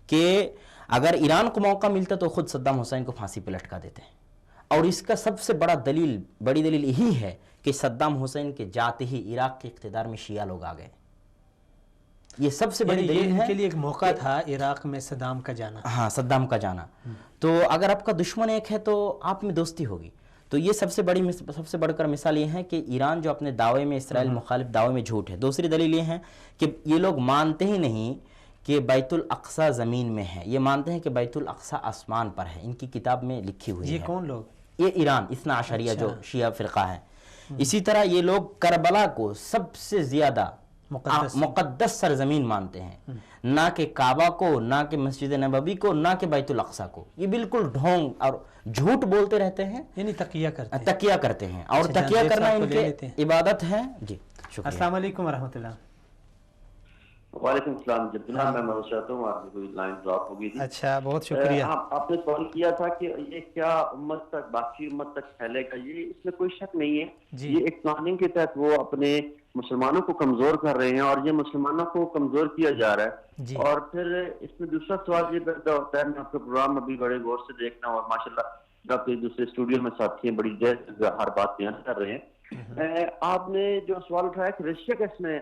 کہ اگر ایران کو موقع ملتا تو خود صدام حسین کو پھانسی پہ لٹکا دیتے ہیں. اور اس کا سب سے بڑی دلیل یہی ہے کہ صدام حسین کے جاتے ہی عراق کے اقتدار میں شیعہ لوگ آ گئے. یہ سب سے بڑی دلیل ہے. ان کے لیے ایک موقع تھا عراق میں صدام کا جانا. ہاں, صدام کا جانا. تو اگر آپ کا دشمن ایک ہے تو آپ میں دوستی ہوگی. تو یہ سب سے بڑھ کر مثال یہ ہے کہ ایران جو اپنے دعوے میں, اسرائیل مخالف دعوے میں جھوٹ ہے. دوسری دلیل یہ ہے کہ یہ لوگ مانتے ہی نہیں کہ بیت الاقصی زمین میں ہے, یہ مانتے ہیں کہ بیت الاقصی آسمان پر ہے. ان کی کتاب میں لکھی ہوئی ہے. یہ کون لوگ؟ یہ ایران اثنا عشریہ جو شیعہ فرقہ ہے. اسی طرح یہ لوگ کربلا کو سب سے زیادہ مقدس سرزمین مانتے ہیں, نہ کہ کعبہ کو, نہ کہ مسجد نبوی کو, نہ کہ بیت الاقصی کو. یہ بالکل ڈھونگ اور جھوٹ بولتے رہتے ہیں, یعنی تقیہ کرتے ہیں. اور تقیہ کرنا ان کے عبادت ہے. جی شکریہ. السلام علیکم ورحمۃ اللہ. وعلیکم السلام. جناب میں معذرت چاہتا ہوں, آپ کی کوئی لائن ڈراپ ہو گئی تھی. اچھا, بہت شکریہ. آپ نے سوال کیا تھا کہ یہ کیا امت تک, باقی امت تک پھیلے گا. یہ اس میں کوئی شک نہیں ہے. یہ ایک پلاننگ کے تحت وہ اپنے مسلمانوں کو کمزور کر رہے ہیں, اور یہ مسلمانوں کو کمزور کیا جا رہا ہے. اور پھر اس میں دوسرا سوال یہ پیدا ہوتا ہے, میں آپ کا پروگرام ابھی بڑے غور سے دیکھنا ہوں, اور ماشاءاللہ آپ کے دوسرے اسٹوڈیو میں ساتھی ہیں, بڑی دیر ہر بات بیان کر رہے ہیں. آپ نے جو سوال اٹھایا کہ رشیا کا اس میں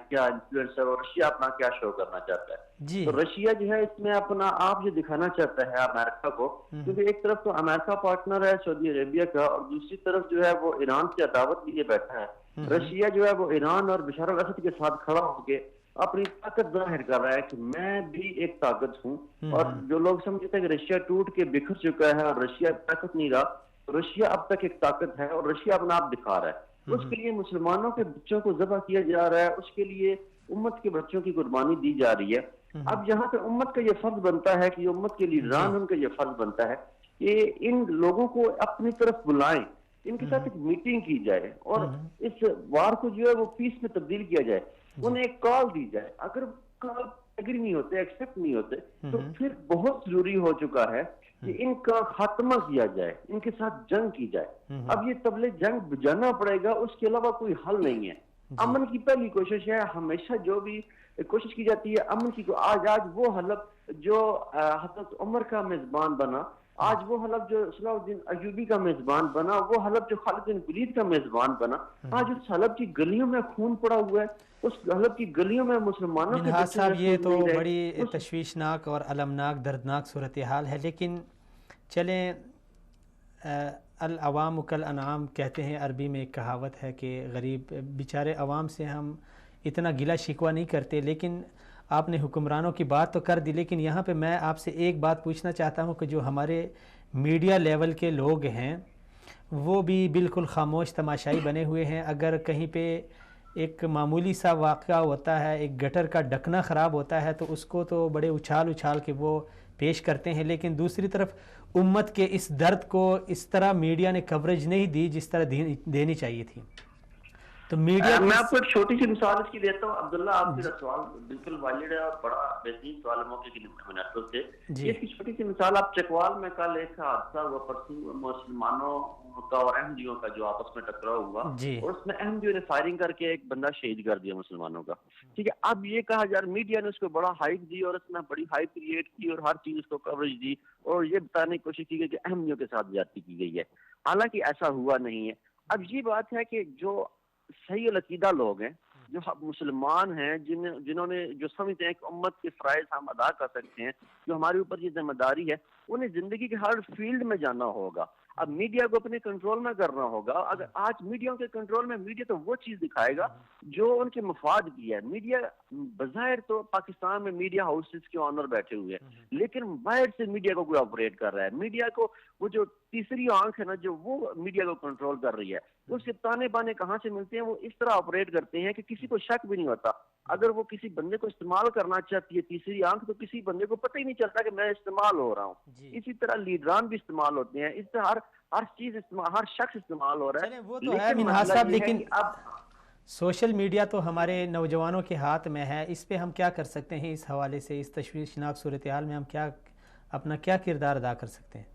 کیا انفلوئنس ہے, اور رشیا اپنا کیا شو کرنا چاہتا ہے. تو رشیا جو ہے اس میں اپنا آپ یہ دکھانا چاہتا ہے امریکہ کو, کیونکہ ایک طرف تو امریکہ پارٹنر ہے سعودی عربیہ کا, اور دوسری طرف جو ہے وہ ایران کی عداوت لیے بیٹھا ہے. رشیا جو ہے وہ ایران اور بشار الاسد کے ساتھ کھڑا ہو کے اپنی طاقت ظاہر کر رہا ہے کہ میں بھی ایک طاقت ہوں. اور جو لوگ سمجھتے ہیں کہ رشیا ٹوٹ کے بکھر چکا ہے اور رشیا طاقت نہیں رہا, رشیا اب تک ایک طاقت ہے, اور رشیا اپنا آپ دکھا رہا ہے. اس کے لیے مسلمانوں کے بچوں کو ذبح کیا جا رہا ہے, اس کے لیے امت کے بچوں کی قربانی دی جا رہی ہے. اب یہاں پہ امت کا یہ فرض بنتا ہے کہ امت کے لیڈران, ان کا یہ فرض بنتا ہے کہ ان لوگوں کو اپنی طرف بلائیں, ان کے ساتھ ایک میٹنگ کی جائے, اور اس وار کو جو ہے وہ پیس میں تبدیل کیا جائے. انہیں ایک کال دی جائے. اگر کال ایگری نہیں ہوتے, ایکسپٹ نہیں ہوتے, تو پھر بہت ضروری ہو چکا ہے کہ ان کا خاتمہ کیا جائے, ان کے ساتھ جنگ کی جائے. اب یہ تبلے جنگ بجانا پڑے گا, اس کے علاوہ کوئی حل نہیں ہے. امن کی پہلی کوشش ہے, ہمیشہ جو بھی کوشش کی جاتی ہے امن کی. آج وہ حلب جو حضرت عمر کا میزبان بنا, آج وہ حلب جو صلاح الدین ایوبی کا میزبان بنا, وہ حلب جو خالد بن ولید کا میزبان بنا, آج اس حلب کی گلیوں میں خون پڑا ہوا ہے. اس حلب کی گلیوں میں مسلمانوں کے منہاج صاحب یہ تو بڑی تشویشناک اور المناک دردناک صورتحال ہے. لیکن چلیں, العوام کالانعام کہتے ہیں, عربی میں ایک کہاوت ہے کہ غریب بیچارے عوام سے ہم اتنا گلہ شکوہ نہیں کرتے. لیکن آپ نے حکمرانوں کی بات تو کر دی, لیکن یہاں پہ میں آپ سے ایک بات پوچھنا چاہتا ہوں کہ جو ہمارے میڈیا لیول کے لوگ ہیں وہ بھی بالکل خاموش تماشائی بنے ہوئے ہیں. اگر کہیں پہ ایک معمولی سا واقعہ ہوتا ہے, ایک گٹر کا ڈھکنا خراب ہوتا ہے, تو اس کو تو بڑے اچھال کے وہ پیش کرتے ہیں. لیکن دوسری طرف امت کے اس درد کو اس طرح میڈیا نے کوریج نہیں دی جس طرح دینی چاہیے تھی. تو میڈیا میں آپ کو ایک چھوٹی سی مثال اس کی دیتا ہوں عبداللہ. آپ کا سوال بالکل واجب ہے اور بڑا بہترین سوال ہے موقع کی مناسبت سے. اس کی چھوٹی سی مثال, آپ چکوال میں کل ایک حادثہ ہوا پرسوں مسلمانوں کا اور احمدیوں کا جو آپس میں ٹکراؤ ہوا, اور اس میں احمدیوں نے فائرنگ کر کے ایک بندہ شہید کر دیا مسلمانوں کا. ٹھیک ہے, اب یہ کہا یار میڈیا نے اس کو بڑا ہائپ دی اور اس میں بڑی ہائپ کریٹ کی اور ہر چیز اس کو کوریج دی اور یہ بتانے کی کوشش کی گئی کہ احمدیوں کے ساتھ زیادتی کی گئی ہے, حالانکہ ایسا ہوا نہیں ہے. اب یہ بات ہے کہ جو صحیح العقیدہ لوگ ہیں, جو مسلمان ہیں, جنہوں نے جو سمجھتے ہیں کہ امت کے فرائض ہم ادا کر سکتے ہیں, جو ہمارے اوپر یہ ذمہ داری ہے, انہیں زندگی کے ہر فیلڈ میں جانا ہوگا. اب میڈیا کو اپنے کنٹرول میں کرنا ہوگا. اگر آج میڈیا کے کنٹرول میں, میڈیا تو وہ چیز دکھائے گا جو ان کے مفاد کی ہے. میڈیا بظاہر تو پاکستان میں میڈیا ہاؤسز کے آنر بیٹھے ہوئے ہیں, لیکن باہر سے میڈیا کو کوئی آپریٹ کر رہا ہے. میڈیا کو وہ جو تیسری آنکھ ہے نا, جو وہ میڈیا کو کنٹرول کر رہی ہے, اس کے تانے بانے کہاں سے ملتے ہیں, وہ اس طرح آپریٹ کرتے ہیں کہ کسی کو شک بھی نہیں ہوتا. اگر وہ کسی بندے کو استعمال کرنا چاہتی ہے تیسری آنکھ, تو کسی بندے کو پتہ ہی نہیں چلتا کہ میں استعمال ہو رہا ہوں. اسی طرح لیڈران بھی استعمال ہوتے ہیں, اس طرح ہر چیز استعمال, ہر شخص استعمال ہو رہا ہے. وہ تو ہے منہاج صاحب, لیکن اب سوشل میڈیا تو ہمارے نوجوانوں کے ہاتھ میں ہے. اس پہ ہم کیا کر سکتے ہیں؟ اس حوالے سے اس تشویشناک صورتحال میں ہم اپنا کیا کردار ادا کر سکتے ہیں؟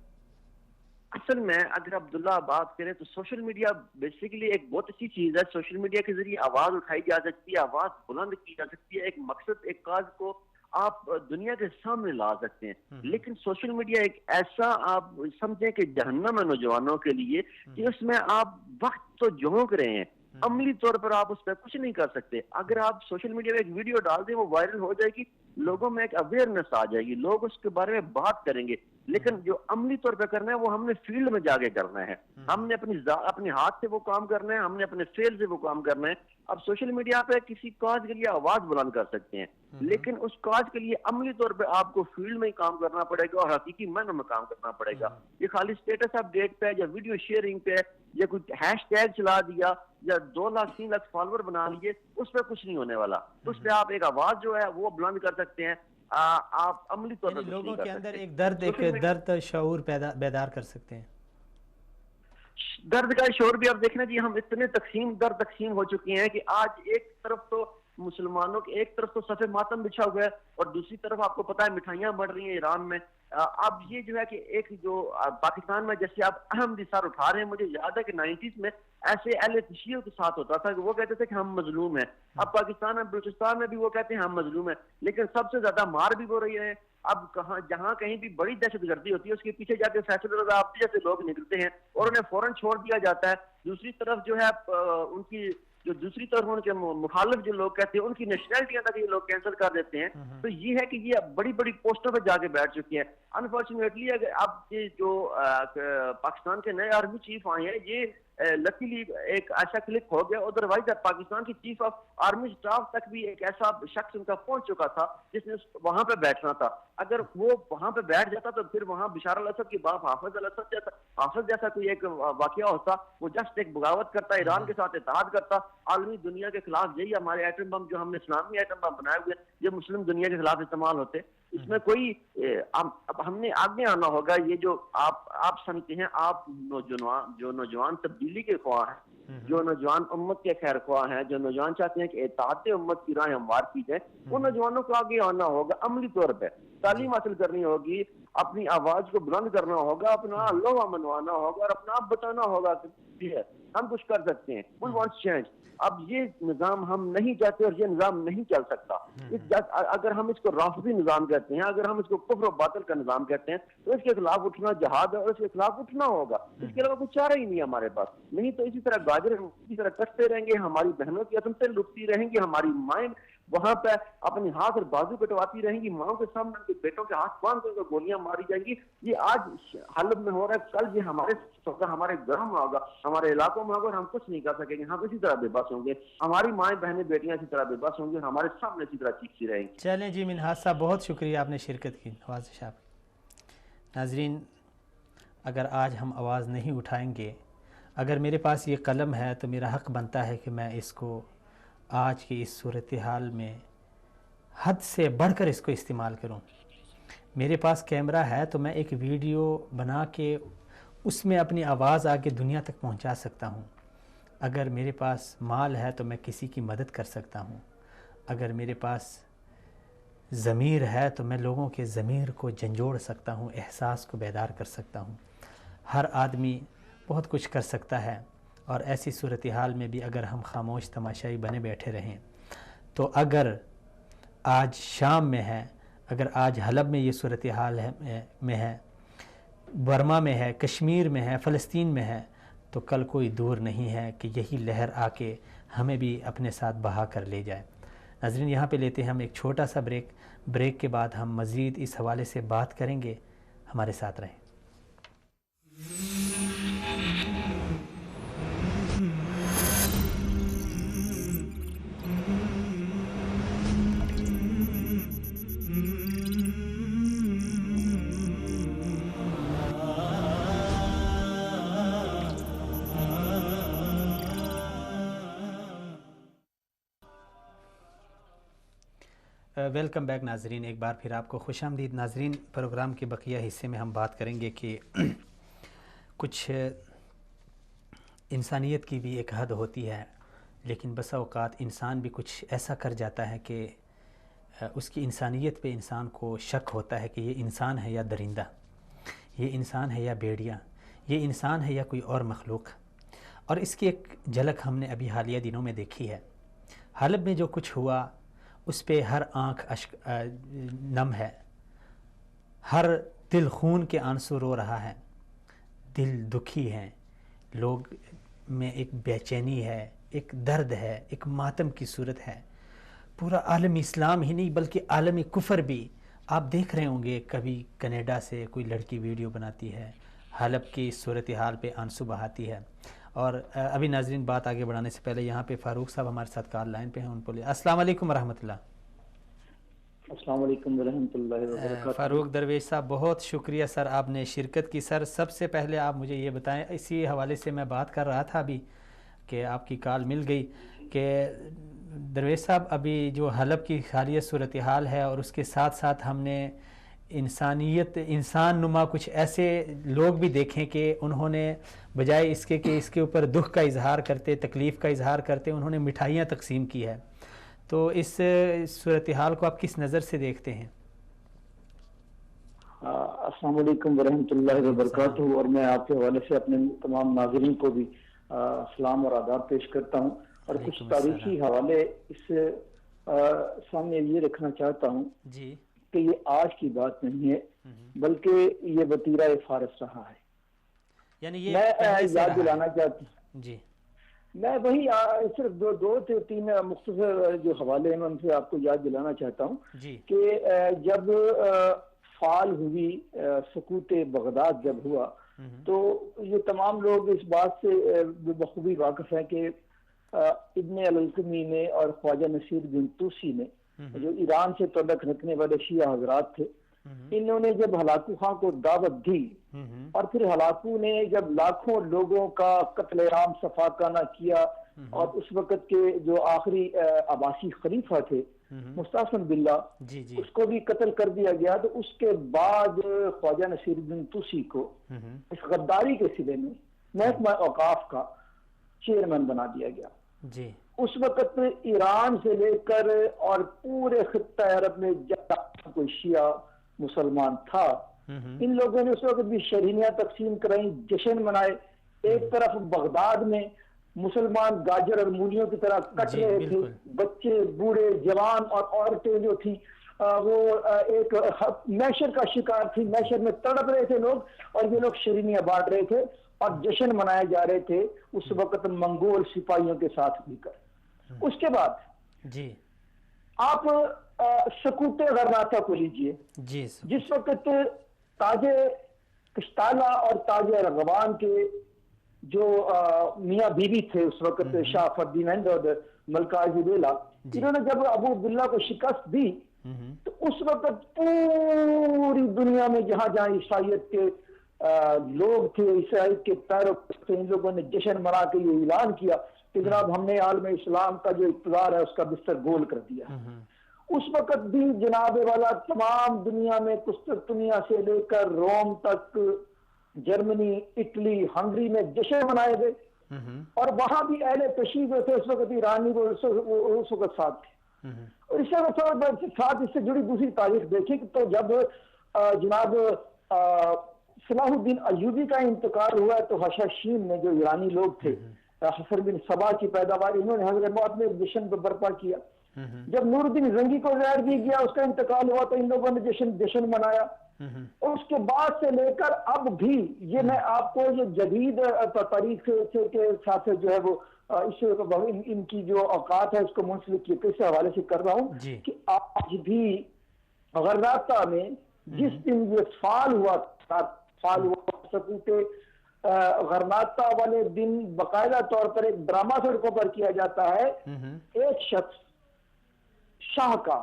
اصل میں اگر عبداللہ بات کریں تو سوشل میڈیا بیسیکلی ایک بہت اچھی چیز ہے. سوشل میڈیا کے ذریعے آواز اٹھائی جا سکتی ہے, آواز بلند کی جا سکتی ہے, ایک مقصد, ایک کاز کو آپ دنیا کے سامنے لا سکتے ہیں. لیکن سوشل میڈیا ایک ایسا آپ سمجھیں کہ جہنم ہے نوجوانوں کے لیے, کہ اس میں آپ وقت تو جھونک رہے ہیں, عملی طور پر آپ اس پہ کچھ نہیں کر سکتے. اگر آپ سوشل میڈیا میں ایک ویڈیو ڈال دیں, وہ وائرل ہو جائے گی, لوگوں میں ایک اویئرنیس آ جائے گی, لوگ اس کے بارے میں بات کریں گے. لیکن جو عملی طور پہ کرنا ہے وہ ہم نے فیلڈ میں جا کے کرنا ہے. ہم نے اپنے ہاتھ سے وہ کام کرنا ہے, ہم نے اپنے فیل سے وہ کام کرنا ہے. اب سوشل میڈیا پہ کسی کاز کے لیے آواز بلند کر سکتے ہیں, لیکن اس کاز کے لیے عملی طور پہ آپ کو فیلڈ میں ہی کام کرنا پڑے گا اور حقیقی معنی میں کام کرنا پڑے گا. یہ خالی اسٹیٹس اپ ڈیٹ پہ یا ویڈیو شیئرنگ پہ یا کوئی ہیش ٹیگ چلا دیا یا 2 لاکھ 3 لاکھ فالوور بنا لیے, اس پہ کچھ نہیں ہونے والا. اس پہ آپ ایک آواز جو ہے وہ بلند کر سکتے ہیں, آپ عملی طور پر لوگوں کے اندر ایک درد شعور بیدار کر سکتے ہیں. درد کا شعور بھی آپ دیکھنا جی, ہم اتنے تقسیم ہو چکے ہیں کہ آج ایک طرف تو مسلمانوں کے ایک طرف تو صف ماتم بچھا ہوا ہے, اور دوسری طرف آپ کو پتا ہے مٹھائیاں بڑھ رہی ہیں ایران میں. اب یہ جو ہے کہ ایک جو پاکستان میں جیسے آپ احمدی سر اٹھا رہے ہیں, مجھے یاد ہے کہ 90s میں ایسے اہل تشیع کے ساتھ ہوتا تھا کہ وہ کہتے تھے کہ ہم مظلوم ہیں. اب پاکستان میں بلوچستان میں بھی وہ کہتے ہیں ہم مظلوم ہیں, لیکن سب سے زیادہ مار بھی ہو رہی ہے. اب جہاں کہیں بھی بڑی دہشت گردی ہوتی ہے, اس کے پیچھے جا کے فیصل رضا عابدی جیسے لوگ نکلتے ہیں اور انہیں فوراً چھوڑ دیا جاتا ہے. دوسری طرف جو ہے ان کی دوسری طرف ان کے مخالف جو لوگ کہتے ہیں ان کی نیشنلٹیاں تک یہ لوگ کینسل کر دیتے ہیں. تو یہ ہے کہ یہ بڑی بڑی پوسٹوں پہ جا کے بیٹھ چکی ہیں. انفارچونیٹلی اگر اب یہ جو پاکستان کے نئے آرمی چیف آئے ہیں, یہ لکیلی ایک ایسا کلک ہو گیا, ادروائز پاکستان کی چیف آف آرمی اسٹاف تک بھی ایک ایسا شخص ان کا پہنچ چکا تھا جس نے وہاں پہ بیٹھنا تھا. اگر وہ وہاں پہ بیٹھ جاتا تو پھر وہاں بشار الاسد کے باپ حافظ جیسا کوئی ایک واقعہ ہوتا. وہ جسٹ ایک بغاوت کرتا, ایران کے ساتھ اتحاد کرتا, عالمی دنیا کے خلاف. یہی ہمارے ایٹم بم جو ہم نے اسلامی ایٹم بم بنائے ہوئے, یہ مسلم دنیا کے خلاف استعمال ہوتے. اس میں کوئی اب ہم نے آگے آنا ہوگا. یہ جو آپ سمجھتے ہیں, آپ جو نوجوان تبدیلی کے خواہ ہیں, جو نوجوان امت کے خیر خواہ ہیں, جو نوجوان چاہتے ہیں کہ اتحاد امت کی راہ ہموار کی جائے, ان نوجوانوں کو آگے آنا ہوگا. عملی طور پہ تعلیم حاصل کرنی ہوگی, اپنی آواز کو بلند کرنا ہوگا, اپنا لوہا منوانا ہوگا اور اپنا آپ بتانا ہوگا کہ ہم کچھ کر سکتے ہیں. We want change. اب یہ نظام ہم نہیں چاہتے اور یہ نظام نہیں چل سکتا. اگر ہم اس کو رافضی نظام کہتے ہیں, اگر ہم اس کو کفر و باطل کا نظام کہتے ہیں, تو اس کے خلاف اٹھنا جہاد ہے اور اس کے خلاف اٹھنا ہوگا. اس کے علاوہ کچھ چارہ ہی نہیں ہمارے پاس. نہیں تو اسی طرح گاجر اسی طرح کٹتے رہیں گے, ہماری بہنوں کی عظمتیں لٹتی رہیں گی, ہماری مائیں وہاں پہ اپنے ہاتھ اور بازو کٹواتی رہیں گی, ماؤں کے سامنے ان کے بیٹوں کے ہاتھ باندھ کر گولیاں ماری جائیں گی. یہ آج حلب میں ہو رہا ہے, کل یہ ہمارے گھروں میں ہوگا, ہمارے علاقوں میں ہوگا, اور ہم کچھ نہیں کر سکیں گے. ہم اسی طرح بے بس ہوں گے, ہماری مائیں بہنیں بیٹیاں اسی طرح بے بس ہوں گے, ہمارے سامنے اسی طرح چیختی رہیں گی. چلیں جی منہاج صاحب, بہت شکریہ آپ نے شرکت کی. نواز صاحب, ناظرین, اگر آج ہم آواز نہیں اٹھائیں گے, اگر میرے پاس یہ قلم ہے تو میرا حق بنتا ہے کہ میں اس کو آج کی اس صورتحال میں حد سے بڑھ کر اس کو استعمال کروں. میرے پاس کیمرہ ہے تو میں ایک ویڈیو بنا کے اس میں اپنی آواز آگے دنیا تک پہنچا سکتا ہوں. اگر میرے پاس مال ہے تو میں کسی کی مدد کر سکتا ہوں، اگر میرے پاس ضمیر ہے تو میں لوگوں کے ضمیر کو جھنجھوڑ سکتا ہوں، احساس کو بیدار کر سکتا ہوں۔ ہر آدمی بہت کچھ کر سکتا ہے، اور ایسی صورتحال میں بھی اگر ہم خاموش تماشائی بنے بیٹھے رہیں تو اگر آج شام میں ہے، اگر آج حلب میں یہ صورتحال میں ہے، برما میں ہے، کشمیر میں ہے، فلسطین میں ہے، تو کل کوئی دور نہیں ہے کہ یہی لہر آ کے ہمیں بھی اپنے ساتھ بہا کر لے جائے۔ ناظرین یہاں پہ لیتے ہیں ہم ایک چھوٹا سا بریک کے بعد ہم مزید اس حوالے سے بات کریں گے، ہمارے ساتھ رہیں۔ ویلکم بیک ناظرین، ایک بار پھر آپ کو خوش آمدید۔ ناظرین پروگرام کے بقیہ حصے میں ہم بات کریں گے کہ کچھ انسانیت کی بھی ایک حد ہوتی ہے، لیکن بسا اوقات انسان بھی کچھ ایسا کر جاتا ہے کہ اس کی انسانیت پہ انسان کو شک ہوتا ہے کہ یہ انسان ہے یا درندہ، یہ انسان ہے یا بھیڑیا، یہ انسان ہے یا کوئی اور مخلوق۔ اور اس کی ایک جھلک ہم نے ابھی حالیہ دنوں میں دیکھی ہے۔ حلب میں جو کچھ ہوا اس پہ ہر آنکھ نم ہے، ہر دل خون کے آنسو رو رہا ہے، دل دکھی ہیں، لوگ میں ایک بے چینی ہے، ایک درد ہے، ایک ماتم کی صورت ہے۔ پورا عالم اسلام ہی نہیں بلکہ عالم کفر بھی، آپ دیکھ رہے ہوں گے کبھی کینیڈا سے کوئی لڑکی ویڈیو بناتی ہے، حلب کی صورتحال پہ آنسو بہاتی ہے۔ اور ابھی ناظرین بات آگے بڑھانے سے پہلے یہاں پہ فاروق صاحب ہمارے ساتھ کال لائن پہ ہیں، ان کو لے۔ السلام علیکم ورحمۃ اللہ۔ السلام علیکم ورحمۃ اللہ وبرکاتہ۔ فاروق درویش صاحب بہت شکریہ سر، آپ نے شرکت کی۔ سر سب سے پہلے آپ مجھے یہ بتائیں، اسی حوالے سے میں بات کر رہا تھا ابھی کہ آپ کی کال مل گئی، کہ درویش صاحب ابھی جو حلب کی حالیہ صورتحال ہے اور اس کے ساتھ ساتھ ہم نے انسان نما کچھ ایسے لوگ بھی دیکھیں کہ انہوں نے بجائے اس کے کہ اس کے اوپر دکھ کا اظہار کرتے، تکلیف کا اظہار کرتے، انہوں نے مٹھائیاں تقسیم کی ہے۔ تو اس صورتحال کو آپ کس نظر سے دیکھتے ہیں؟ السلام علیکم ورحمۃ اللہ وبرکاتہ، اور میں آپ کے حوالے سے اپنے تمام ناظرین کو بھی سلام اور آداب پیش کرتا ہوں، اور کچھ تاریخی حوالے اس سامنے یہ رکھنا چاہتا ہوں جی کہ یہ آج کی بات نہیں ہے بلکہ یہ وتیرہ فارس رہا ہے۔ یعنی یہ میں یاد دلانا چاہتا ہوں، جی میں وہی صرف دو سے تین مختصر جو حوالے ہیں ان سے آپ کو یاد دلانا چاہتا ہوں جی کہ جب فعال ہوئی سقوط بغداد جب ہوا تو یہ تمام لوگ اس بات سے بخوبی واقف ہیں کہ ابن القمی نے اور خواجہ نصیر بن توسی نے جو ایران سے تعلق رکھنے والے شیعہ حضرات تھے، انہوں نے جب ہلاکو خان کو دعوت دی اور پھر ہلاکو نے جب لاکھوں لوگوں کا قتل عام صفاقانہ کیا اور اس وقت کے جو آخری عباسی خلیفہ تھے مستعصم باللہ جی جی اس کو بھی قتل کر دیا گیا، تو اس کے بعد خواجہ نصیر بن توسی کو اس غداری کے صلے میں محکمہ اوقاف کا چیئرمین بنا دیا گیا۔ جی اس وقت ایران سے لے کر اور پورے خطہ عرب میں جہاں کوئی شیعہ مسلمان تھا، ان لوگوں نے اس وقت بھی شرینیاں تقسیم کرائیں، جشن منائے۔ ایک طرف بغداد میں مسلمان گاجر اور مولیوں کی طرح کٹ رہے تھے، بچے بوڑھے جوان اور عورتیں جو تھی وہ ایک محشر کا شکار تھی، محشر میں تڑپ رہے تھے لوگ، اور یہ لوگ شرینیاں بانٹ رہے تھے اور جشن منائے جا رہے تھے اس وقت منگول سپاہیوں کے ساتھ مل کر۔ اس کے بعد جی آپ سقوط غرناطہ کو لیجئے، جی جس وقت تاج کشتالہ اور تاج ارغوان کے جو میاں بیوی تھے اس وقت شاہ فردینند اور ملکہ زبیلہ، انہوں نے جب ابو عبداللہ کو شکست دی تو اس وقت پوری دنیا میں جہاں جہاں عیسائیت کے لوگ تھے، عیسائیت کے پیروکار تھے، ان لوگوں نے جشن منا کے یہ اعلان کیا کہ جناب ہم نے عالم اسلام کا جو اقتدار ہے اس کا بستر گول کر دیا۔ اس وقت بھی جناب والا تمام دنیا میں قسطنطنیہ سے لے کر روم تک، جرمنی، اٹلی، ہنگری میں جشن منائے گئے، اور وہاں بھی اہل تشیع جو تھے اس وقت ایرانی وہ اس وقت ساتھ تھے. اور اس وقت ساتھ اس سے جڑی دوسری تاریخ دیکھیں تو جب جناب صلاح الدین ایوبی کا انتقال ہوا تو حشاشین نے جو ایرانی لوگ تھے حسن بن صبا کی پیداوار انہوں نے حضرت موت میں جشن برپا کیا. جب نور الدین زنگی کو زہر دی گیا اس کا انتقال ہوا تو ان لوگوں نے جشن منایا. اور اس کے بعد سے لے کر اب بھی یہ میں آپ کو یہ جدید تاریخ کے ساتھ جو ہے وہ ان کی جو اوقات ہے اس کو منسلک کے حوالے سے کر رہا ہوں کہ آج بھی غرناطہ میں جس دن یہ فعال ہوا سکوتے غرناطہ والے دن باقاعدہ طور پر ایک ڈرامہ سڑکوں پر کیا جاتا ہے. ایک شخص شاہ کا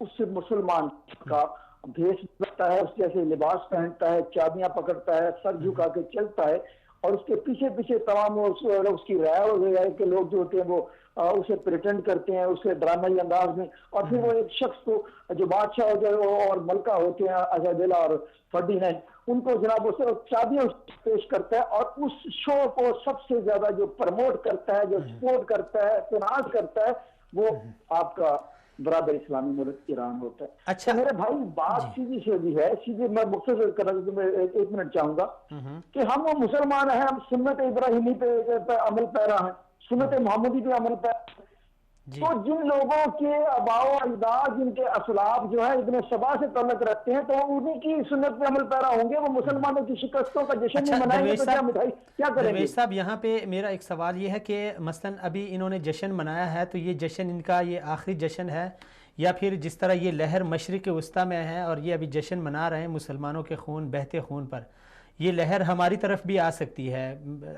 اس مسلمان کا بھیس بنتا ہے, اس جیسے لباس پہنتا ہے, چابیاں پکڑتا ہے, سر جھکا کے چلتا ہے اور اس کے پیچھے پیچھے تمام اس کی رعایا وغیرہ کے لوگ جو ہوتے ہیں وہ اسے پریٹینڈ کرتے ہیں اسے ڈرامائی انداز میں. اور پھر وہ ایک شخص کو جو بادشاہ ہو جائے اور ملکہ ہوتے ہیں عزادیلا اور فردینینڈ ان کو جناب اسے چابیاں پیش کرتا ہے اور اس شو کو سب سے زیادہ جو پروموٹ کرتا ہے, جو سپورٹ کرتا ہے, فنانس کرتا ہے, وہ آپ کا برادر اسلامی ملک ایران ہوتا ہے. اچھا میرے بھائی بات سیدھی سیدھی ہے, سیدھے میں مختصر کرنا میں ایک منٹ چاہوں گا کہ ہم وہ مسلمان ہیں, ہم سنت ابراہیمی پہ عمل پیرا ہیں, سنت محمدی پہ عمل پیرا ہیں. تو جن لوگوں کے آباء و اجداد جن کے اسلاف جو ہے ابن سبا سے تعلق رکھتے ہیں تو انہیں کی سنت پہ عمل پیرا ہوں گے, وہ مسلمانوں کی شکستوں کا جشن نہیں منائیں گے تو کیا مٹھائی کیا کریں گے؟ درویش صاحب یہاں پہ میرا ایک سوال یہ ہے کہ مثلا ابھی انہوں نے جشن منایا ہے تو یہ جشن ان کا یہ آخری جشن ہے یا پھر جس طرح یہ لہر مشرق وسطیٰ میں ہے اور یہ ابھی جشن منا رہے ہیں مسلمانوں کے خون بہتے خون پر, یہ لہر ہماری طرف بھی آ سکتی ہے,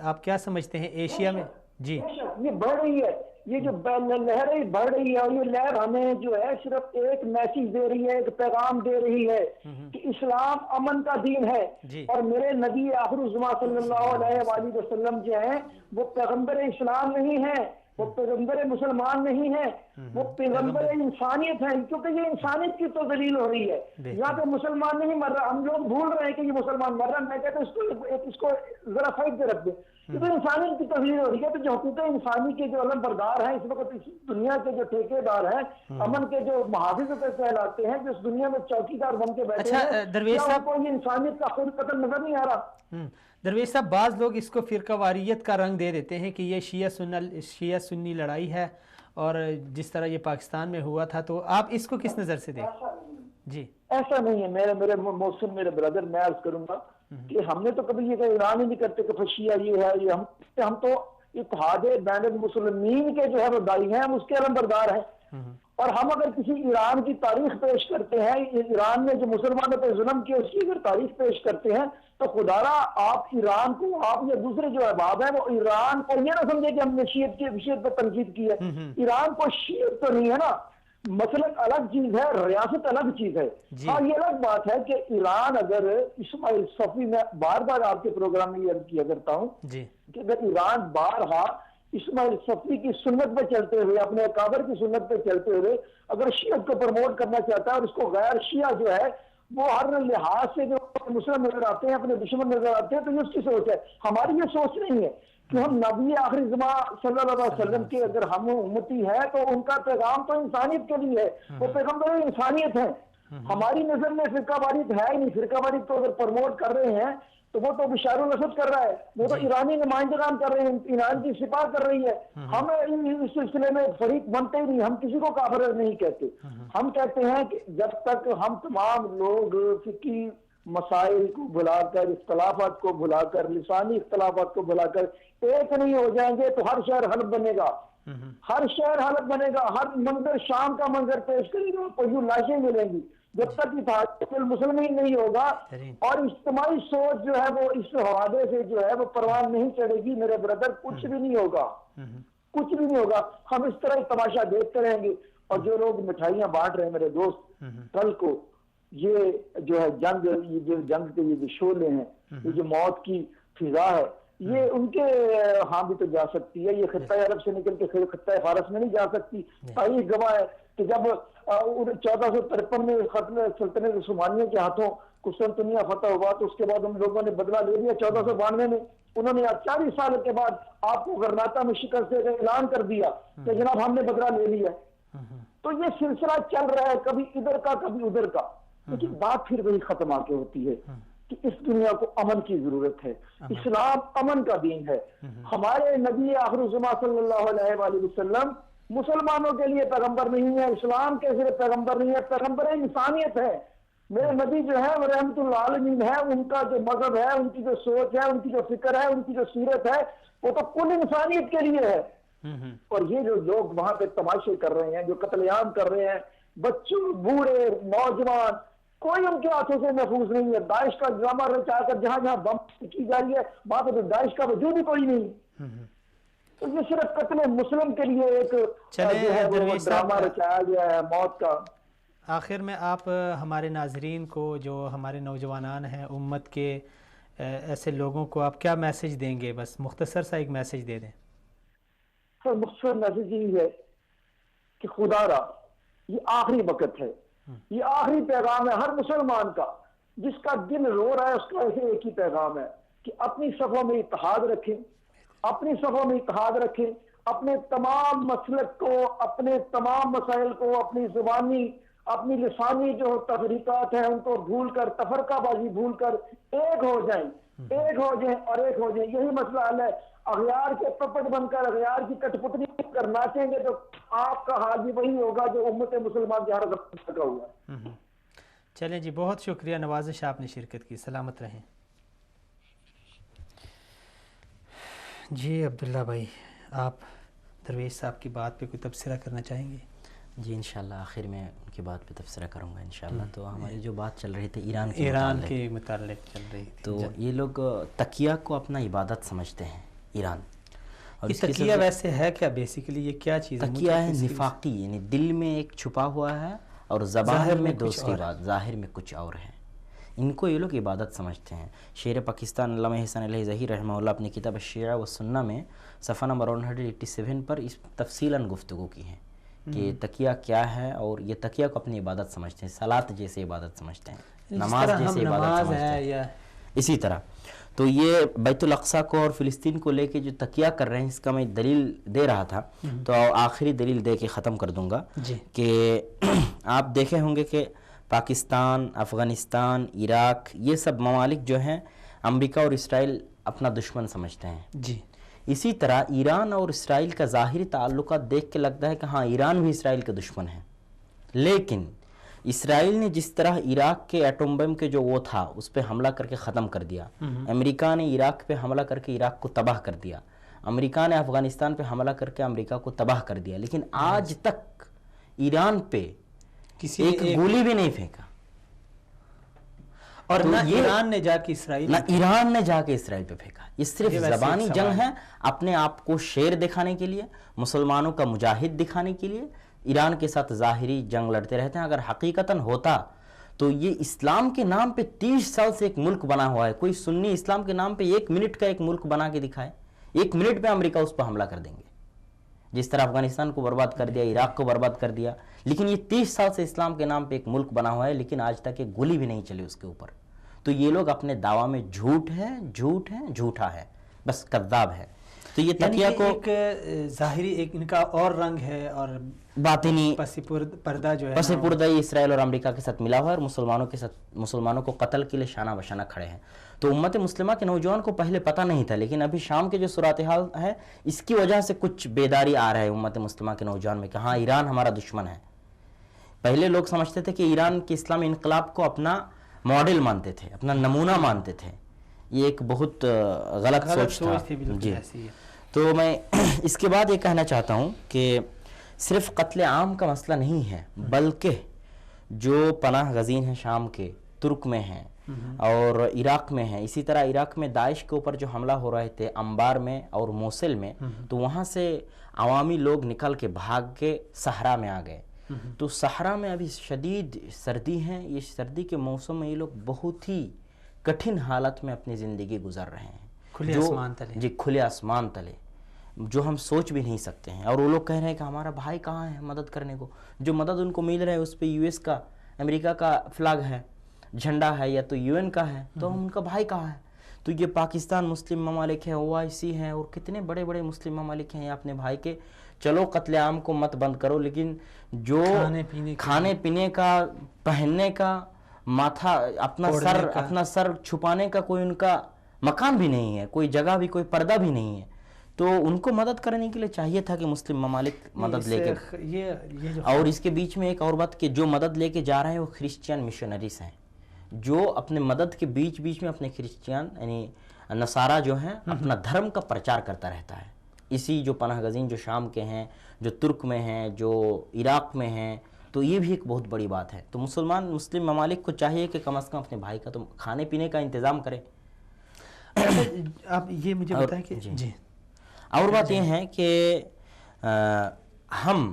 آپ کیا سمجھتے ہیں ایشیا میں؟ جی یہ بڑھ رہی ہے, یہ جو لہریں بڑھ رہی ہے اور یہ لہر ہمیں جو ہے صرف ایک میسیج دے رہی ہے, ایک پیغام دے رہی ہے کہ اسلام امن کا دین ہے. اور میرے نبی آخر الزمان صلی اللہ علیہ وآلہ وسلم جو ہیں وہ پیغمبر اسلام نہیں ہیں, وہ پیغمبر مسلمان نہیں ہیں, وہ پیغمبر انسانیت ہیں, کیونکہ یہ انسانیت کی تو دلیل ہو رہی ہے. یہاں پہ مسلمان نہیں مر رہا, ہم لوگ بھول رہے ہیں کہ یہ مسلمان مر رہا ہے. میں کہتا ہوں اس کو ذرا سائڈ پہ رکھ دیں, یہ تو انسانیت کی تبدیل ہو رہی ہے. تو جو حقوق انسانی کے جو علم بردار ہیں اس وقت اس دنیا کے جو ٹھیکے دار ہیں, امن کے جو محافظ کہلاتے ہیں, جو اس دنیا میں چوکیدار بن کے بیٹھے ہیں, کیا ان کو یہ انسانیت کا خود قتل نظر نہیں آ رہا؟ درویش صاحب بعض لوگ اس کو فرقہ واریت کا رنگ دے دیتے ہیں کہ یہ شیعہ سنی لڑائی ہے اور جس طرح یہ پاکستان میں ہوا تھا, تو آپ اس کو کس نظر سے دیکھیں؟ جی ایسا نہیں ہے میرے محسن میرے برادر, میں عرض کروں گا کہ ہم نے تو کبھی یہ اعلان ہی نہیں کرتے کہ شیعہ یہ ہے, یہ ہم تو اتحاد بین المسلمین کے جو ہے وہ دائی ہیں, ہم اس کے علم بردار ہیں. اور ہم اگر کسی ایران کی تاریخ پیش کرتے ہیں, ایران نے جو مسلمانوں پہ ظلم کیا اس کی اگر تاریخ پیش کرتے ہیں تو خدا را آپ ایران کو, آپ یا دوسرے جو احباب ہیں وہ ایران کو یہ نہ سمجھے کہ ہم نے شیعت پہ تنقید کی ہے. ایران کو شیعت تو نہیں ہے نا, مسلک الگ چیز ہے, ریاست الگ چیز ہے. ہاں یہ الگ بات ہے کہ ایران اگر اسماعیل صفی, میں بار بار آپ کے پروگرام میں یہ عرض کیا کرتا ہوں کہ اگر ایران بارہا اسماعیل صفی کی سنت پہ چلتے ہوئے, اپنے اکابر کی سنت پہ چلتے ہوئے اگر شیعت کو پروموٹ کرنا چاہتا ہے اور اس کو غیر شیعہ جو ہے وہ ہر لحاظ سے جو مسلم نظر آتے ہیں, اپنے دشمن نظر آتے ہیں, تو یہ اس کی سوچ ہے. ہماری یہ سوچ نہیں ہے کہ ہم نبی آخری زمان صلی اللہ علیہ وسلم کے اگر ہم امتی ہیں تو ان کا پیغام تو انسانیت کے لیے ہے, وہ پیغمبر انسانیت ہیں. ہماری نظر میں فرقہ واریت ہے ہی نہیں. فرقہ واریت کو اگر پروموٹ کر رہے ہیں تو وہ تو بشار الاسد کر رہا ہے, وہ تو ایرانی نمائندگان کر رہے ہیں, ایران کی سپاہ کر رہی ہے. ہم اس سلسلے میں فریق بنتے ہی نہیں, ہم کسی کو کافر نہیں کہتے. ہم کہتے ہیں کہ جب تک ہم تمام لوگ فقہی مسائل کو بھلا کر, اختلافات کو بھلا کر, لسانی اختلافات کو بھلا کر ایک نہیں ہو جائیں گے تو ہر شہر حلب بنے گا, ہر شہر حلب بنے گا, ہر منظر شام کا منظر پیش کرے گا, کوئی لاشیں ملیں گی. جب تک اتحاد المسلمین نہیں ہوگا اور اجتماعی سوچ جو ہے وہ اس حوالے سے جو ہے وہ پروان نہیں چڑھے گی, میرے برادر کچھ بھی نہیں ہوگا, کچھ بھی نہیں ہوگا. ہم اس طرح تماشا دیکھتے رہیں گے. اور جو لوگ مٹھائیاں بانٹ رہے ہیں میرے دوست, کل کو یہ جو ہے جنگ, یہ جو جنگ کے یہ جو شعلے ہیں, یہ جو موت کی فضا ہے, یہ ان کے ہاں بھی تو جا سکتی ہے. یہ خطہ عرب سے نکل کے خطہ فارس میں نہیں جا سکتی. تاریخ گواہ ہے کہ جب 1453 میں ختم سلطنت عثمانیہ کے ہاتھوں قسطنطنیہ فتح ہوا تو اس کے بعد ہم لوگوں نے بدلہ لے لیا 1492 میں. انہوں نے 40 سال کے بعد آپ کو غرناطہ میں شکست سے اعلان کر دیا کہ جناب ہم نے بدلہ لے لیا. تو یہ سلسلہ چل رہا ہے کبھی ادھر کا کبھی ادھر کا, لیکن بات پھر وہی ختم آ کے ہوتی ہے کہ اس دنیا کو امن کی ضرورت ہے. اسلام امن کا دین ہے. ہمارے نبی آخر الزماں صلی اللہ علیہ وآلہ وسلم مسلمانوں کے لیے پیغمبر نہیں ہے, اسلام کے صرف پیغمبر نہیں ہے, پیغمبر انسانیت ہے. میرے نبی جو ہے وہ رحمت اللہ عالمین ہے, ان کا جو مذہب ہے, ان کی جو سوچ ہے, ان کی جو فکر ہے, ان کی جو سیرت ہے, وہ تو کل انسانیت کے لیے ہے. اور یہ جو لوگ وہاں پہ تماشے کر رہے ہیں, جو قتل عام کر رہے ہیں, بچوں, بوڑھے, نوجوان, کوئی ان کے ہاتھوں سے محفوظ نہیں ہے. داعش کا ڈرامہ رچا کر جہاں جہاں بم کی جا رہی ہے وہاں پہ تو داعش کا وجود ہی کوئی نہیں. تو یہ صرف قتل مسلم کے لیے ایک جو ہے وہ ڈرامہ رچایا گیا ہے موت کا. آخر میں آپ ہمارے ناظرین کو, جو ہمارے نوجوانان ہیں امت کے, ایسے لوگوں کو آپ کیا میسج دیں گے؟ بس مختصر سا ایک میسج دے دیں. سر مختصر میسج یہ ہے کہ خدا را یہ آخری وقت ہے, یہ آخری پیغام ہے ہر مسلمان کا. جس کا دل رو رہا ہے اس کا ایک ہی پیغام ہے کہ اپنی صفوں میں اتحاد رکھیں, اپنی صفوں میں اتحاد رکھیں, اپنے تمام مسلک کو, اپنے تمام مسائل کو, اپنی زبانی اپنی لسانی جو تفریقات ہیں ان کو بھول کر, تفرقہ بازی بھول کر ایک ہو جائیں, ایک ہو جائیں اور ایک ہو جائیں. یہی مسئلہ حل ہے. اغیار کے پپٹ بن کر اغیار کی کٹ پتلی کر ناچیں گے تو آپ کا حال بھی وہی ہوگا جو امت مسلمان کے ہر وقت کا ہوا. چلیں جی, بہت شکریہ, نوازش آپ نے شرکت کی, سلامت رہیں. جی عبداللہ بھائی, آپ درویش صاحب کی بات پہ کوئی تبصرہ کرنا چاہیں گے؟ جی انشاءاللہ آخر میں ان کی بات پہ تبصرہ کروں گا انشاءاللہ. تو ہماری جو بات چل رہی تھی ایران کے متعلق چل رہی تھی, تو یہ لوگ تقیہ کو اپنا عبادت سمجھتے ہیں ایران. اور یہ تقیہ ویسے ہے کیا بیسیکلی, یہ کیا چیز ہے؟ تقیہ ہے نفاقی, یعنی دل میں ایک چھپا ہوا ہے اور زبان میں دوسری بات, ظاہر میں کچھ اور ہے. ان کو یہ لوگ عبادت سمجھتے ہیں. شیر پاکستان علامہ حسن علیہ ظہیر رحمہ اللہ اپنی کتاب الشیعہ والسنہ میں صفحہ نمبر 187 پر اس تفصیلاً گفتگو کی ہے کہ تقیہ کیا ہے, اور یہ تقیہ کو اپنی عبادت سمجھتے ہیں, صلاۃ جیسے عبادت سمجھتے ہیں, نماز جیسے عبادت سمجھتے ہیں. اسی طرح تو یہ بیت الاقصیٰ کو اور فلسطین کو لے کے جو تقیہ کر رہے ہیں, اس کا میں دلیل دے رہا تھا, تو آخری دلیل دے کے ختم کر دوں گا کہ آپ دیکھے ہوں گے کہ پاکستان, افغانستان, عراق, یہ سب ممالک جو ہیں امریکہ اور اسرائیل اپنا دشمن سمجھتے ہیں. جی اسی طرح ایران اور اسرائیل کا ظاہری تعلقات دیکھ کے لگتا ہے کہ ہاں ایران بھی اسرائیل کا دشمن ہے, لیکن اسرائیل نے جس طرح عراق کے ایٹم بم کے جو وہ تھا اس پہ حملہ کر کے ختم کر دیا, امریکہ نے عراق پہ حملہ کر کے عراق کو تباہ کر دیا, امریکہ نے افغانستان پہ حملہ کر کے امریکہ کو تباہ کر دیا, لیکن آج تک ایران پہ کسی ایک گولی بھی نہیں پھینکا. اور نہ ایران نے جا کے اسرائیل پہ پھینکا. یہ صرف زبانی جنگ ہے, اپنے آپ کو شیر دکھانے کے لیے, مسلمانوں کا مجاہد دکھانے کے لیے ایران کے ساتھ ظاہری جنگ لڑتے رہتے ہیں. اگر حقیقتاً ہوتا تو یہ اسلام کے نام پہ 30 سال سے ایک ملک بنا ہوا ہے, کوئی سنی اسلام کے نام پہ 1 منٹ کا ایک ملک بنا کے دکھائے, 1 منٹ پہ امریکہ اس پہ حملہ کر دیں گے. جس طرح افغانستان کو برباد کر دیا, عراق کو برباد کر دیا, لیکن یہ 30 سال سے اسلام کے نام پہ ایک ملک بنا ہوا ہے, لیکن آج تک ایک گولی بھی نہیں چلی اس کے اوپر. تو یہ لوگ اپنے دعویٰ میں جھوٹا ہے, بس کذاب ہے. تو یہ تقیہ کو ایک ظاہری ایک ان کا اور رنگ ہے, اور باطنی پس پردہ جو ہے پس پردہ اسرائیل اور امریکہ کے ساتھ ملا ہوا ہے, اور مسلمانوں کے ساتھ مسلمانوں کو قتل کے لیے شانہ بشانہ کھڑے ہیں. تو امت مسلمہ کے نوجوان کو پہلے پتہ نہیں تھا, لیکن ابھی شام کے جو صورتحال ہے اس کی وجہ سے کچھ بیداری آ رہا ہے امت مسلمہ کے نوجوان میں کہ ہاں ایران ہمارا دشمن ہے. پہلے لوگ سمجھتے تھے کہ ایران کے اسلامی انقلاب کو اپنا ماڈل مانتے تھے, اپنا نمونہ مانتے تھے. یہ ایک بہت غلط سوچ تھا. جی تو میں اس کے بعد یہ کہنا چاہتا ہوں کہ صرف قتل عام کا مسئلہ نہیں ہے, بلکہ جو پناہ گزین ہیں شام کے, ترک میں ہیں اور عراق میں ہیں. اسی طرح عراق میں داعش کے اوپر جو حملہ ہو رہے تھے انبار میں اور موصل میں, تو وہاں سے عوامی لوگ نکل کے بھاگ کے صحرا میں آ گئے. تو صحرا میں ابھی شدید سردی ہے, یہ سردی کے موسم میں یہ لوگ بہت ہی کٹھن حالت میں اپنی زندگی گزر رہے ہیں, کھلے آسمان تلے. جی کھلے آسمان تلے. جو ہم سوچ بھی نہیں سکتے ہیں. اور وہ لوگ کہہ رہے ہیں کہ ہمارا بھائی کہاں ہے مدد کرنے کو. جو مدد ان کو مل رہا ہے اس پہ US کا امریکہ کا فلیگ ہے, جھنڈا ہے, یا تو UN کا ہے, تو ان کا بھائی کہاں ہے. تو یہ پاکستان مسلم ممالک ہے, OIC ہیں, اور کتنے بڑے بڑے مسلم ممالک ہیں, یہ اپنے بھائی کے چلو قتل عام کو مت بند کرو, لیکن جو کھانے پینے کا, پہننے کا, ماتھا اپنا سر چھپانے کا کوئی ان کا مکان بھی نہیں ہے, کوئی جگہ بھی, کوئی پردہ بھی نہیں ہے. تو ان کو مدد کرنے کے لیے چاہیے تھا کہ مسلم ممالک مدد لے کے. اور اس کے بیچ میں ایک اور بات کہ جو مدد لے کے جا رہے ہیں وہ کرسچین مشنریز ہیں, جو اپنے مدد کے بیچ میں اپنے کرسچین یعنی نصارہ جو ہیں اپنا دھرم کا پرچار کرتا رہتا ہے. اسی جو پناہ گزین جو شام کے ہیں, جو ترک میں ہیں, جو عراق میں ہیں, تو یہ بھی ایک بہت بڑی بات ہے. تو مسلم ممالک کو چاہیے کہ کم از کم اپنے بھائی کا تو کھانے پینے کا انتظام کرے. آپ یہ مجھے بتائیں کہ جی اور بات یہ ہے کہ ہم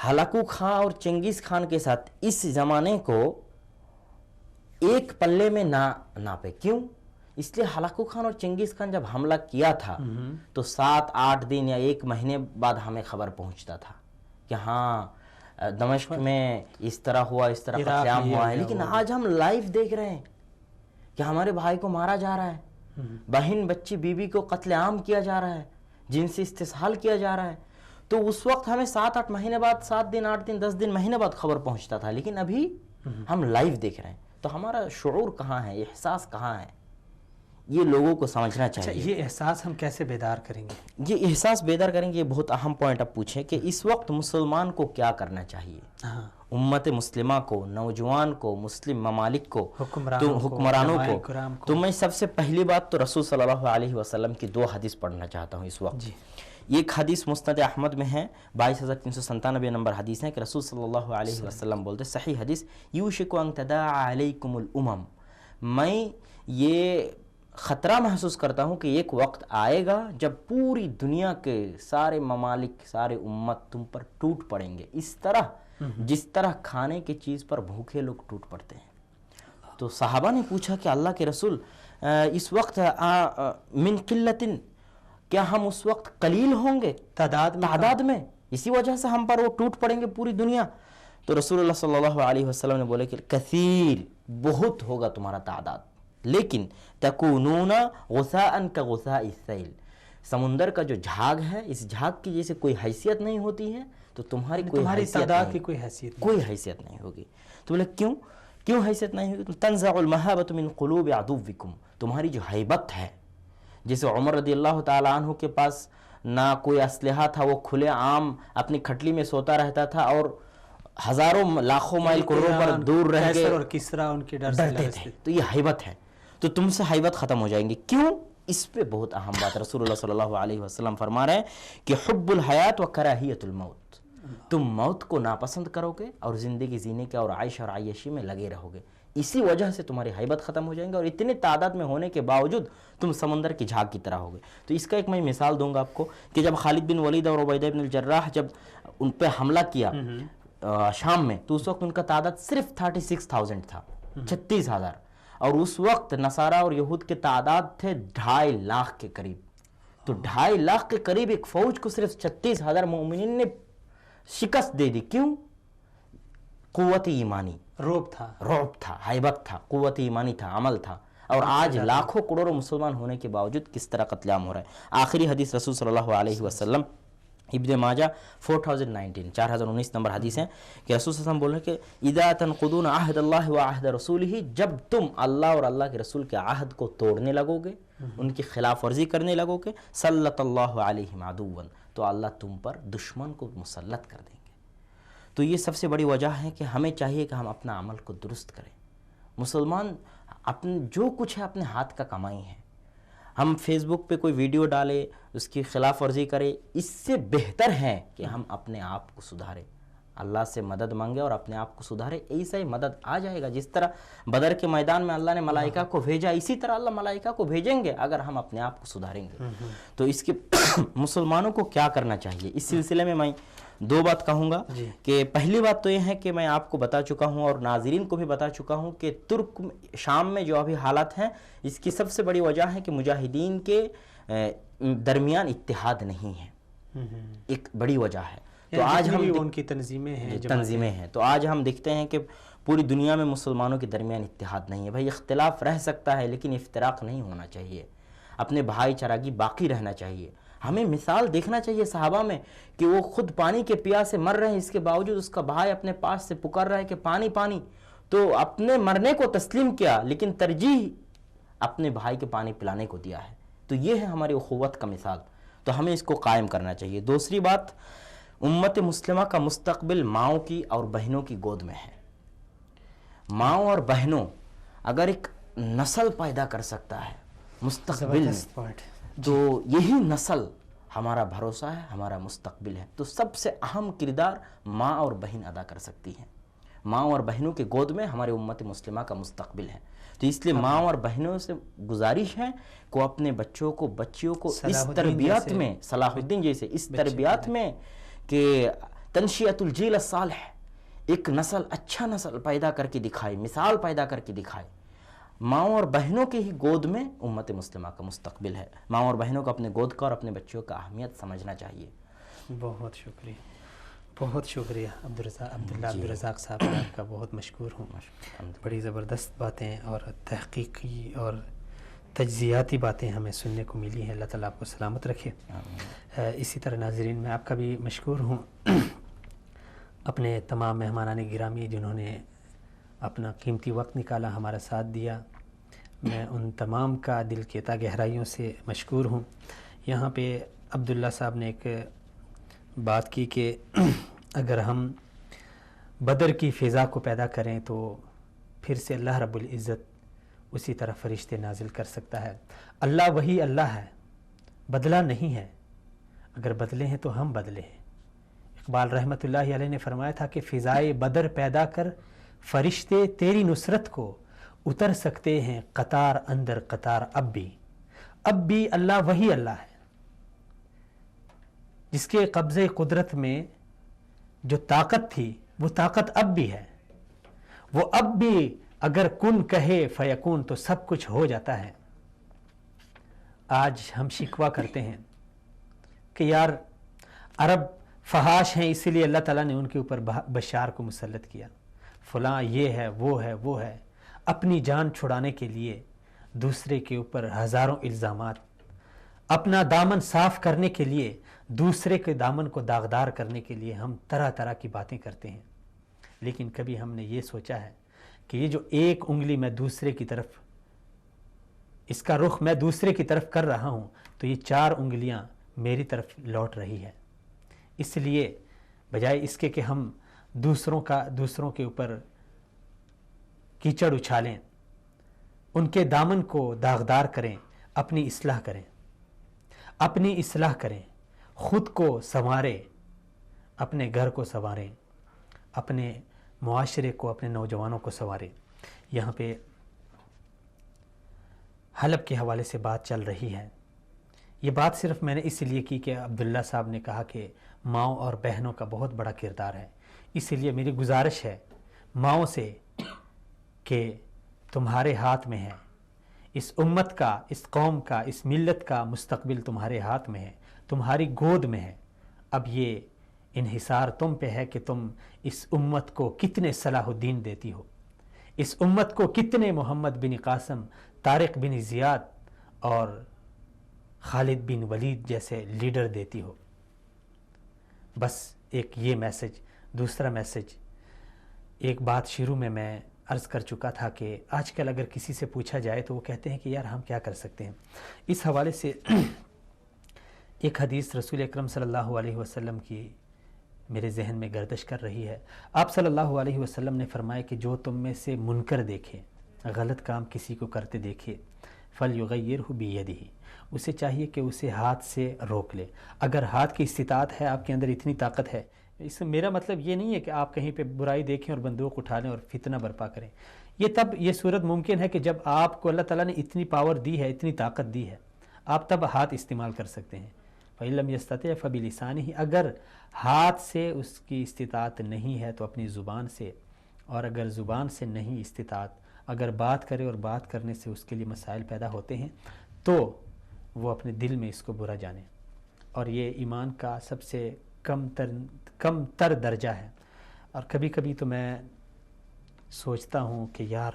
ہلاکو خان اور چنگیز خان کے ساتھ اس زمانے کو ایک پلے میں نہ ناپے. کیوں؟ اس لیے ہلاکو خان اور چنگیز خان جب حملہ کیا تھا تو 7-8 دن یا 1 مہینے بعد ہمیں خبر پہنچتا تھا کہ ہاں دمشق میں اس طرح ہوا, اس طرح قتل عام ہوا ہے. لیکن آج ہم لائیو دیکھ رہے ہیں کہ ہمارے بھائی کو مارا جا رہا ہے, بہن بچی بیوی کو قتل عام کیا جا رہا ہے, جنسی استحصال کیا جا رہا ہے. تو اس وقت ہمیں 7-8 مہینے بعد, 7 دن 8 دن 10 دن مہینے بعد خبر پہنچتا تھا, لیکن ابھی ہم لائیو دیکھ رہے ہیں. تو ہمارا شعور کہاں ہے, احساس کہاں ہے, یہ لوگوں کو سمجھنا چاہیے. یہ احساس ہم کیسے بیدار کریں گے؟ یہ احساس بیدار کریں گے, یہ بہت اہم پوائنٹ آپ پوچھیں کہ اس وقت مسلمان کو کیا کرنا چاہیے. امت مسلمہ کو, نوجوان کو, مسلم ممالک کو, حکمرانوں کو. تو میں سب سے پہلی بات تو رسول صلی اللہ علیہ وسلم کی 2 حدیث پڑھنا چاہتا ہوں اس وقت. ایک حدیث مسند احمد میں ہے, 22,397 نمبر حدیث ہے کہ رسول صلی اللہ علیہ وسلم بولتے, صحیح حدیث, یوشک ان تداعی علیکم الامم, میں یہ خطرہ محسوس کرتا ہوں کہ ایک وقت آئے گا جب پوری دنیا کے سارے ممالک, سارے امت تم پر ٹوٹ پڑیں گے, اس طرح جس طرح کھانے کی چیز پر بھوکے لوگ ٹوٹ پڑتے ہیں. تو صحابہ نے پوچھا کہ اللہ کے رسول اس وقت من قلت, کیا ہم اس وقت قلیل ہوں گے تعداد میں, اسی وجہ سے ہم پر وہ ٹوٹ پڑیں گے پوری دنیا؟ تو رسول اللہ صلی اللہ علیہ وسلم نے بولے کہ کثیر, بہت ہوگا تمہارا تعداد, لیکن تکونون غثاء کغثاء السیل, سمندر کا جو جھاگ ہے اس جھاگ کی جیسے کوئی حیثیت نہیں ہوتی ہے تو تمہاری تعداد کی کوئی حیثیت نہیں ہوگی. تو بولے کیوں حیثیت نہیں ہوگی؟ تنزع المہابۃ من قلوب عدوکم, تمہاری جو ہیبت ہے, جیسے عمر رضی اللہ تعالیٰ عنہ کے پاس نہ کوئی اسلحہ تھا, وہ کھلے عام اپنی کھٹلی میں سوتا رہتا تھا اور ہزاروں لاکھوں مائل کروڑوں پر دور رہ کے اور کسرا ان کے ڈرتے تھے. تو یہ ہیبت ہے, تو تم سے ہیبت ختم ہو جائیں گی. کیوں؟ اس پہ بہت اہم بات رسول اللہ صلی اللہ علیہ وسلم فرما رہے ہیں کہ حب الحیات و کراہیت الموت, تم موت کو ناپسند کرو گے اور زندگی جینے کے اور عیش اور عیشی میں لگے رہو گے. اسی وجہ سے تمہاری ہیبت ختم ہو جائیں گے, اور اتنے تعداد میں ہونے کے باوجود تم سمندر کی جھاگ کی طرح ہوگے. تو اس کا ایک میں مثال دوں گا آپ کو کہ جب خالد بن ولید اور عبیدہ بن الجراح جب ان پہ حملہ کیا شام میں, تو اس وقت ان کا تعداد صرف 36,000 تھا, 36,000, اور اس وقت نصارہ اور یہود کے تعداد تھے 2.5 لاکھ کے قریب. تو 2.5 لاکھ کے قریب ایک فوج کو صرف 36,000 مومنین نے شکست دے دی. کیوں؟ قوت ایمانی, رعب تھا, ہیبت تھا, قوت ایمانی تھا, عمل تھا. اور آج لاکھوں کروڑوں مسلمان ہونے کے باوجود کس طرح قتل عام ہو رہا ہے. آخری حدیث رسول صلی اللہ علیہ وسلم, ابن ماجہ 4019 نمبر حدیث ہیں کہ رسول صلی اللہ علیہ وسلم بول رہے ہیں کہ اذا تنقضون عہد اللہ وعہد رسولہ, جب تم اللہ اور اللہ کے رسول کے عہد کو توڑنے لگو گے, ان کی خلاف ورزی کرنے لگو گے, سلط اللہ علیہم عدوا, تو اللہ تم پر دشمن کو مسلط کر دیں گے. تو یہ سب سے بڑی وجہ ہے کہ ہمیں چاہیے کہ ہم اپنا عمل کو درست کریں. مسلمان اپنے جو کچھ ہے اپنے ہاتھ کا کمائی ہے. ہم فیس بک پہ کوئی ویڈیو ڈالے, اس کی خلاف ورزی کرے, اس سے بہتر ہے کہ ہم اپنے آپ کو سدھاریں, اللہ سے مدد مانگے اور اپنے آپ کو سدھارے. ایسا ہی مدد آ جائے گا. جس طرح بدر کے میدان میں اللہ نے ملائکہ کو بھیجا, اسی طرح اللہ ملائکہ کو بھیجیں گے اگر ہم اپنے آپ کو سدھاریں گے. تو اس کے مسلمانوں کو کیا کرنا چاہیے, اس سلسلے میں 2 بات کہوں گا. کہ پہلی بات تو یہ ہے کہ میں آپ کو بتا چکا ہوں اور ناظرین کو بھی بتا چکا ہوں کہ ترک شام میں جو ابھی حالات ہیں, اس کی سب سے بڑی وجہ ہے کہ مجاہدین کے درمیان اتحاد نہیں ہے، ایک بڑی وجہ ہے۔ تو آج ہم ان کی تنظیمیں ہیں تو آج ہم دیکھتے ہیں کہ پوری دنیا میں مسلمانوں کے درمیان اتحاد نہیں ہے۔ بھائی اختلاف رہ سکتا ہے لیکن افتراق نہیں ہونا چاہیے، اپنے بھائی چارگی باقی رہنا چاہیے۔ ہمیں مثال دیکھنا چاہیے صحابہ میں کہ وہ خود پانی کے پیاس سے مر رہے ہیں، اس کے باوجود اس کا بھائی اپنے پاس سے پکار رہا ہے کہ پانی پانی، تو اپنے مرنے کو تسلیم کیا لیکن ترجیح اپنے بھائی کے پانی پلانے کو دیا ہے۔ تو یہ ہے ہماری اخوت کا مثال، تو ہمیں اس کو قائم کرنا چاہیے۔ دوسری بات، امت مسلمہ کا مستقبل ماؤں کی اور بہنوں کی گود میں ہے۔ ماؤں اور بہنوں اگر ایک نسل پیدا کر سکتا ہے مستقبل میں، تو یہی نسل ہمارا بھروسہ ہے، ہمارا مستقبل ہے۔ تو سب سے اہم کردار ماں اور بہن ادا کر سکتی ہیں۔ ماں اور بہنوں کے گود میں ہمارے امت مسلمہ کا مستقبل ہے، تو اس لیے ماں اور بہنوں سے گزارش ہے کہ اپنے بچوں کو بچیوں کو اس تربیت میں، صلاح الدین جیسے اس تربیت میں کہ تنشئۃ الجیل الصالح، ایک نسل، اچھا نسل پیدا کر کے دکھائے، مثال پیدا کر کے دکھائے۔ ماؤں اور بہنوں کے ہی گود میں امت مسلمہ کا مستقبل ہے۔ ماؤں اور بہنوں کو اپنے گود کا اور اپنے بچوں کا اہمیت سمجھنا چاہیے۔ بہت شکریہ، بہت شکریہ عبداللہ عبدالرزاق صاحب، میں آپ کا بہت مشکور ہوں۔ بڑی زبردست باتیں اور تحقیقی اور تجزیاتی باتیں ہمیں سننے کو ملی ہیں۔ اللہ تعالیٰ آپ کو سلامت رکھے۔ اسی طرح ناظرین، میں آپ کا بھی مشکور ہوں، اپنے تمام مہمانان گرامی جنہوں نے اپنا قیمتی وقت نکالا، ہمارا ساتھ دیا، میں ان تمام کا دل کی تہ گہرائیوں سے مشکور ہوں۔ یہاں پہ عبداللہ صاحب نے ایک بات کی کہ اگر ہم بدر کی فضا کو پیدا کریں تو پھر سے اللہ رب العزت اسی طرح فرشتے نازل کر سکتا ہے۔ اللہ وہی اللہ ہے، بدلہ نہیں ہے، اگر بدلے ہیں تو ہم بدلے ہیں۔ اقبال رحمۃ اللہ علیہ نے فرمایا تھا کہ فضائے بدر پیدا کر، فرشتے تیری نصرت کو اتر سکتے ہیں قطار اندر قطار۔ اب بھی اللہ وہی اللہ ہے جس کے قبضے قدرت میں جو طاقت تھی وہ طاقت اب بھی ہے، وہ اب بھی اگر کن کہے فیکون تو سب کچھ ہو جاتا ہے۔ آج ہم شکوہ کرتے ہیں کہ یار عرب فحاش ہیں، اسی لیے اللہ تعالیٰ نے ان کے اوپر بشار کو مسلط کیا، فلاں یہ ہے وہ ہے وہ ہے۔ اپنی جان چھڑانے کے لیے دوسرے کے اوپر ہزاروں الزامات، اپنا دامن صاف کرنے کے لیے دوسرے کے دامن کو داغدار کرنے کے لیے ہم طرح طرح کی باتیں کرتے ہیں، لیکن کبھی ہم نے یہ سوچا ہے کہ یہ جو ایک انگلی میں دوسرے کی طرف، اس کا رخ میں دوسرے کی طرف کر رہا ہوں تو یہ 4 انگلیاں میری طرف لوٹ رہی ہے۔ اس لیے بجائے اس کے کہ ہم دوسروں کے اوپر کیچڑ اچھالیں، ان کے دامن کو داغدار کریں، اپنی اصلاح کریں، خود کو سنواریں، اپنے گھر کو سنواریں، اپنے معاشرے کو، اپنے نوجوانوں کو سنواریں۔ یہاں پہ حلب کے حوالے سے بات چل رہی ہے، یہ بات صرف میں نے اس لیے کی کہ عبداللہ صاحب نے کہا کہ ماؤں اور بہنوں کا بہت بڑا کردار ہے، اسی لیے میری گزارش ہے ماؤں سے کہ تمہارے ہاتھ میں ہے، اس امت کا، اس قوم کا، اس ملت کا مستقبل تمہارے ہاتھ میں ہے، تمہاری گود میں ہے۔ اب یہ انحصار تم پہ ہے کہ تم اس امت کو کتنے صلاح الدین دیتی ہو، اس امت کو کتنے محمد بن قاسم، طارق بن زیاد اور خالد بن ولید جیسے لیڈر دیتی ہو۔ بس ایک یہ میسج۔ دوسرا میسج، ایک بات شروع میں عرض کر چکا تھا کہ آج کل اگر کسی سے پوچھا جائے تو وہ کہتے ہیں کہ یار ہم کیا کر سکتے ہیں۔ اس حوالے سے ایک حدیث رسول اکرم صلی اللہ علیہ وسلم کی میرے ذہن میں گردش کر رہی ہے۔ آپ صلی اللہ علیہ وسلم نے فرمایا کہ جو تم میں سے منکر دیکھے، غلط کام کسی کو کرتے دیکھے، فَلْيُغَيِّرْهُ بِيَدِهِ، اسے چاہیے کہ اسے ہاتھ سے روک لے۔ اگر ہاتھ کی استطاعت ہے، آپ کے اندر اتنی طاقت ہے، اس میں میرا مطلب یہ نہیں ہے کہ آپ کہیں پہ برائی دیکھیں اور بندوق اٹھا لیں اور فتنہ برپا کریں۔ یہ صورت ممکن ہے کہ جب آپ کو اللہ تعالیٰ نے اتنی پاور دی ہے، اتنی طاقت دی ہے، آپ تب ہاتھ استعمال کر سکتے ہیں۔ فَإِن لَمْ يَسْتَطِعْ فَبِلِسَانِهِ، اگر ہاتھ سے اس کی استطاعت نہیں ہے تو اپنی زبان سے، اور اگر زبان سے نہیں استطاعت، اگر بات کرے اور بات کرنے سے اس کے لیے مسائل پیدا ہوتے ہیں تو وہ اپنے دل میں اس کو برا جانے. اور یہ ایمان کا سب سے کم تر درجہ ہے. اور کبھی کبھی تو میں سوچتا ہوں کہ یار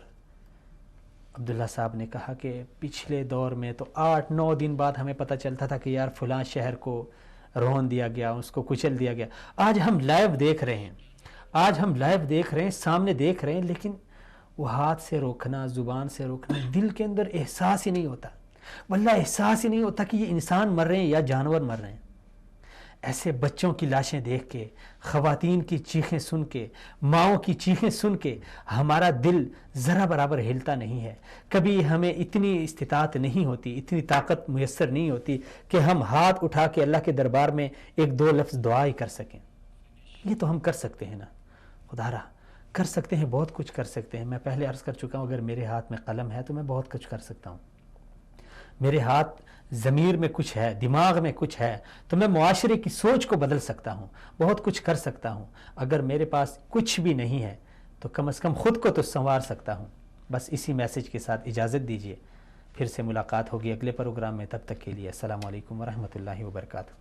عبداللہ صاحب نے کہا کہ پچھلے دور میں تو 8-9 دن بعد ہمیں پتہ چلتا تھا کہ یار فلاں شہر کو رون دیا گیا, اس کو کچل دیا گیا. آج ہم لائیو دیکھ رہے ہیں, سامنے دیکھ رہے ہیں, لیکن وہ ہاتھ سے روکنا, زبان سے روکنا, دل کے اندر احساس ہی نہیں ہوتا. واللہ احساس ہی نہیں ہوتا کہ یہ انسان مر رہے ہیں یا جانور مر رہے ہیں. ایسے بچوں کی لاشیں دیکھ کے, خواتین کی چیخیں سن کے, ماؤں کی چیخیں سن کے ہمارا دل ذرا برابر ہلتا نہیں ہے. کبھی ہمیں اتنی استطاعت نہیں ہوتی, اتنی طاقت میسر نہیں ہوتی کہ ہم ہاتھ اٹھا کے اللہ کے دربار میں 1-2 لفظ دعا ہی کر سکیں. یہ تو ہم کر سکتے ہیں نا, خدا را کر سکتے ہیں, بہت کچھ کر سکتے ہیں. میں پہلے عرض کر چکا ہوں, اگر میرے ہاتھ میں قلم ہے تو میں بہت کچھ کر سکتا ہوں. میرے ہاتھ ضمیر میں کچھ ہے, دماغ میں کچھ ہے, تو میں معاشرے کی سوچ کو بدل سکتا ہوں, بہت کچھ کر سکتا ہوں. اگر میرے پاس کچھ بھی نہیں ہے تو کم از کم خود کو تو سنوار سکتا ہوں. بس اسی میسج کے ساتھ اجازت دیجیے, پھر سے ملاقات ہوگی اگلے پروگرام میں. تب تک کے لیے السلام علیکم ورحمۃ اللہ وبرکاتہ.